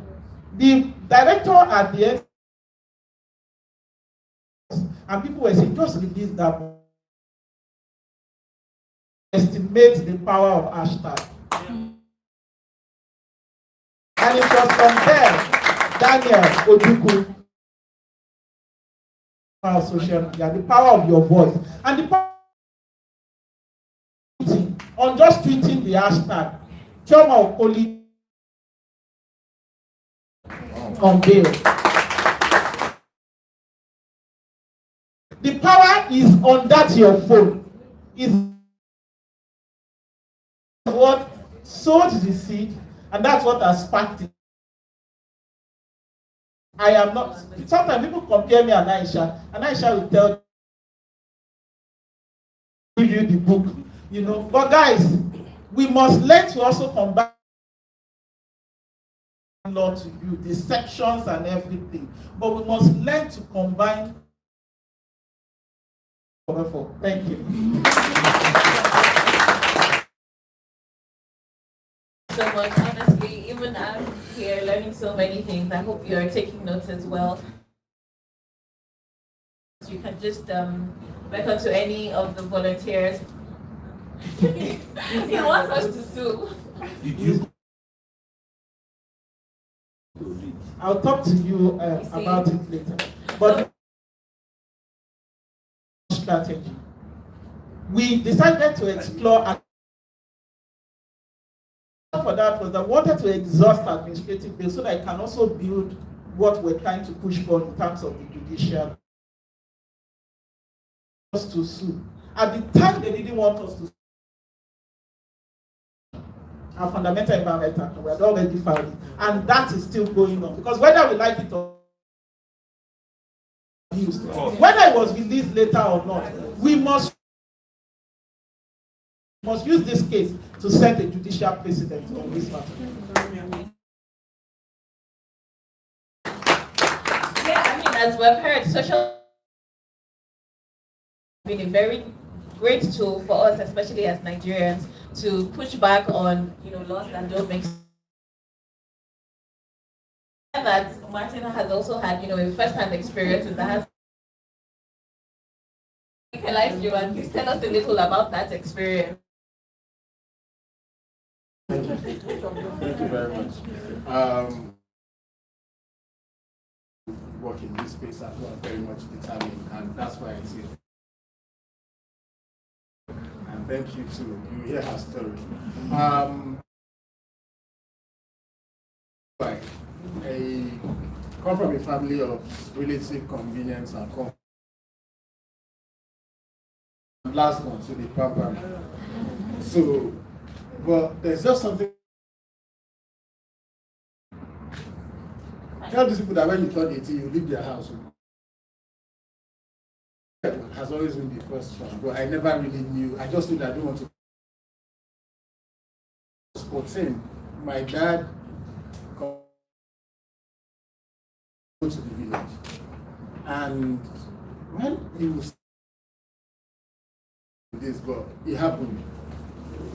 the director at the end, and people were saying, just release that. Estimate the power of hashtag. And it was from there, Daniel Oduku, power of social media, the power of your voice, and the power on just tweeting the hashtag, Choma Okoli on bail. The power is on that your phone. Is what sowed the seed, and that's what has sparked it. I am not. Sometimes people compare me and Aisha, and Aisha will tell you the book, But guys, we must learn to also combine law to you, the sections and everything. But we must learn to combine. Thank you. So much, honestly, even I'm here learning so many things. I hope you're taking notes as well. You can just record to any of the volunteers. He wants us to sue. I'll talk to you about it later. But strategy. We decided to explore. For that was I wanted to exhaust administrative bills so that I can also build what we're trying to push for in terms of the judicial. To sue. At the time, they didn't want us to sue. Our fundamental environmental, we had already filed it, and that is still going on because whether we like it or whether it was released later or not, we must use this case to set a judicial precedent on this matter. Yeah, I mean, as we've heard, social been a very great tool for us, especially as Nigerians, to push back on laws that don't make sense. That Martina has also had a first-hand experience with that. Realize you and please tell us a little about that experience. Thank you very much. Work in this space as well, very much determined, and that's why I say. And thank you too. You hear her story. I come from a family of relative convenience and comfort. Last one to the pamper. So, but there's just something. Tell these people that when you turn 18, you leave their house. Has always been the question, but I never really knew. I just knew that I don't want to. 14, my dad go to the village, and when he was this, but it happened.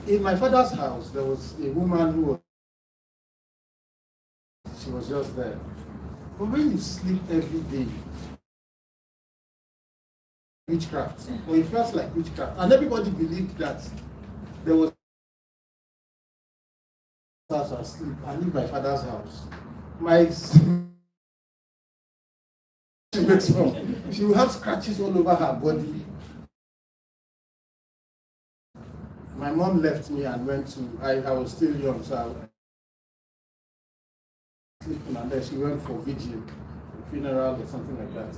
In my father's house, there was a woman who was just there. But when you sleep every day, witchcraft, or it felt like witchcraft, and everybody believed that there was house and sleep. I leave my father's house. She wakes up. She will have scratches all over her body. My mom left me and went to. I was still young, so I was sleeping, and then she went for vigil, funeral or something like that.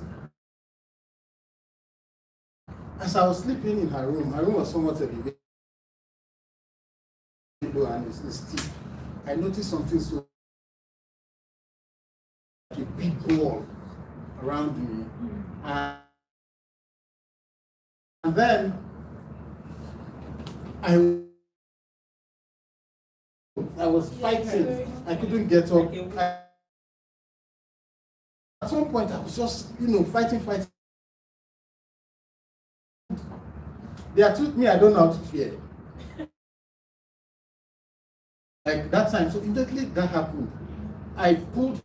As I was sleeping in her room was somewhat elevated. low and it's steep. I noticed something so like a big wall around me, and then I was fighting. I couldn't get up. At some point, I was just, fighting. They are told me I don't know how to fear. Like that time, so immediately that happened, I pulled.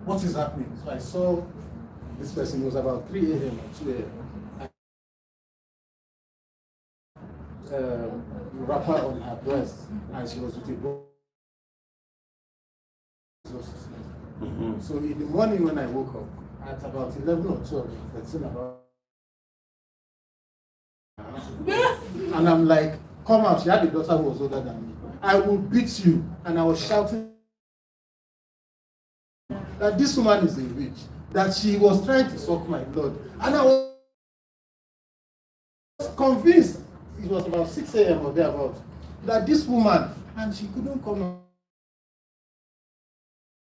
What is happening? So I saw this person. It was about 3 a.m. or 2 a.m. Wrapper on her breast, and she was with a book. So in the morning when I woke up, at about 11 or 12, 13 about. And I'm like, come out. She had a daughter who was older than me. I will beat you. And I was shouting that this woman is a witch, that she was trying to suck my blood. And I was convinced, it was about 6 a.m. or thereabouts, that this woman, and she couldn't come out.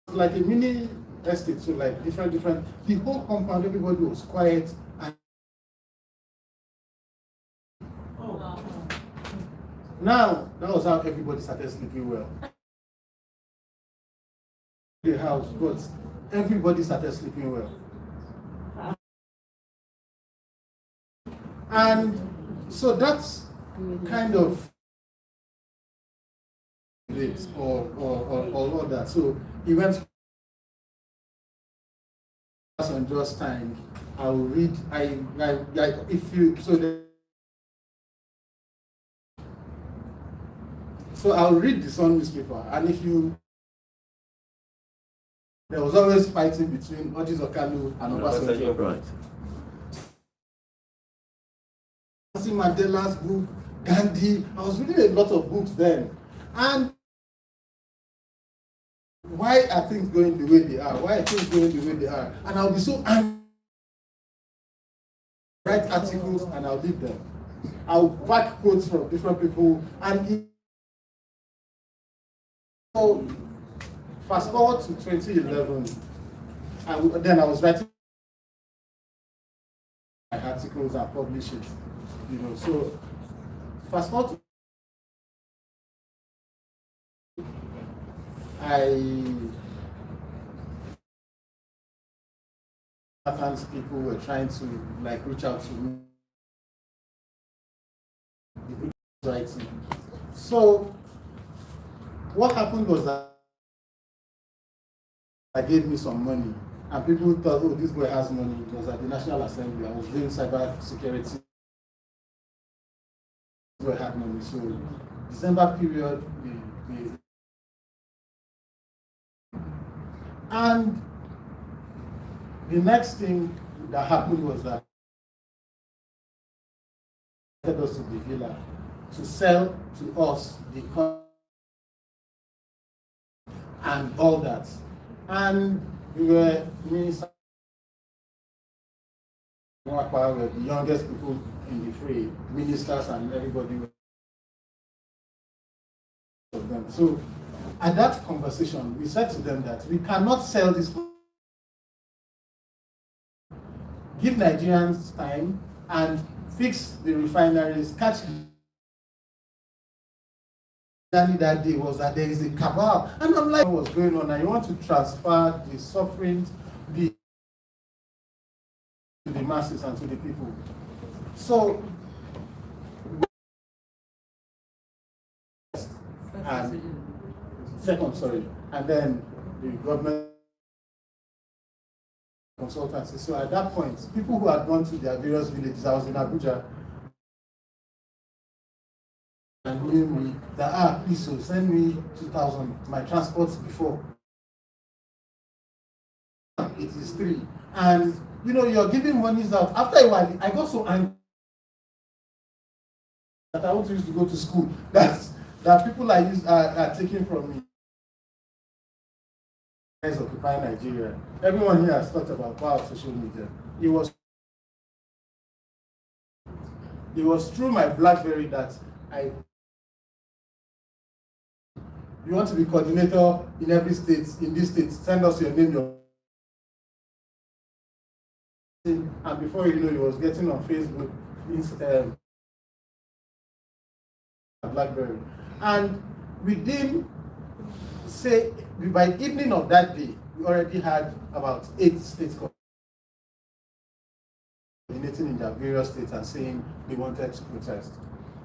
It was like a mini estate, so like different, the whole compound, everybody was quiet. And now, that was how everybody started sleeping well. The house, but everybody started sleeping well. And so that's kind of it or all that. So he went on just time. I will read. So I'll read the Sun newspaper, and there was always fighting between Orji Okalu and Obasanjo. Right. Mandela's book, Gandhi. I was reading a lot of books then, and why are things going the way they are? And I'll be so angry. Write articles and I'll leave them. I'll back quotes from different people, and so fast forward to 2011. I was writing my articles and publish it. So fast forward to people were trying to reach out to me. Writing. So what happened was that I gave me some money, and people thought, oh, this boy has money. It was at the National Assembly. I was doing cyber security. This boy had money. So December period, and the next thing that happened was that they led us to the villa to sell to us the and all that. And we were the youngest people in the fray, ministers and everybody of them. So at that conversation, we said to them that we cannot sell this. Give Nigerians time and fix the refineries, catch that day was that there is a cabal, and I'm like, what's going on? I want to transfer the sufferings to the masses and to the people. So, and then the government consultancy. So at that point, people who had gone to their various villages, I was in Abuja, and knew me that, please, so send me 2,000, my transports before. It is 3. And, you're giving monies out. After a while, I got so angry that I want to go to school. That people are taking from me. Occupy Nigeria. Everyone here has talked about power of social media. It was through my BlackBerry that you want to be coordinator in every state, in this state, send us your name, and before you know, he was getting on Facebook, BlackBerry. And within, say, by the evening of that day, we already had about 8 states coordinating in their various states and saying they wanted to protest.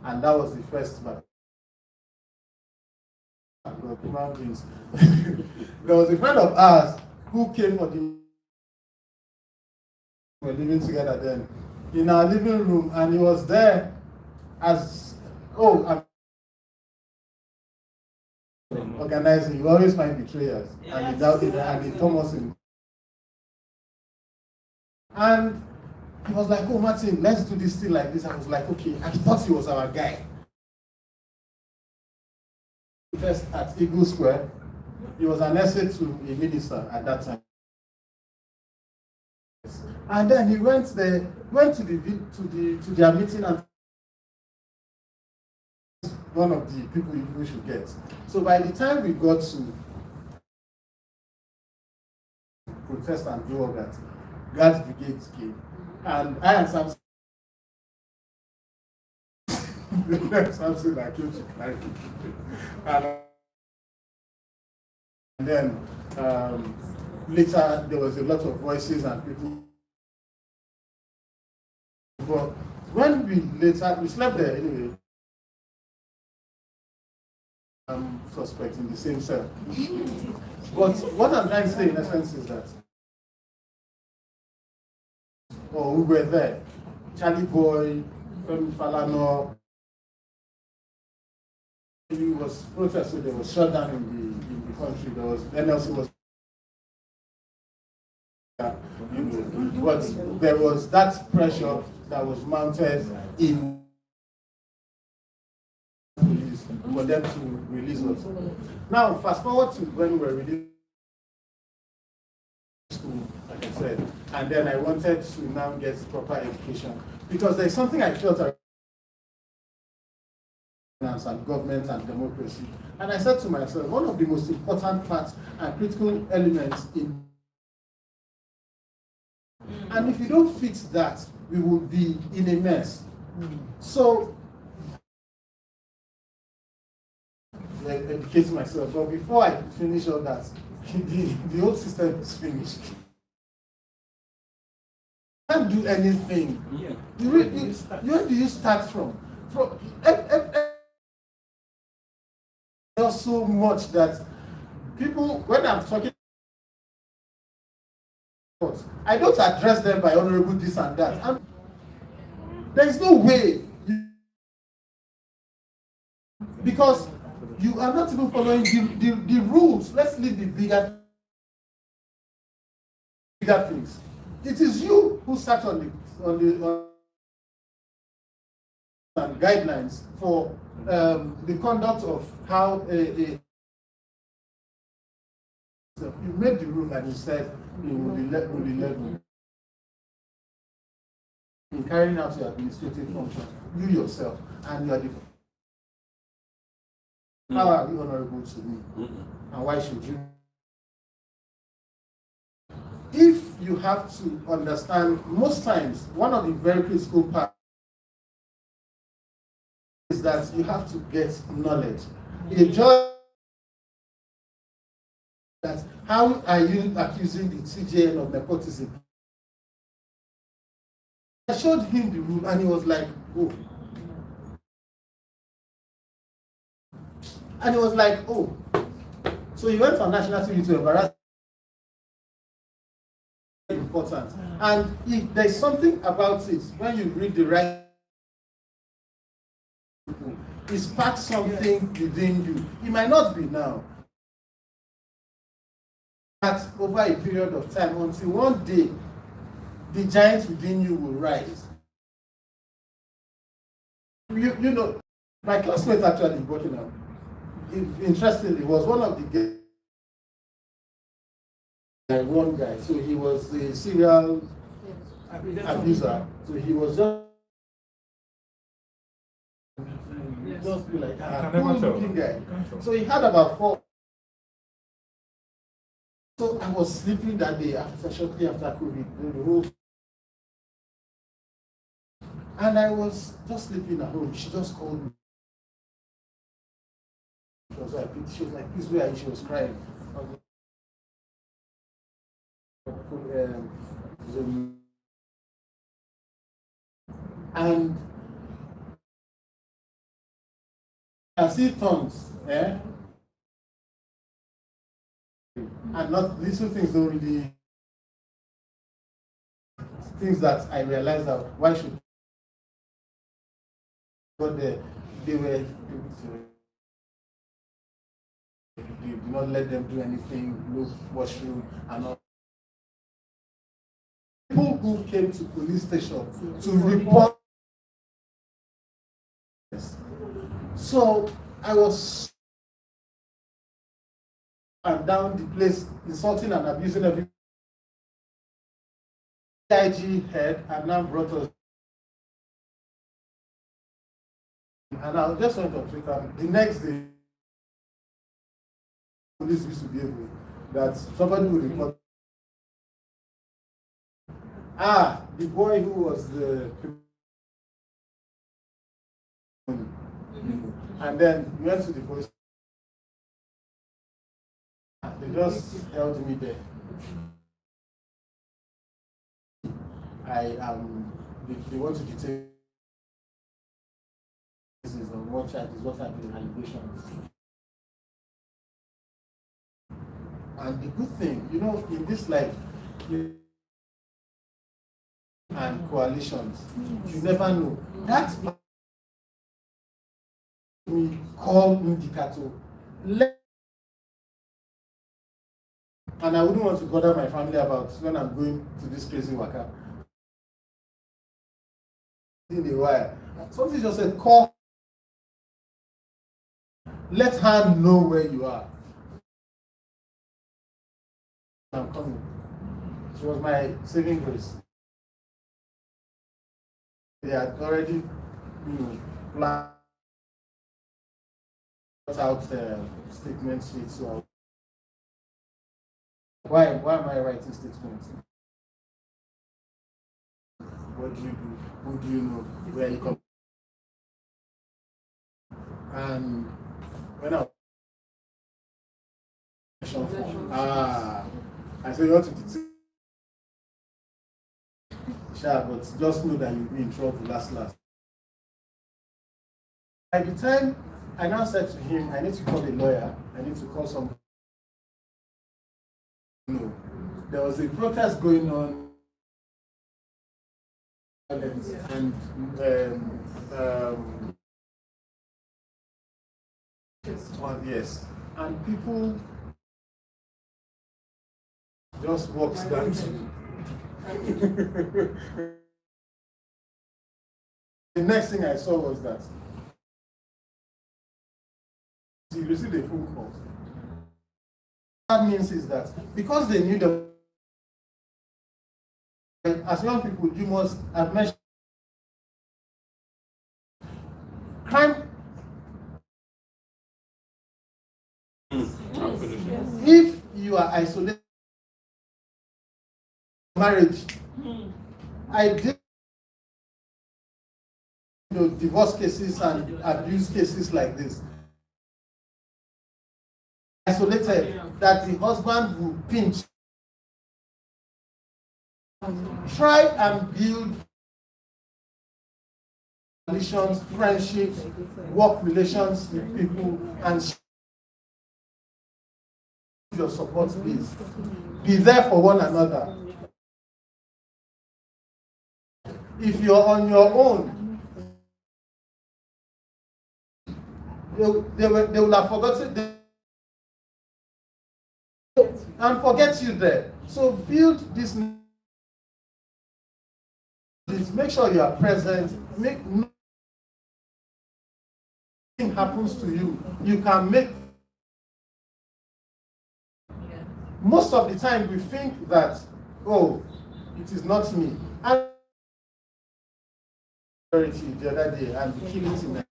And that was the first battle. Human beings. There was a friend of ours who came for the. We were living together then in our living room, and he was there as organizing. You always find betrayers, and he doubted, and he told us in. And he was like, "Oh, Martin, let's do this thing like this." I was like, "Okay." I thought he was our guy. First at Eagle Square, he was an essay to a minister at that time, and then he went to their meeting, and one of the people we should get. So by the time we got to protest and do all that, Guards Brigade came, and I and Samson. Something that came to clarity. And then later there was a lot of voices and people. But when we slept there anyway. Suspect in the same cell. But what I'm trying to say in essence is that, we were there. Charlie Boy, Femi Falana. He was protesting, there was shutdown in the country, there was NLC was but there was that pressure that was mounted in police for them to release us. Now fast forward to when we were released school, like I said, and then I wanted to now get proper education because there's something I felt and government and democracy. And I said to myself, one of the most important parts and critical elements in. And if you don't fix that, we will be in a mess. So, I educate myself. But before I finish all that, the old system is finished. You can't do anything. Where do you start from? There's so much that people, when I'm talking, I don't address them by honorable this and that. There is no way, because you are not even following the rules. Let's leave the bigger things. It is you who sat on the guidelines for the conduct of how you made the rule and you said you will be level in carrying out your administrative function, you yourself, and you are the. How are you honorable to me? And why should you? If you have to understand, most times, one of the very critical parts is that you have to get knowledge. A judge, that how are you accusing the CJN of nepotism? I showed him the rule and he was like, oh. And he was like, oh. So he went on national TV to embarrass. Important. And if there's something about it, when you read the right, it sparks something within you. It might not be now. But over a period of time, until one day, the giants within you will rise. You know, my classmate actually in Burkina, interestingly, was one of the one guy. So he was a serial abuser. So he was just You just be like, You can never cool tell. looking guy. You can't tell. So he had about 4. So I was sleeping that day shortly after COVID, the whole. And I was just sleeping at home. She just called me. She was like, please, where are you? She was crying. And I see tongues, and not little things don't really, things that I realized that why should, but they were able to, they do not let them do anything, no washroom and all. People who came to police station to report. So I was and down the place, insulting and abusing every IG head, and now brought us. And I just went on Twitter. The next day, police used to be able that somebody would report. The boy who was the. And then we went to the police. They just held me there. They want to detain. This is on what charges, what are the allegations? And the good thing, in this life, and coalitions, you never know. That's we call indicator. And I wouldn't want to bother my family about when I'm going to this crazy waka. In a while, something just said, call. Let her know where you are. I'm coming. She was my saving grace. They had already, planned out statement sheets. So why am I writing statements? What do you do? Who do you know? Where you come? And when I said you want to detain. Sure, but just know that you'll be in trouble last. By the time I now said to him, I need to call a lawyer, I need to call somebody. No, there was a protest going on, and yes, and people just walks down to. The next thing I saw was that he received a phone call. What that means is that because they knew that as young people, you must have mentioned crime. If you are isolated, marriage, I did divorce cases and abuse cases like this. Isolated, that the husband will pinch. Try and build relations, friendships, work relations with people, and your support base. Be there for one another. If you're on your own, they will have forgotten and forget you there. So build this. Make sure you are present. Make nothing happens to you. You can make. Most of the time we think that, oh, it is not me. And the other day, and we kill it in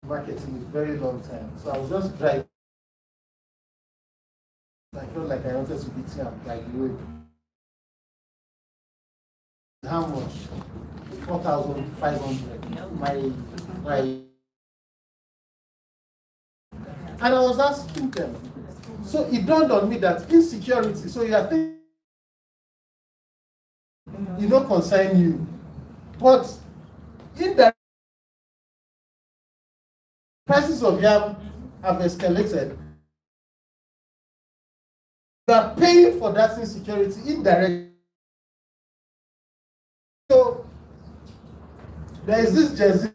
marketing a very long time. So I was just driving. I felt like I wanted to beat him like the road. How much? 4,500. My and I was asking them. So it dawned on me that insecurity, so you are thinking you don't concern you. But in the prices of yam have escalated. You are paying for that insecurity indirectly. So there is this jersey.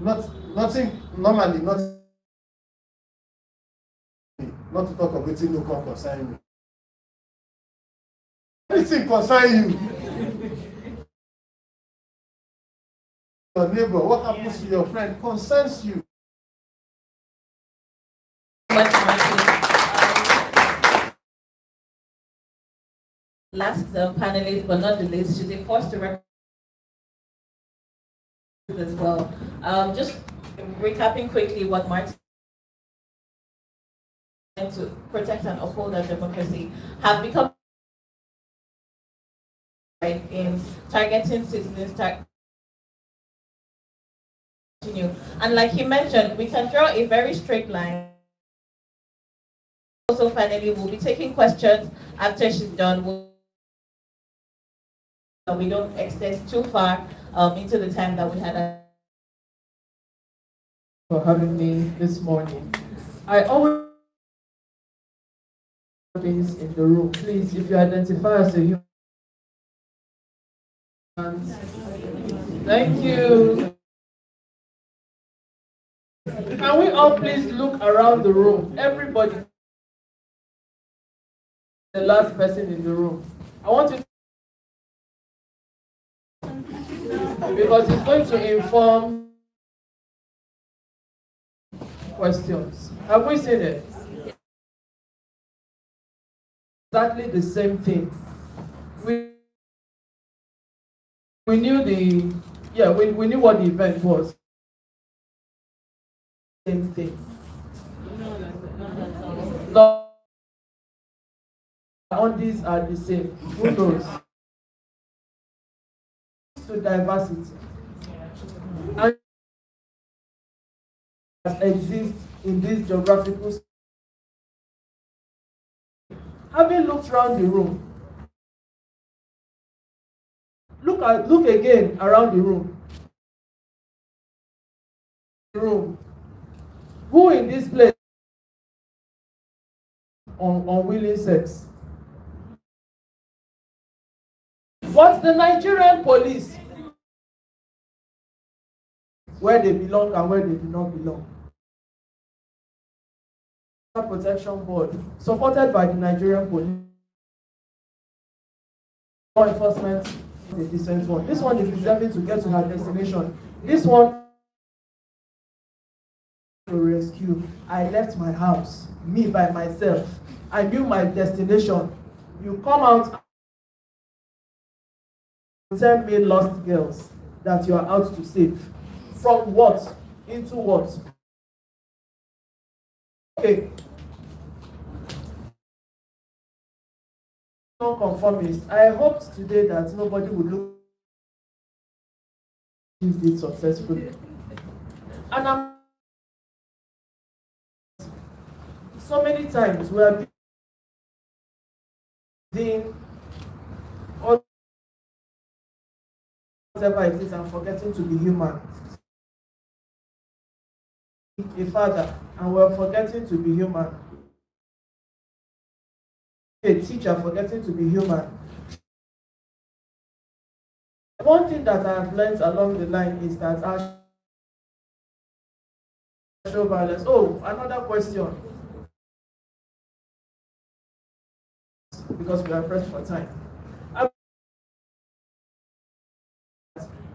Nothing normally, not to talk of waiting no can concern me. Anything concern you. Your neighbor, what happens to your friend concerns you. Last panelist, but not the least, she's the first to recognize as well. Just recapping quickly what Martin to protect and uphold our democracy have become in targeting citizens. And like he mentioned, we can draw a very straight line. Also, finally, we'll be taking questions after she's done. We don't extend too far into the time that we had. For having me this morning. I always things in the room. Please, if you identify as a human, thank you. Can we all please look around the room? Everybody, the last person in the room. I want you to, because it's going to inform questions. Have we seen it? Exactly the same thing. We knew we knew what the event was. Same thing. No, all these are the same. Who knows? To diversity and exists in this geographical. Having looked around the room, look again around the room. Who in this place on unwilling sex? What's the Nigerian police? Where they belong and where they do not belong. Protection Board, supported by the Nigerian police. Law enforcement, the decent one. This one is deserving to get to her destination. This one to rescue. I left my house, me by myself. I knew my destination. You come out and tell me lost girls that you are out to save. From what? Into what? Okay. Non-conformist. I hoped today that nobody would look it successfully. And I'm so many times we are being all whatever it is and forgetting to be human. A father and we're forgetting to be human. A teacher forgetting to be human. One thing that I've learned along the line is that our show violence. Oh, another question. Because we are pressed for time.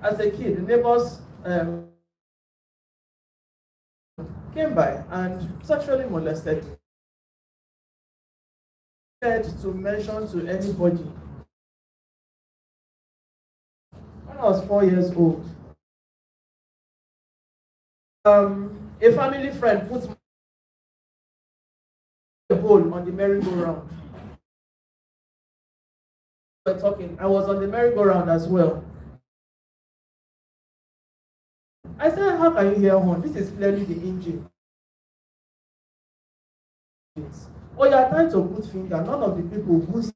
As a kid, the neighbors came by and sexually molested. To mention to anybody. When I was 4 years old, A family friend put a hole on the merry-go-round. We're talking. I was on the merry-go-round as well. I said, how can you hear horn? This is clearly the engine. Oh, you are trying to put finger. None of the people who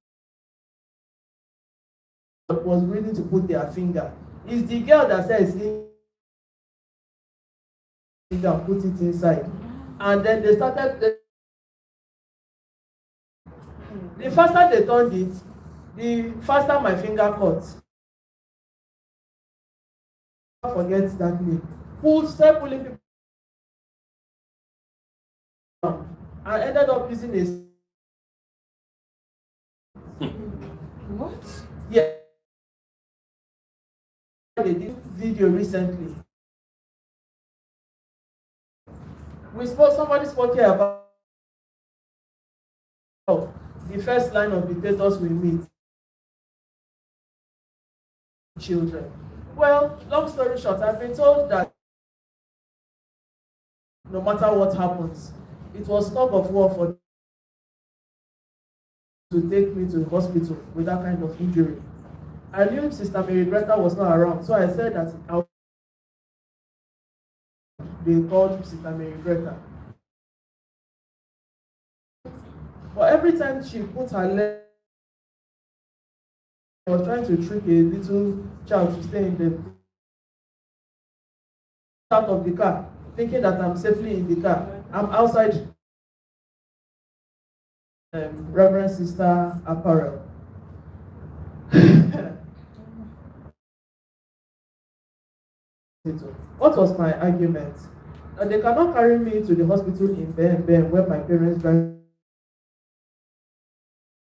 was willing to put their finger. It's the girl that says finger, put it inside. And then they started. The faster they turned it, the faster my finger cut. Forget that name. Start pulling people. I ended up using a. What? Yeah. They did video recently. Somebody spoke here about the first line of dictators we meet. Children. Well, long story short, I've been told that no matter what happens, it was tug of war for to take me to the hospital with that kind of injury. I knew Sister Mary Greta was not around, so I said that they called Sister Mary Greta. But every time she put her leg, I was trying to trick a little child to stay in the out of the car, thinking that I'm safely in the car. I'm outside Reverend Sister Apparel. What was my argument? They cannot carry me to the hospital in Ben where my parents drive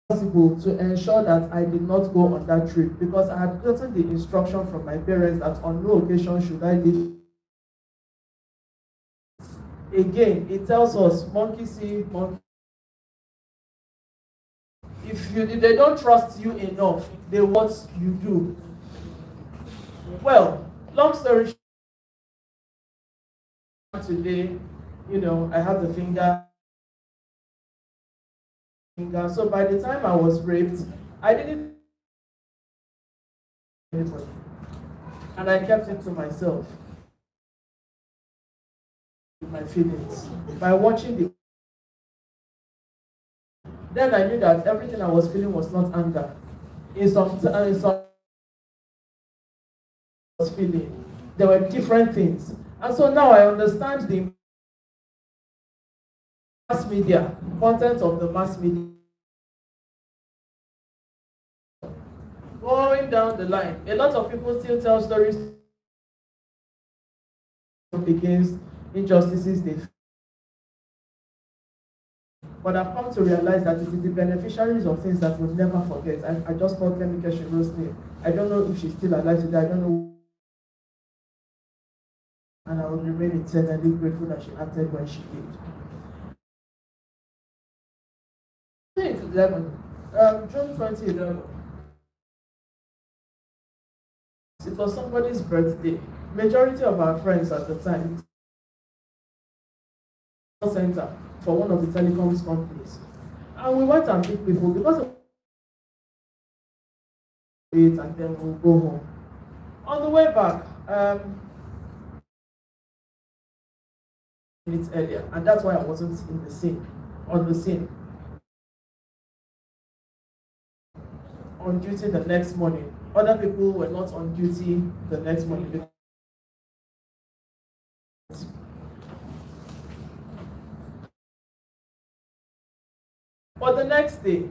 possible to ensure that I did not go on that trip, because I had gotten the instruction from my parents that on no occasion should I leave. Again, it tells us monkey see, monkey. If they don't trust you enough, they what you do. Well, long story short, today, I have the finger. So by the time I was raped, I didn't anybody, and I kept it to myself. My feelings by watching the. Then I knew that everything I was feeling was not anger. In some was feeling, there were different things, and so now I understand the mass media content of the mass media. Going down the line, a lot of people still tell stories against injustices they. But I've come to realize that it is the beneficiaries of things that we'll never forget. I just called Kemi Keshiro's name. I don't know if she's still alive today. I don't know. And I will remain eternally grateful that she acted when she did. June 2011. It was somebody's birthday. Majority of our friends at the time center for one of the telecoms companies, and we went and meet people because of it, and then we'll go home. On the way back, minutes earlier, and that's why I wasn't on the scene. On duty the next morning. Other people were not on duty the next morning. But the next day,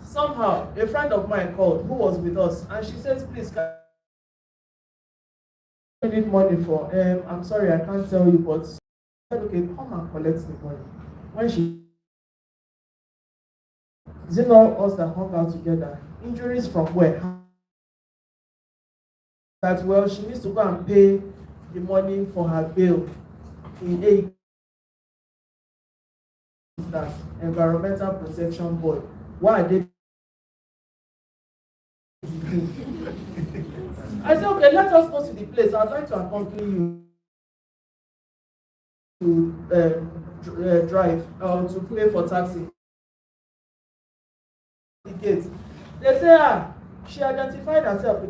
somehow, a friend of mine called who was with us, and she says, please, I need money for, I'm sorry, I can't tell you, but I said, okay, come and collect the money. When she, is it not us that hung out together? Injuries from where? That, well, she needs to go and pay the money for her bail in a that environmental protection board. Why are they? I said, okay, let us go to the place. I'd like to accompany you. to drive or to pay for taxi. The gate. They say, she identified herself.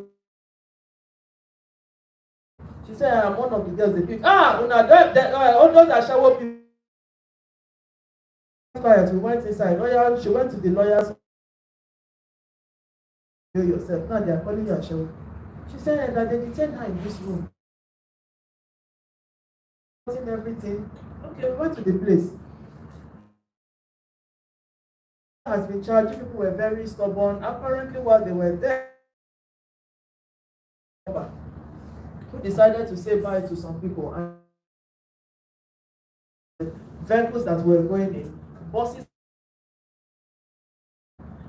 She said, I'm one of the girls they pick. All those are shower people. Quiet, we went inside. She went to the lawyers. You yourself. Now they are calling you a shower. She said that they detained her in this room. Everything. Okay, we went to the place. Has been charged. People were very stubborn. Apparently, while they were there, who decided to say bye to some people and vehicles that were going in, buses.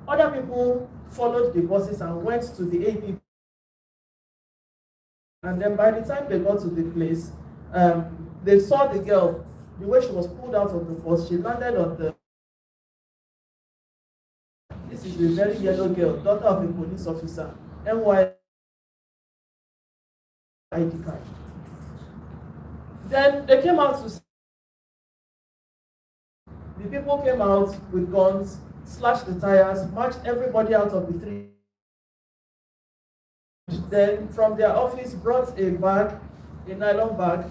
Other people followed the buses and went to the AP. And then by the time they got to the place, they saw the girl, the way she was pulled out of the bus, she landed on the. This is a very yellow girl, daughter of a police officer, NY ID card. Then they came out to. The people came out with guns, slashed the tires, marched everybody out of the three. Then from their office brought a bag, a nylon bag,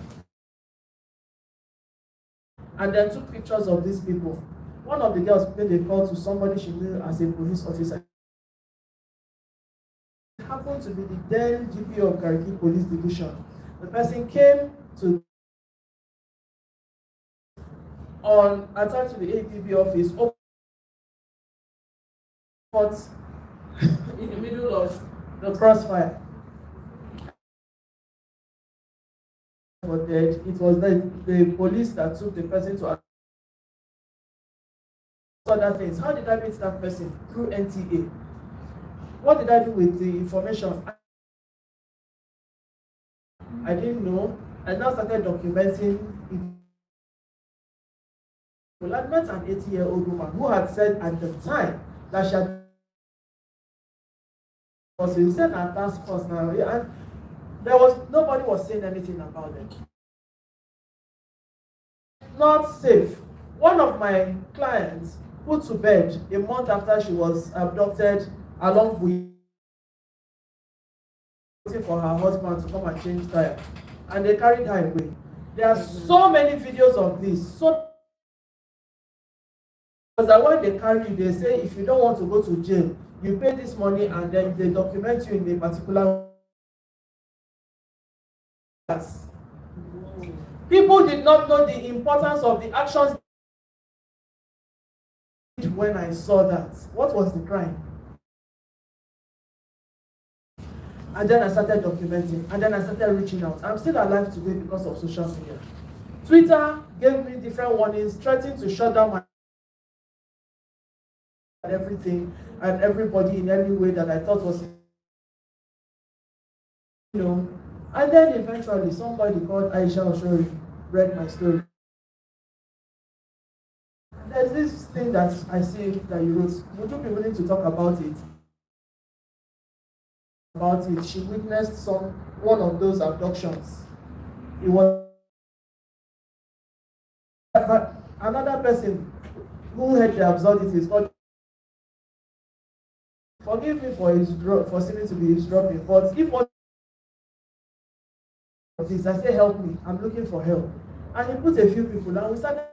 and then took pictures of these people. One of the girls made a call to somebody she knew as a police officer. It happened to be the then GP of Gariki Police Division. The person came to attacked to the APB office, in the middle of the crossfire. But it was the police that took the person to other things. How did I meet that person? Through NTA. What did I do with the information? I didn't know. I now started documenting it. Well, I met an 80-year-old woman who had said at the time that she had was sent a task force now, and nobody was saying anything about it. Not safe. One of my clients put to bed a month after she was abducted, along with waiting for her husband to come and change tire, and they carried her away. There are so many videos of this. So because when they carry you, they say if you don't want to go to jail, you pay this money and then they document you in a particular. People did not know the importance of the actions. When I saw that, what was the crime? And then I started documenting, and then I started reaching out. I'm still alive today because of social media. Twitter gave me different warnings, threatening to shut down my everything and everybody in any way that I thought was, And then eventually somebody called Aisha Oshori read my story. There's this thing that I see that you wrote. Would you be willing to talk about it? She witnessed one of those abductions. It was another person who had the absurdity is called. Forgive me for seeming to be eavesdropping, but if what this, I say help me, I'm looking for help. And he put a few people and we started.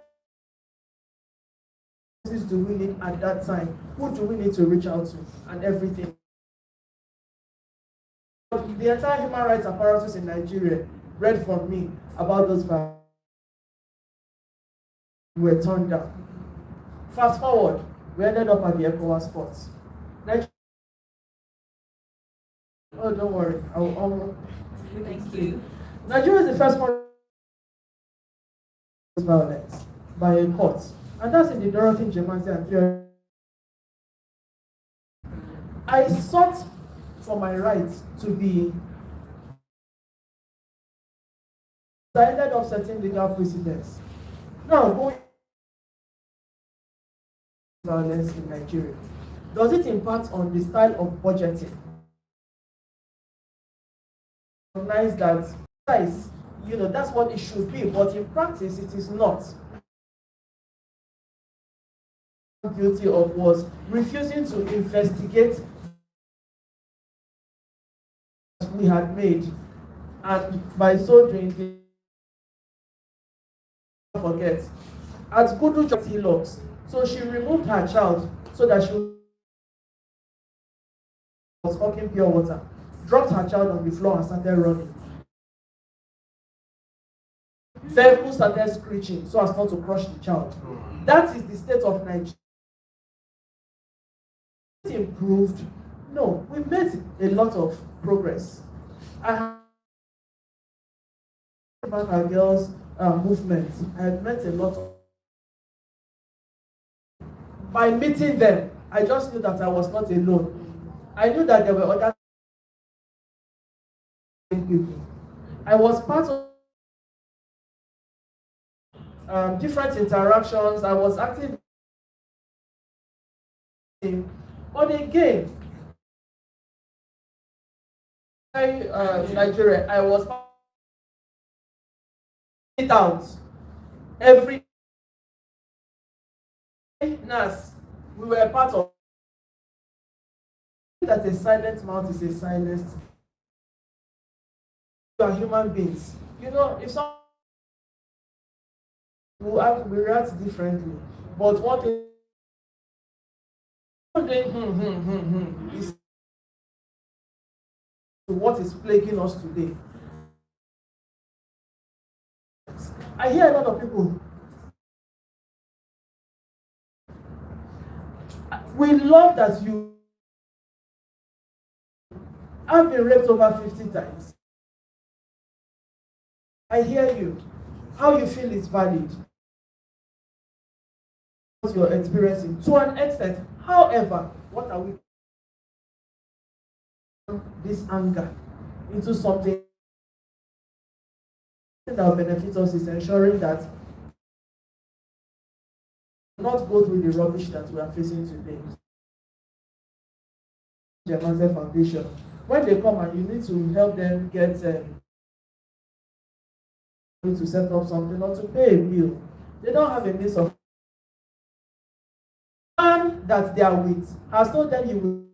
What do we need at that time? Who do we need to reach out to? And everything. The entire human rights apparatus in Nigeria read from me about those values. We were turned down. Fast forward, we ended up at the ECOWAS court. Oh, don't worry. Thank you. Nigeria is the first one violence by a court, and that's in the Dorothy Njemanzi and Theory. I sought for my right to be. I ended up setting legal precedents. Now, going violence in Nigeria, does it impact on the style of budgeting? Recognize that that's what it should be, but in practice, it is not. Guilty of was refusing to investigate we had made, and by so doing, they forget. At Kudu he locks, so she removed her child so that she was hawking pure water, dropped her child on the floor and started running. Vehicle started screeching so as not to crush the child. That is the state of Nigeria. Improved? No, we made a lot of progress. I about our girls' movement. I met a lot of. By meeting them, I just knew that I was not alone. I knew that there were other people. I was part of different interactions. I was active. But again, in Nigeria, I was out every nurse. We were part of that. A silent mouth is a silenced. We are human beings. If some we react differently, but what is what is plaguing us today. I hear a lot of people. We love that you have been raped over 50 times. I hear you. How you feel is valid. What you're experiencing to an extent. However, what are we? This anger into something that will benefit us is ensuring that not go through the rubbish that we are facing today. The Manze Foundation, when they come and you need to help them get to set up something or to pay a bill, they don't have a means of. Man that they are with has told them you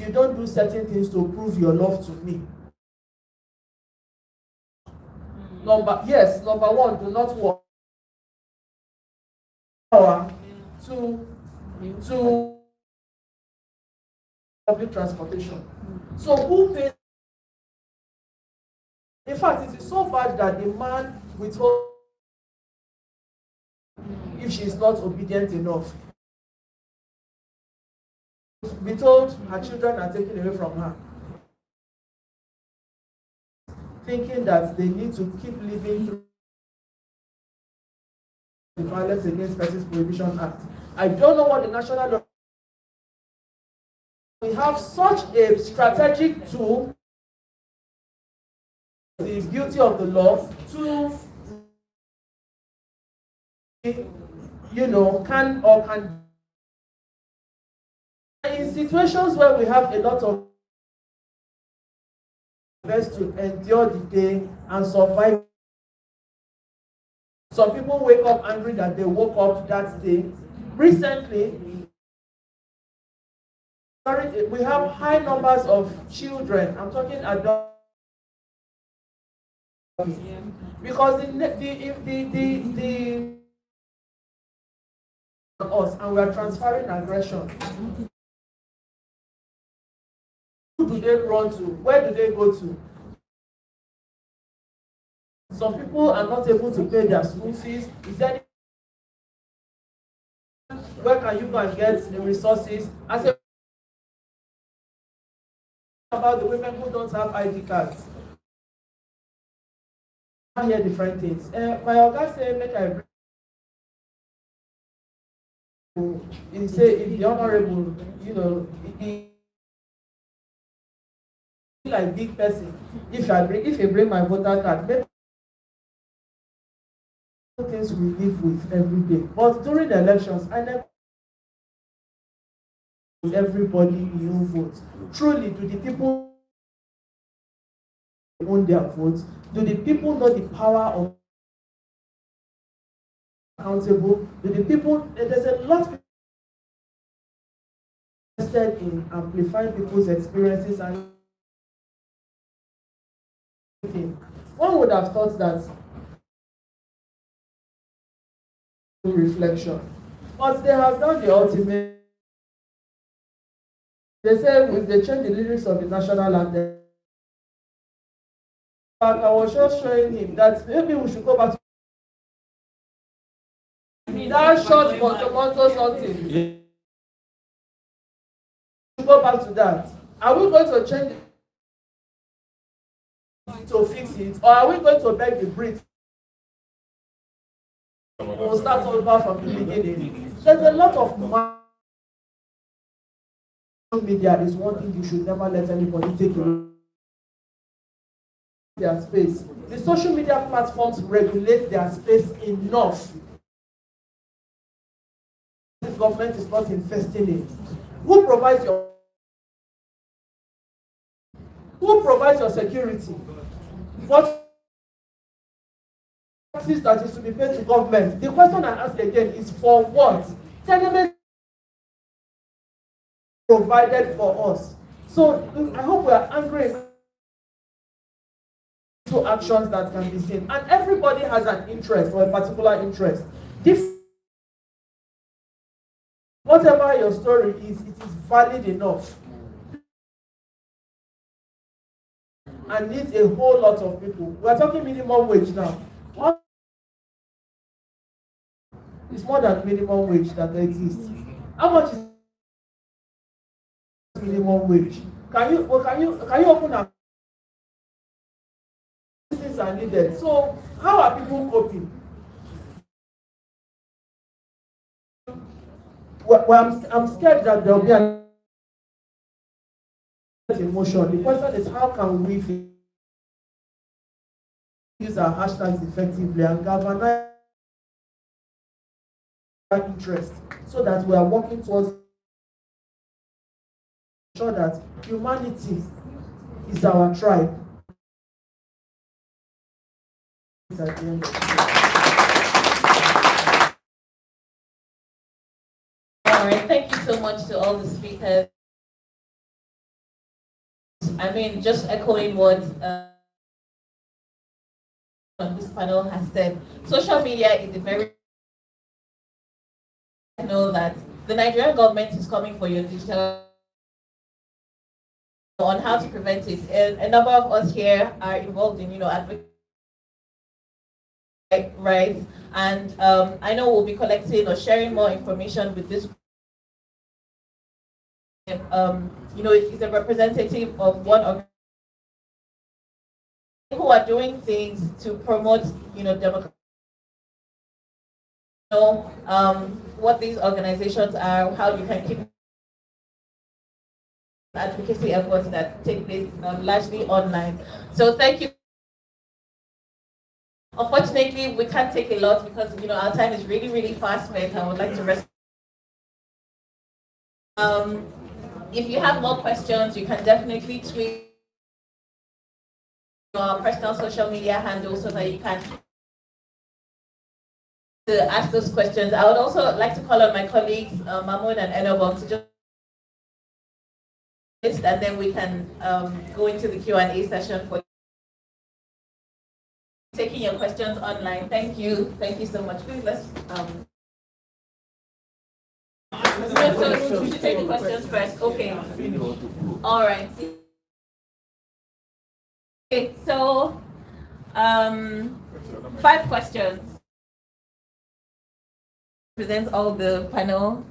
don't do certain things to prove your love to me. Number one, do not work. To public transportation. So who pays? In fact, it is so bad that the man withholds if she is not obedient enough. Be told her children are taken away from her, thinking that they need to keep living through the Violence Against Persons Prohibition Act. I don't know what the national law. We have such a strategic tool, the beauty of the law, to can in situations where we have a lot of best to endure the day and survive. Some people wake up angry that they woke up that day. Recently, we have high numbers of children. I'm talking adults. Because the us and we are transferring aggression. Who do they run to? Where do they go to? Some people are not able to pay their school fees. Is there where can you go and get the resources? I say about the women who don't have ID cards. I hear different things. My oga say make I bring. He say if the honorable, he like big person. If you bring my voter card, maybe things we live with every day. But during the elections, I never everybody you vote. Truly, do the people own their votes? Do the people know the power of accountable? Do the people, there's a lot interested in amplifying people's experiences and one would have thought that reflection, but they have done the ultimate. They say if they change the lyrics of the national anthem, but I was just showing him that maybe we should go back to that short tomato something. Yeah. Go back to that. Are we going to change it to fix it, or are we going to beg the Brits? We'll start over from the beginning. There's a lot of media is one thing you should never let anybody take away their space. The social media platforms regulate their space enough. This government is not investing in. Who provides your security? What taxes that is to be paid to government? The question I ask again is for what? Tenement provided for us. So I hope we are angry to actions that can be seen. And everybody has an interest or a particular interest. Whatever your story is, it is valid enough. And needs a whole lot of people. We are talking minimum wage now. It's more than minimum wage that exists. How much is minimum wage? Can you open up? Things are needed. So how are people coping? Well, I'm scared that there will be an emotion. The question is, how can we use our hashtags effectively and galvanize interest so that we are working towards sure that humanity is our tribe. At the end of All right, thank you so much to all the speakers. I mean, just echoing what this panel has said, social media is a very know that the Nigerian government is coming for your digital on how to prevent it. A number of us here are involved in, advocacy rights, and I know we'll be collecting or sharing more information with this. It's a representative of one of who are doing things to promote, democracy. What these organizations are, how you can keep advocacy efforts that take place largely online. So thank you. Unfortunately, we can't take a lot because our time is really, really fast spent. I would like to rest. If you have more questions, you can definitely tweet your personal social media handle so that you can ask those questions. I would also like to call on my colleagues, Mahmoud and Enobong, to just and then we can go into the Q&A session for taking your questions online. Thank you so much. Please let's so we should take the questions first. Okay. All right. Okay, so 5 questions. Presents all the panel.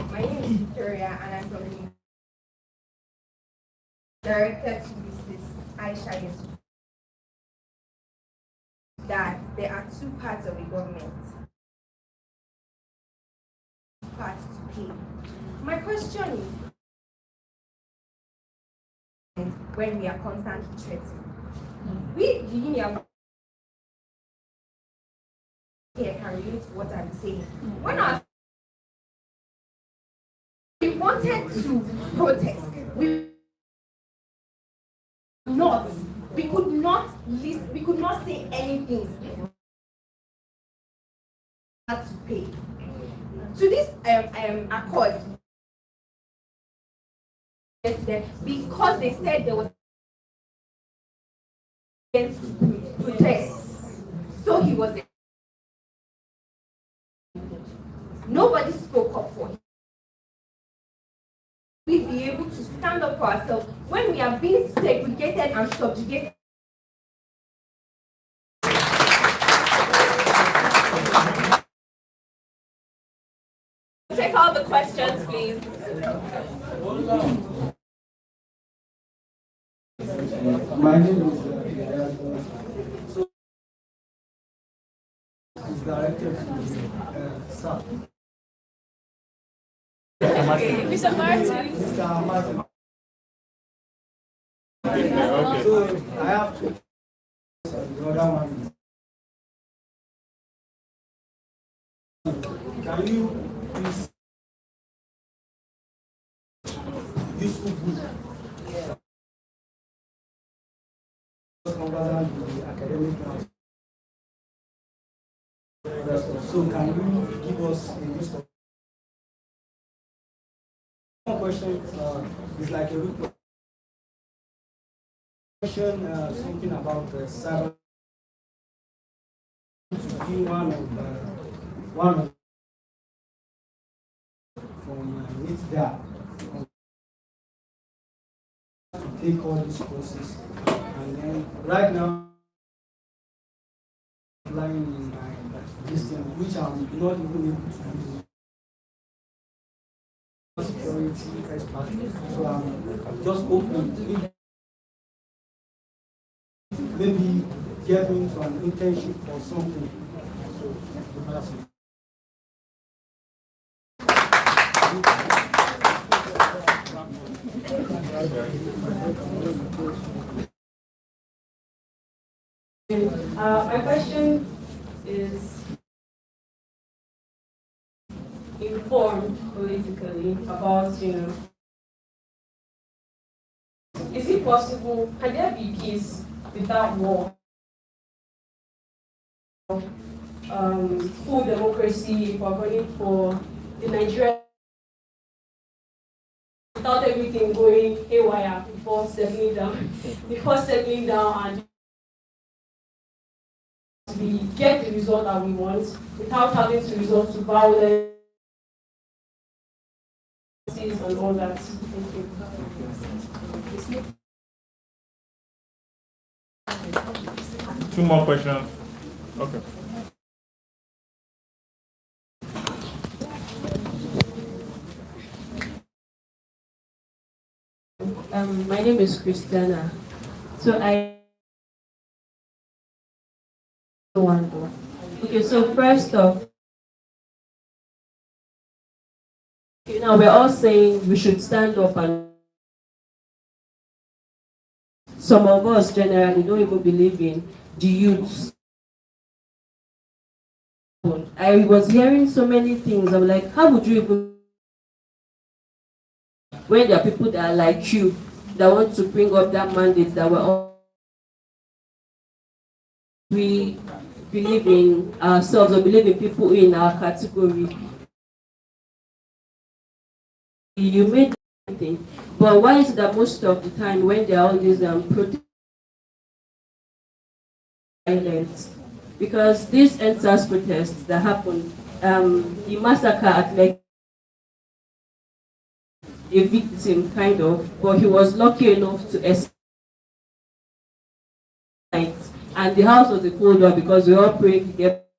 My name is Victoria and I'm from the directed to Mrs. Aisha Yusuf that there are 2 parts of a government. Parts to pay. My question is, when we are constantly threatened, we the union I can relate to what I'm saying. When I was we wanted to protest, not we could not list, we could not say anything. Had to pay to this accord yesterday because they said there was against protest. So he was nobody spoke up for him. We be able to stand up for ourselves when we are being segregated and subjugated. Take all the questions, please. My name is so it's directed to Sir. Mr. Martin. Mr. Martin. Okay. So I have two. The other one is, can you please useful book the academic now? So can you give us a list of one question is like a report question something about cyber to be one of from it's there to take all these courses and then right now applying in this thing which I'm not even able to use security expert, so I'm just hoping maybe get into an internship or something. So that's it. My question is informed politically about, is it possible, can there be peace without war? Full democracy, if we're running for the Nigeria, without everything going haywire before settling down and we get the result that we want without having to resort to violence and all that. Thank you. Two more questions. Okay. My name is Christiana. So okay, so first off, now we're all saying we should stand up, and some of us generally don't even believe in the youths. I was hearing so many things. I'm like, how would you even, when there are people that are like you that want to bring up that mandate that we're all, we believe in ourselves or believe in people in our category. You made anything, but why is it that most of the time when there are all these protest violence? Because these NSAS protests that happened, the massacre at like a victim kind of, but he was lucky enough to escape. And the house was a cold one because we all prayed to get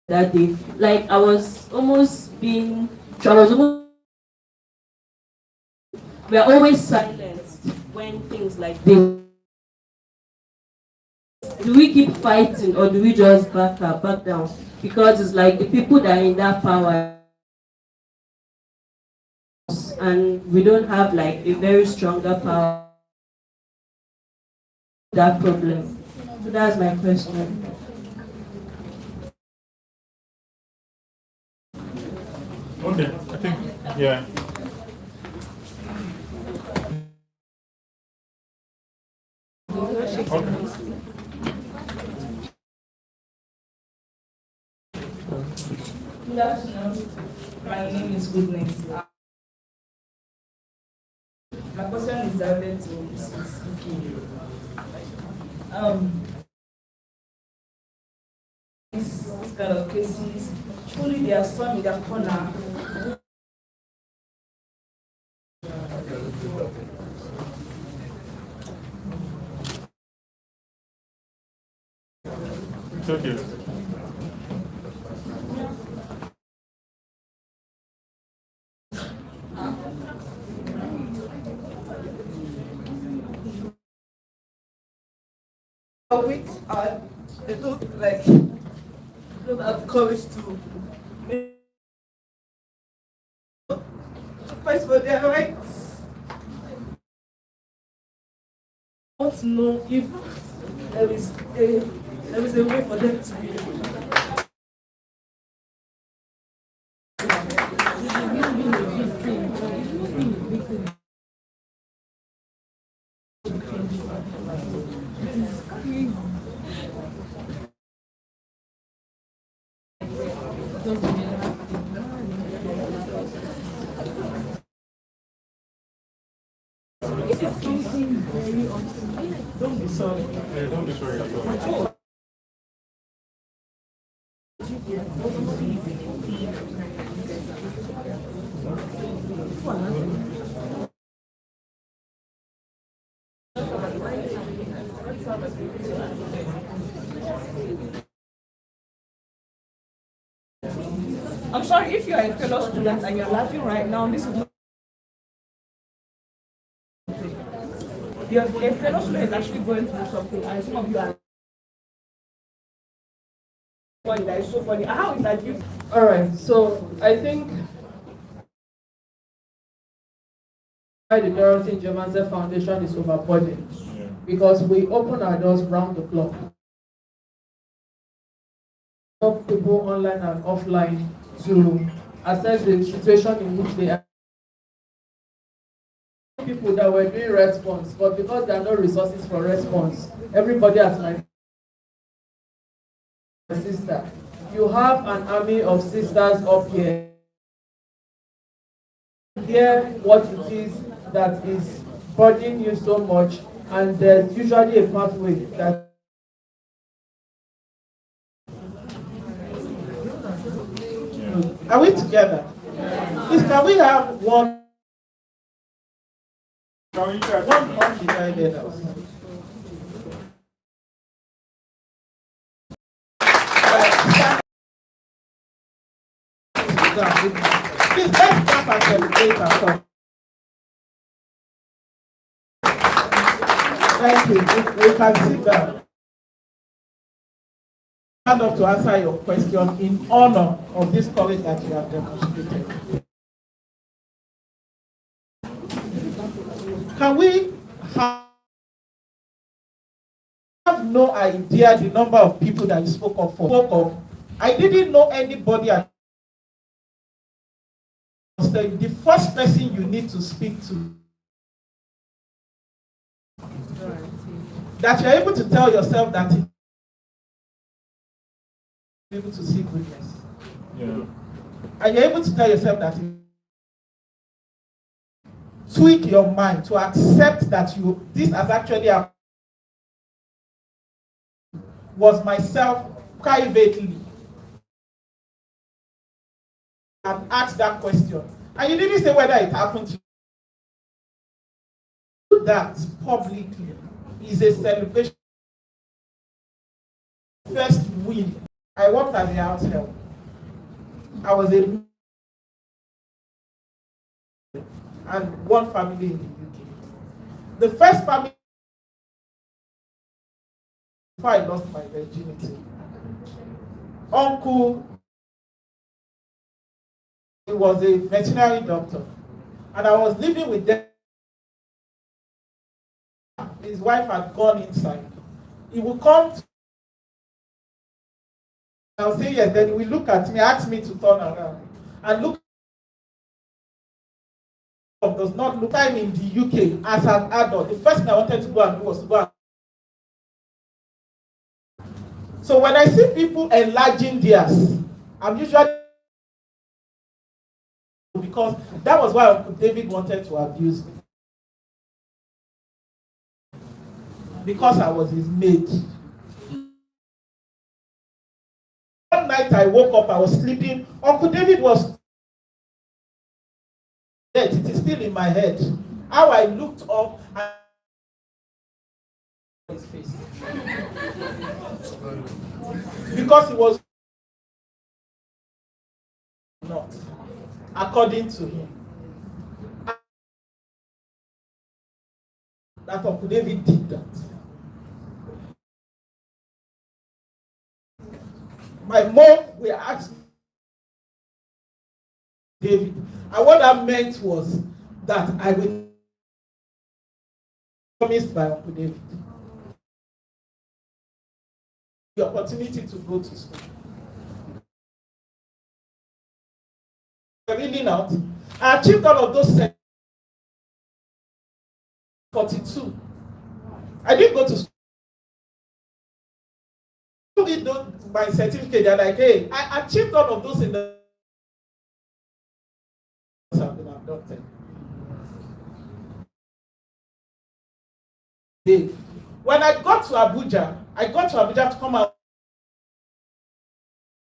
that day. Like I was almost, we are always silenced when things like this. Do we keep fighting or do we just back down? Because it's like the people that are in that power and we don't have like a very stronger power. That problem. So that's my question. Okay, I think, yeah. Good afternoon. My name is Goodness. My question is directed to Mrs. Ike. This kind of cases, truly they are some in their corner. It's okay. With they don't don't have courage to fight for their rights. I want to know if there is a way for them to be. This is something very unfortunate. Don't be sorry. Yeah, don't be sorry at all. I'm sorry if you are a fellow student and you're laughing right now. This is not. Your fellow student is actually going through something, and some of you are funny. That is so funny. How is that you? All right, so I think why the Dorothy Jomanze Foundation is overburdened because we open our doors round the clock. Help people online and offline to assess the situation in which they are. People that were doing response, but because there are no resources for response, everybody has my sister. You have an army of sisters up here. Hear what it is that is burdening you so much, and there's usually a pathway that. Are we together? Please, can we have one? One behind us. Please, let's clap and celebrate ourselves. Thank you. We can sit down. Stand up to answer your question in honor of this courage that you have demonstrated. Can we have no idea the number of people that you spoke of? I didn't know anybody at the first person you need to speak to. That you're able to tell yourself that you're able to see goodness. Yeah. And you're able to tell yourself that tweak your mind to accept that this has actually was myself privately and asked that question. And you didn't say whether it happened to you. That publicly is a celebration. First win. I worked as a house help. I was and one family in the UK. The first family before I lost my virginity. Uncle, he was a veterinary doctor, and I was living with them. His wife had gone inside. He would come I'll say yes, then he will look at me, ask me to turn around and look does not look time in the UK as an adult. The first thing I wanted to go and do was to go and. So when I see people enlarging theirs, I'm usually because that was why Uncle David wanted to abuse me. Because I was his mate. One night I woke up, I was sleeping. Uncle David was dead. It is still in my head. How I looked up and his face. Because he was not, according to him. That Uncle David did that. My mom will ask David, and what that meant was that I will promised by Uncle David the opportunity to go to school. Really not. I achieved all of those 42. I didn't go to school. Did my certificate. They're like, hey, I achieved all of those in the. I've been abducted. Dave, when I got to Abuja to come out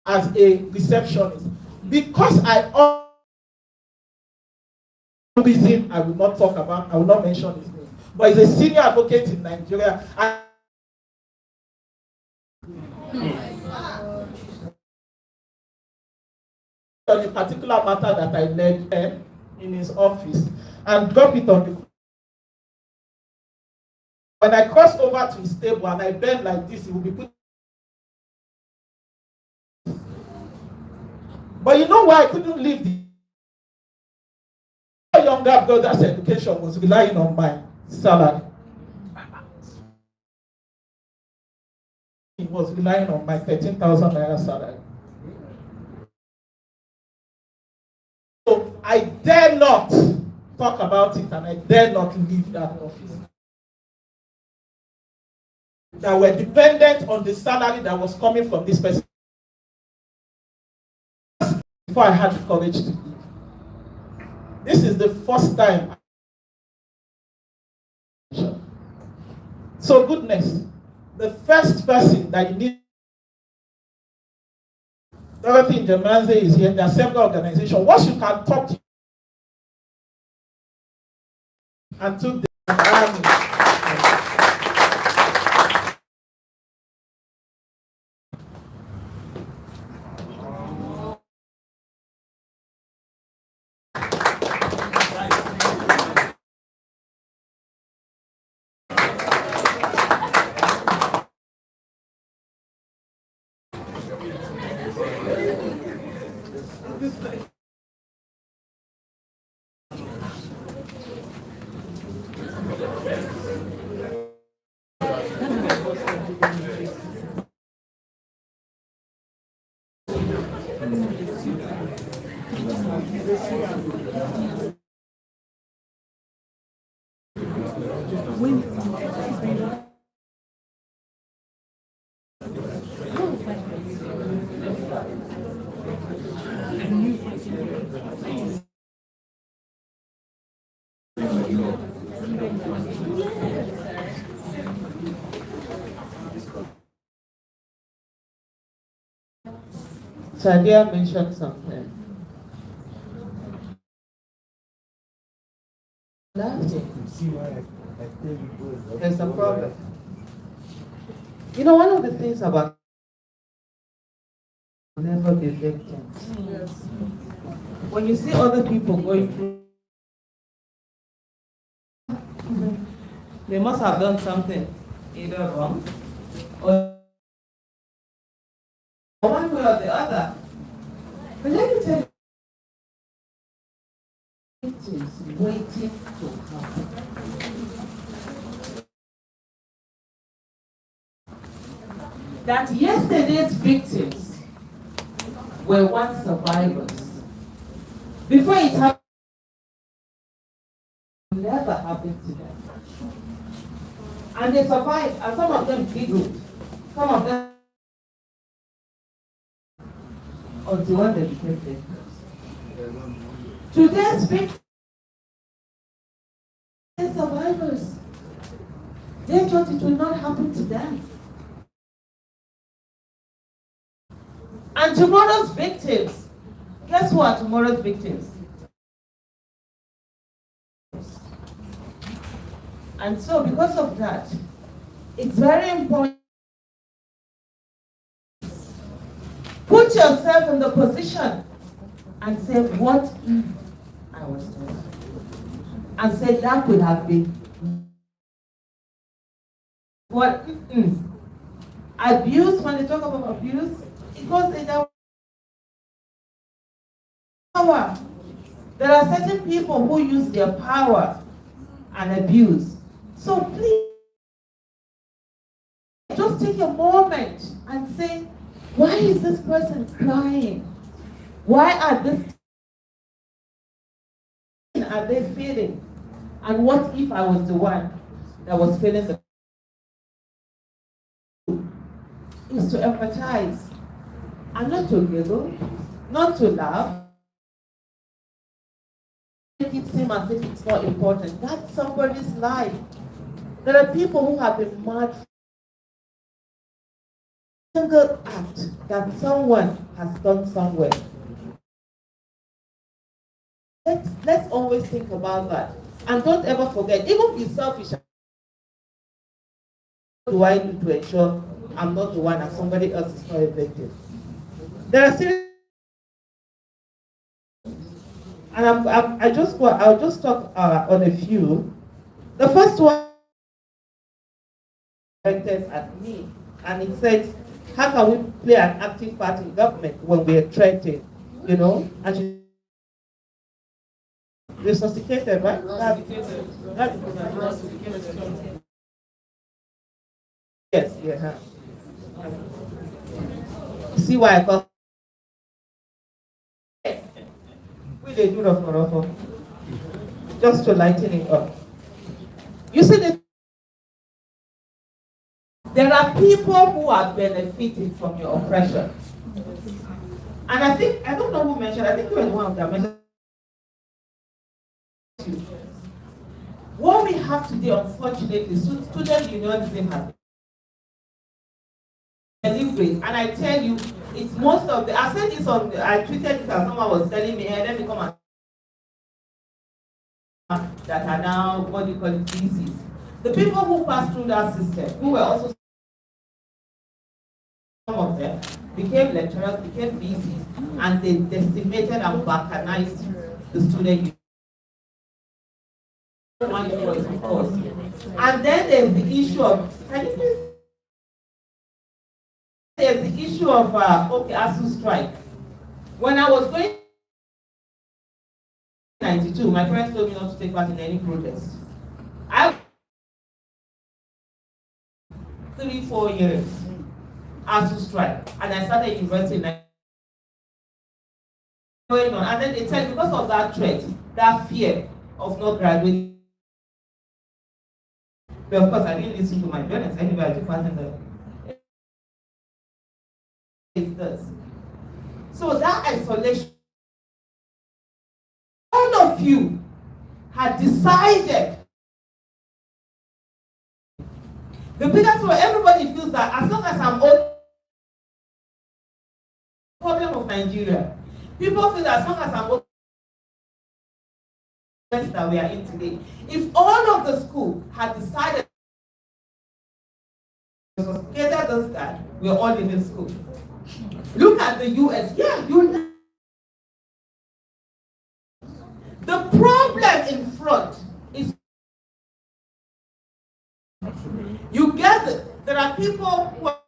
as a receptionist because reason I will not talk about, I will not mention his name, but he's a senior advocate in Nigeria. On a particular matter that I led in his office and drop it on the. When I crossed over to his table and I bent like this, he will be put. But you know why I couldn't leave the younger brother's education was relying on my salary. He was relying on my 13,000 naira salary. So I dare not talk about it and I dare not leave that office. That were dependent on the salary that was coming from this person. Before I had the courage to leave. This is the first time. So goodness, the first person that you need. Dorothy Njemanze is here. There are several organizations. Once you can talk to and took the Sadia mentioned something. There's a problem. You know, one of the things about never be victims. Yes. When you see other people going through, they must have done something either wrong or one way or the other. But let me tell you, it is waiting to happen. That yesterday's victims were once survivors. Before it happened, happened to them. And they survived, and some of them giggled. Some of them, until when they became victims. Today's victims are survivors. They thought it will not happen to them. And tomorrow's victims, guess who are tomorrow's victims? And so because of that, it's very important. Put yourself in the position and say, what if I was told? And say that would have been what abuse. When they talk about abuse, it goes in the power. There are certain people who use their power and abuse. So please, just take a moment and say, why is this person crying? Why are they feeling? And what if I was the one that was feeling the is to empathize and not to giggle, not to laugh, make it seem as if it's not important. That's somebody's life. There are people who have been mad for a single act that someone has done somewhere. Let's always think about that. And don't ever forget, even be selfish. What do I do to ensure I'm not the one and somebody else is not a victim? There are serious, and I'll just talk on a few. The first one directed at me, and it says, how can we play an active part in government when we are threatened? You know, and she resuscitated, right? Yes, yeah. See why I call we they do rough, just to lighten it up. You see, there are people who are benefiting from your oppression. And I don't know who mentioned, I think you were one of them mentioned. What we have today, unfortunately, student unionism has deliberate, and I tell you, it's most of the. I said this on. I tweeted this as someone was telling me, "Hey, let me come and that are now what do you call it, PCs." The people who passed through that system, who were also some of them, became lecturers, became PCs, and they decimated and balkanized the student union. Of course. And then there's the issue of. There's the issue of ASU strike. When I was going in 92, my parents told me not to take part in any protest. I 3-4 years ASU strike, and I started university in 92. Going on, and then they said because of that threat, that fear of not graduating. But of course, I didn't listen to my parents anyway. I took part in the. This. So that isolation, all of you had decided. The biggest one, everybody feels that as long as I'm old, problem of Nigeria. People feel that as long as I'm old, that we are in today. If all of the school had decided together does that, we're all in school. Look at the US. Yeah, the problem in front is you get it. There are people who are,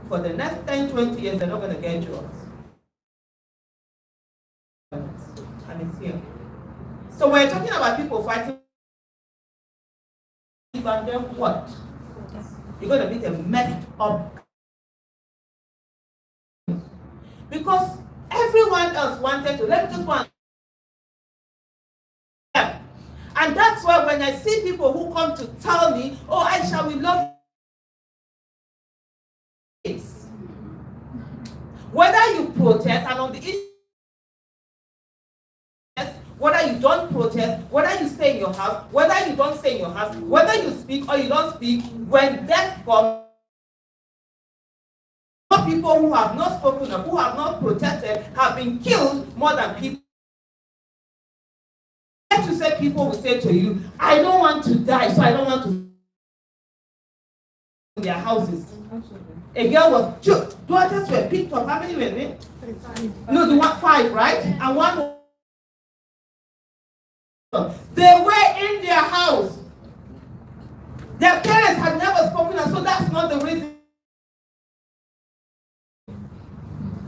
for the next 10-20 years they're not going to get jobs. And it's here. So we're talking about people fighting, and then what? You're going to meet a messed up. Because everyone else wanted to, let me just one. And that's why when I see people who come to tell me, oh, Aisha, we love you. Whether you protest, and on the issue, whether you don't protest, whether you stay in your house, whether you don't stay in your house, whether you speak or you don't speak, when death comes, people who have not spoken up, who have not protested, have been killed more than people. To say people will say to you, I don't want to die, so I don't want to in their houses. A girl was, daughters were picked up. How many were there? No, the 5, right? And one. They were in their house. Their parents had never spoken, and so that's not the reason.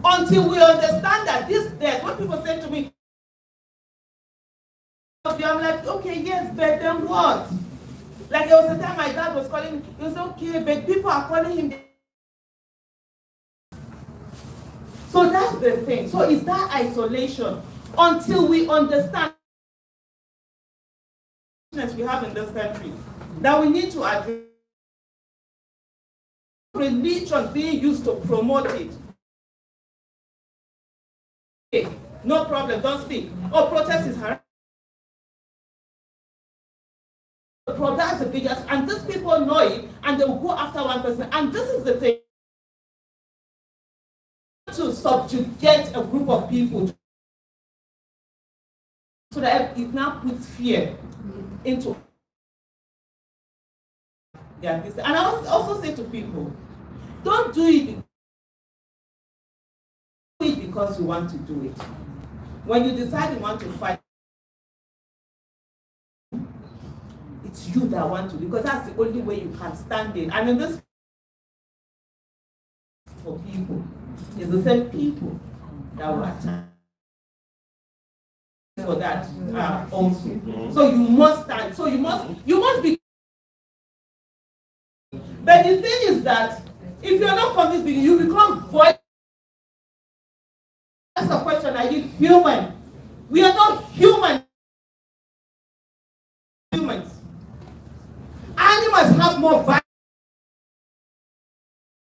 Until we understand that this death, what people say to me, I'm like, okay, yes, but then what? Like there was a time my dad was calling, he was okay, but people are calling him. So that's the thing. So it's that isolation until we understand we have in this country that we need to address religion being used to promote it. Okay, no problem, don't speak. Oh, protest is harassment. That's the biggest, and these people know it, and they will go after one person. And this is the thing: to subjugate a group of people, so that it now puts fear into. Yeah, and I also say to people, don't do it because you want to do it. When you decide you want to fight, it's you that want to, because that's the only way you can stand it. And in this, for people, it's the same people that will attack for that also. So you must stand. So you must be. But the thing is that if you're not convinced, you become void. That's a question. Are you human? We are not human. Humans. Animals have more value.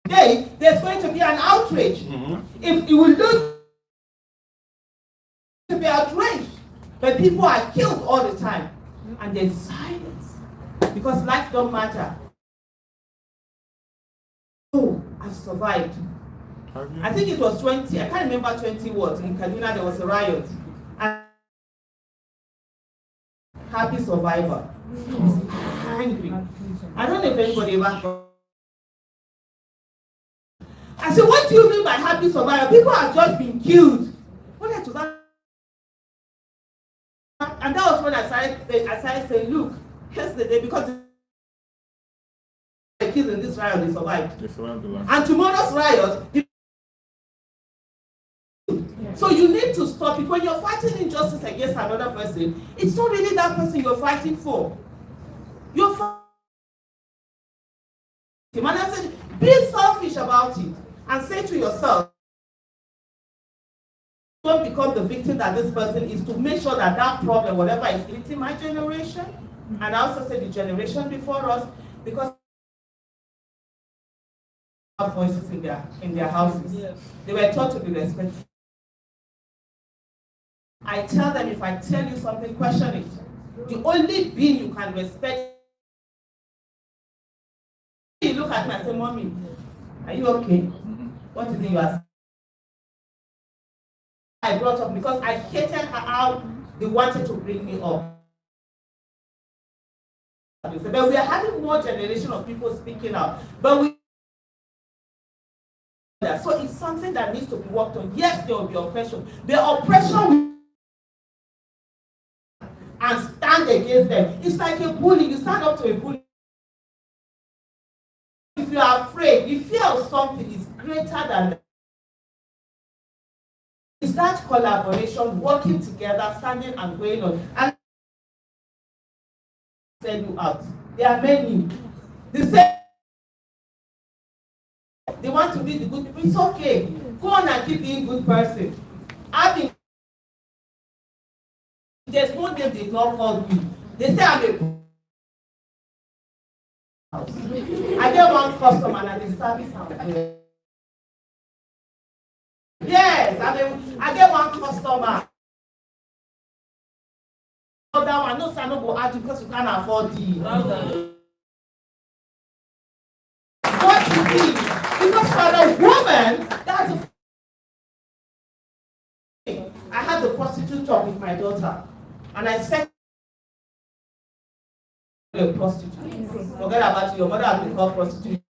Today, there's going to be an outrage. If you will lose, to be outraged. But people are killed all the time. And there's silence. Because life don't matter. Oh, I've survived. I think it was 20, I can't remember 20 what. In Kaduna, there was a riot. And happy survivor. I was angry. I don't know if anybody ever. I said, what do you mean by happy survivor? People have just been killed. What to that? And that was when I started saying, look, here's the day, because the kids in this riot, they survived. And tomorrow's riot, so you need to stop it. When you're fighting injustice against another person, it's not really that person you're fighting for. You're fighting. And I said, be selfish about it and say to yourself, don't become the victim that this person is, to make sure that that problem, whatever is hitting my generation, and I also say the generation before us, because have voices in their houses. Yes. They were taught to be respectful. I tell them, if I tell you something, question it. The only being you can respect. You look at me and say, Mommy, are you okay? What is it you are? I brought up because I hated how they wanted to bring me up. But we are having more generation of people speaking out. But so it's something that needs to be worked on. Yes, there will be oppression. The oppression and stand against them. It's like a bully. You stand up to a bully. If you are afraid, the fear of something is greater than that. It's that collaboration, working together, standing and going on. And send you out. There are many. They want to be the good people. It's okay. Go on and keep being a good person. There's no name they've not called me. They say I'm a I get one customer and the service I'm doing. Yes, I get one customer. That one, no, sir, no go add because you can't afford it. What you mean? Because for a woman, that's a I had the prostitute talk with my daughter, and I said, a prostitute. Forget about your mother has been called prostitute.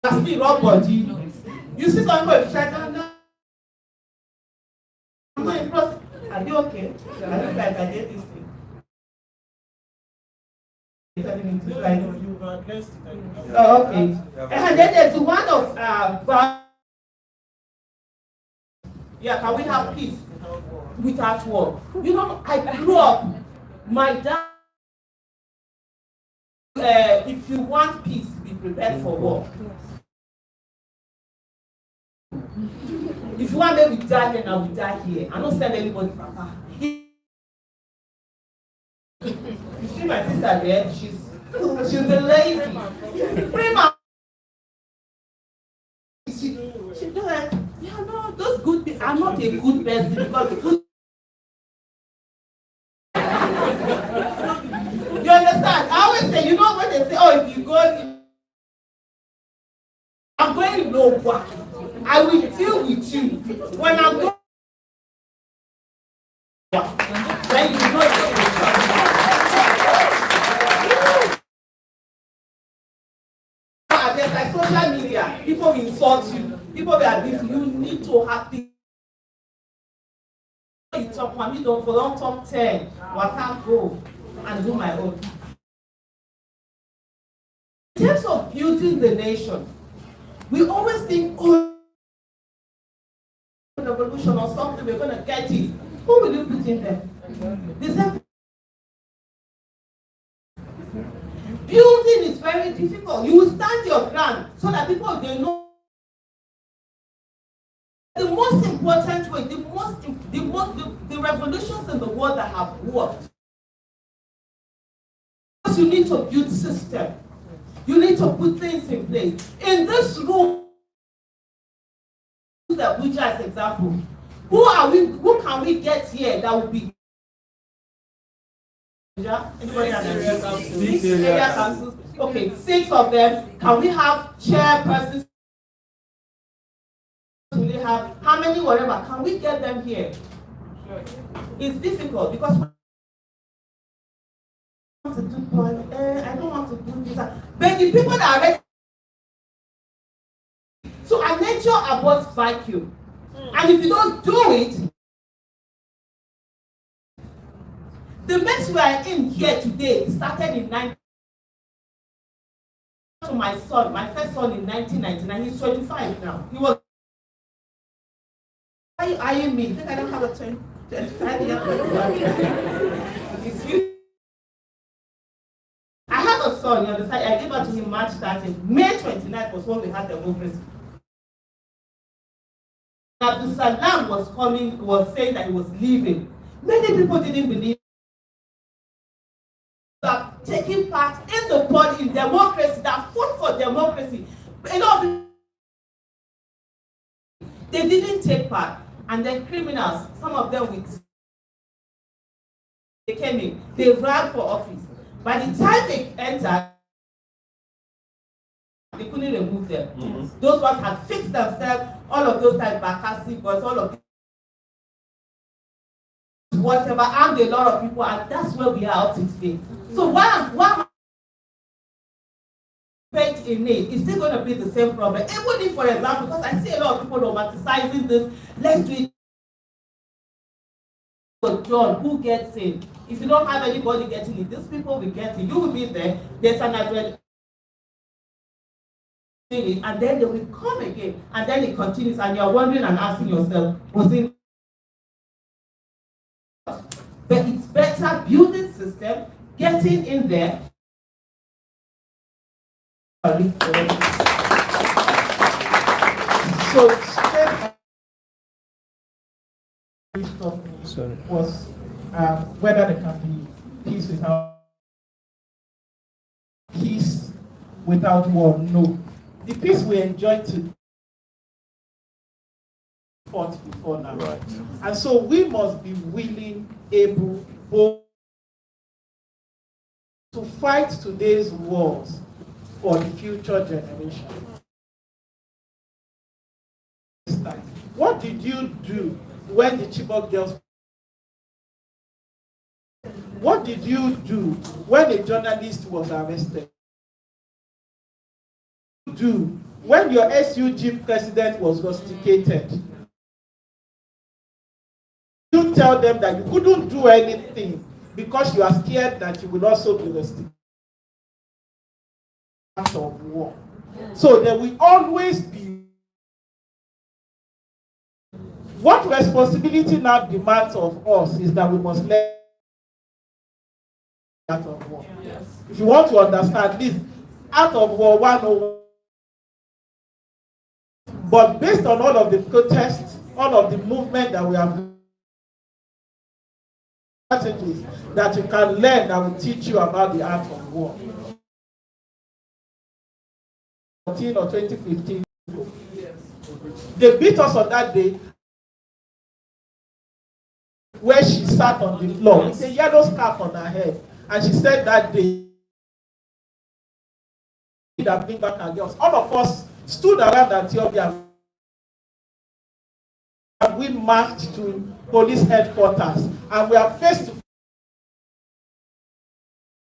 That's me, wrong body. You see some people say, I'm not a prostitute. Are you okay? I look like I did this thing. Oh, okay. And then there's one of yeah, can we have peace without war? You know, I grew up, my dad, if you want peace, be prepared for war. If you want me to die here, now we die here. I don't send anybody, Papa. You see my sister there? She's a lady. Prima. She be like, yeah, no, those good people. I'm not a good person because good. You understand? I always say, you know when they say, oh, if you go, I'm going nowhere. I will deal with you. When I'm going, then you know there's like social media, people insult you, people that abuse you, you need to have the you talk one, you don't for long talk 10, or I can't go and do my own. In terms of building the nation, we always think, oh, revolution or something, we're going to get it. Who will you put in there? Building is very difficult. You will stand your ground so that people they know. The most important way, the revolutions in the world that have worked. You need to build system. You need to put things in place. In this room, Abuja as example, who can we get here that will be anybody six area councils? Okay, 6 of them. Can we have chairpersons? Do they have how many whatever? Can we get them here? It's difficult because I don't want to do this. But the people that are ready. So our nature aborts vacuum. And if you don't do it, the mess we are in here today started in 19. To my son, my first son in 1999, he's 25 now. He was. Why are you eyeing me? You think I don't have a 25 year old? It's you. I have a son, you understand? I gave birth to him March 13th. May 29th was when we had democracy. Abdul Salam was saying that he was leaving. Many people didn't believe that taking part in the body in democracy, that fought for democracy. You know, they didn't take part. And then criminals, some of them they came in, they ran for office. By the time they entered, they couldn't remove them. Those ones had fixed themselves, all of those type Bakassi boys, all of whatever, and a lot of people, and that's where we are up to today. So why faith in it is still going to be the same problem. Even if, for example, because I see a lot of people romanticizing this, let's do it for John, who gets in. If you don't have anybody getting it, these people will get it. You will be there. There's an address. And then they will come again, and then it continues, and you're wondering and asking yourself, was it? But it's better building system, getting in there. So was whether there can be peace without war. No. The peace we enjoy to fought before now. Right. And so we must be willing, able, both to fight today's wars for the future generation. What did you do when the Chibok girls? What did you do when a journalist was arrested? What did you do when your SUG president was rusticated? You tell them that you couldn't do anything because you are scared that you will also be rusticated of war. So there will always be. What responsibility now demands of us is that we must let out of war. Yes. If you want to understand this, out of war 101. But based on all of the protests, all of the movement that we have, strategies that you can learn that will teach you about the art of war. 2014 or 2015. They beat us on that day where she sat on the floor with a yellow scarf on her head. And she said that day that bring back her girls. All of us stood around Ethiopia and we marched to police headquarters and we are face to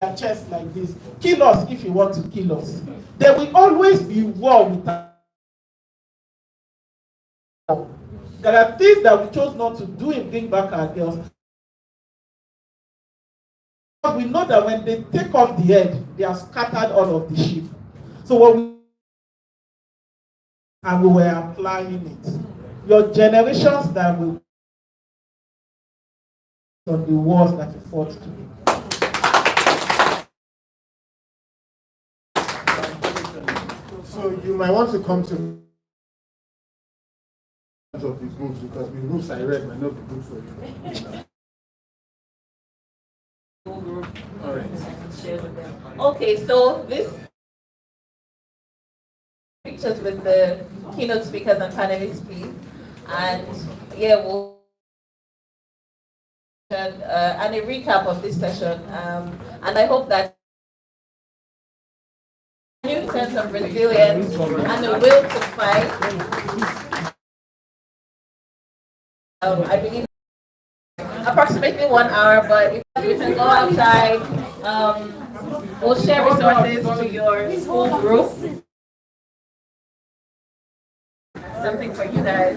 their chest like this. Kill us if you want to kill us. There will always be war with us. There are things that we chose not to do in bring back our girls. We know that when they take off the head, they have scattered all of the sheep. So what we were applying it. Your generations that will on the wars that you fought today. So you might want to come to of the books because the books I read might not be good for you. All right. Okay, so this pictures with the keynote speakers and panelists, please. And yeah, we'll and a recap of this session. And I hope that a new sense of resilience and the will to fight. I believe approximately 1 hour, but if you can go outside, we'll share resources to your school group. Something for you guys.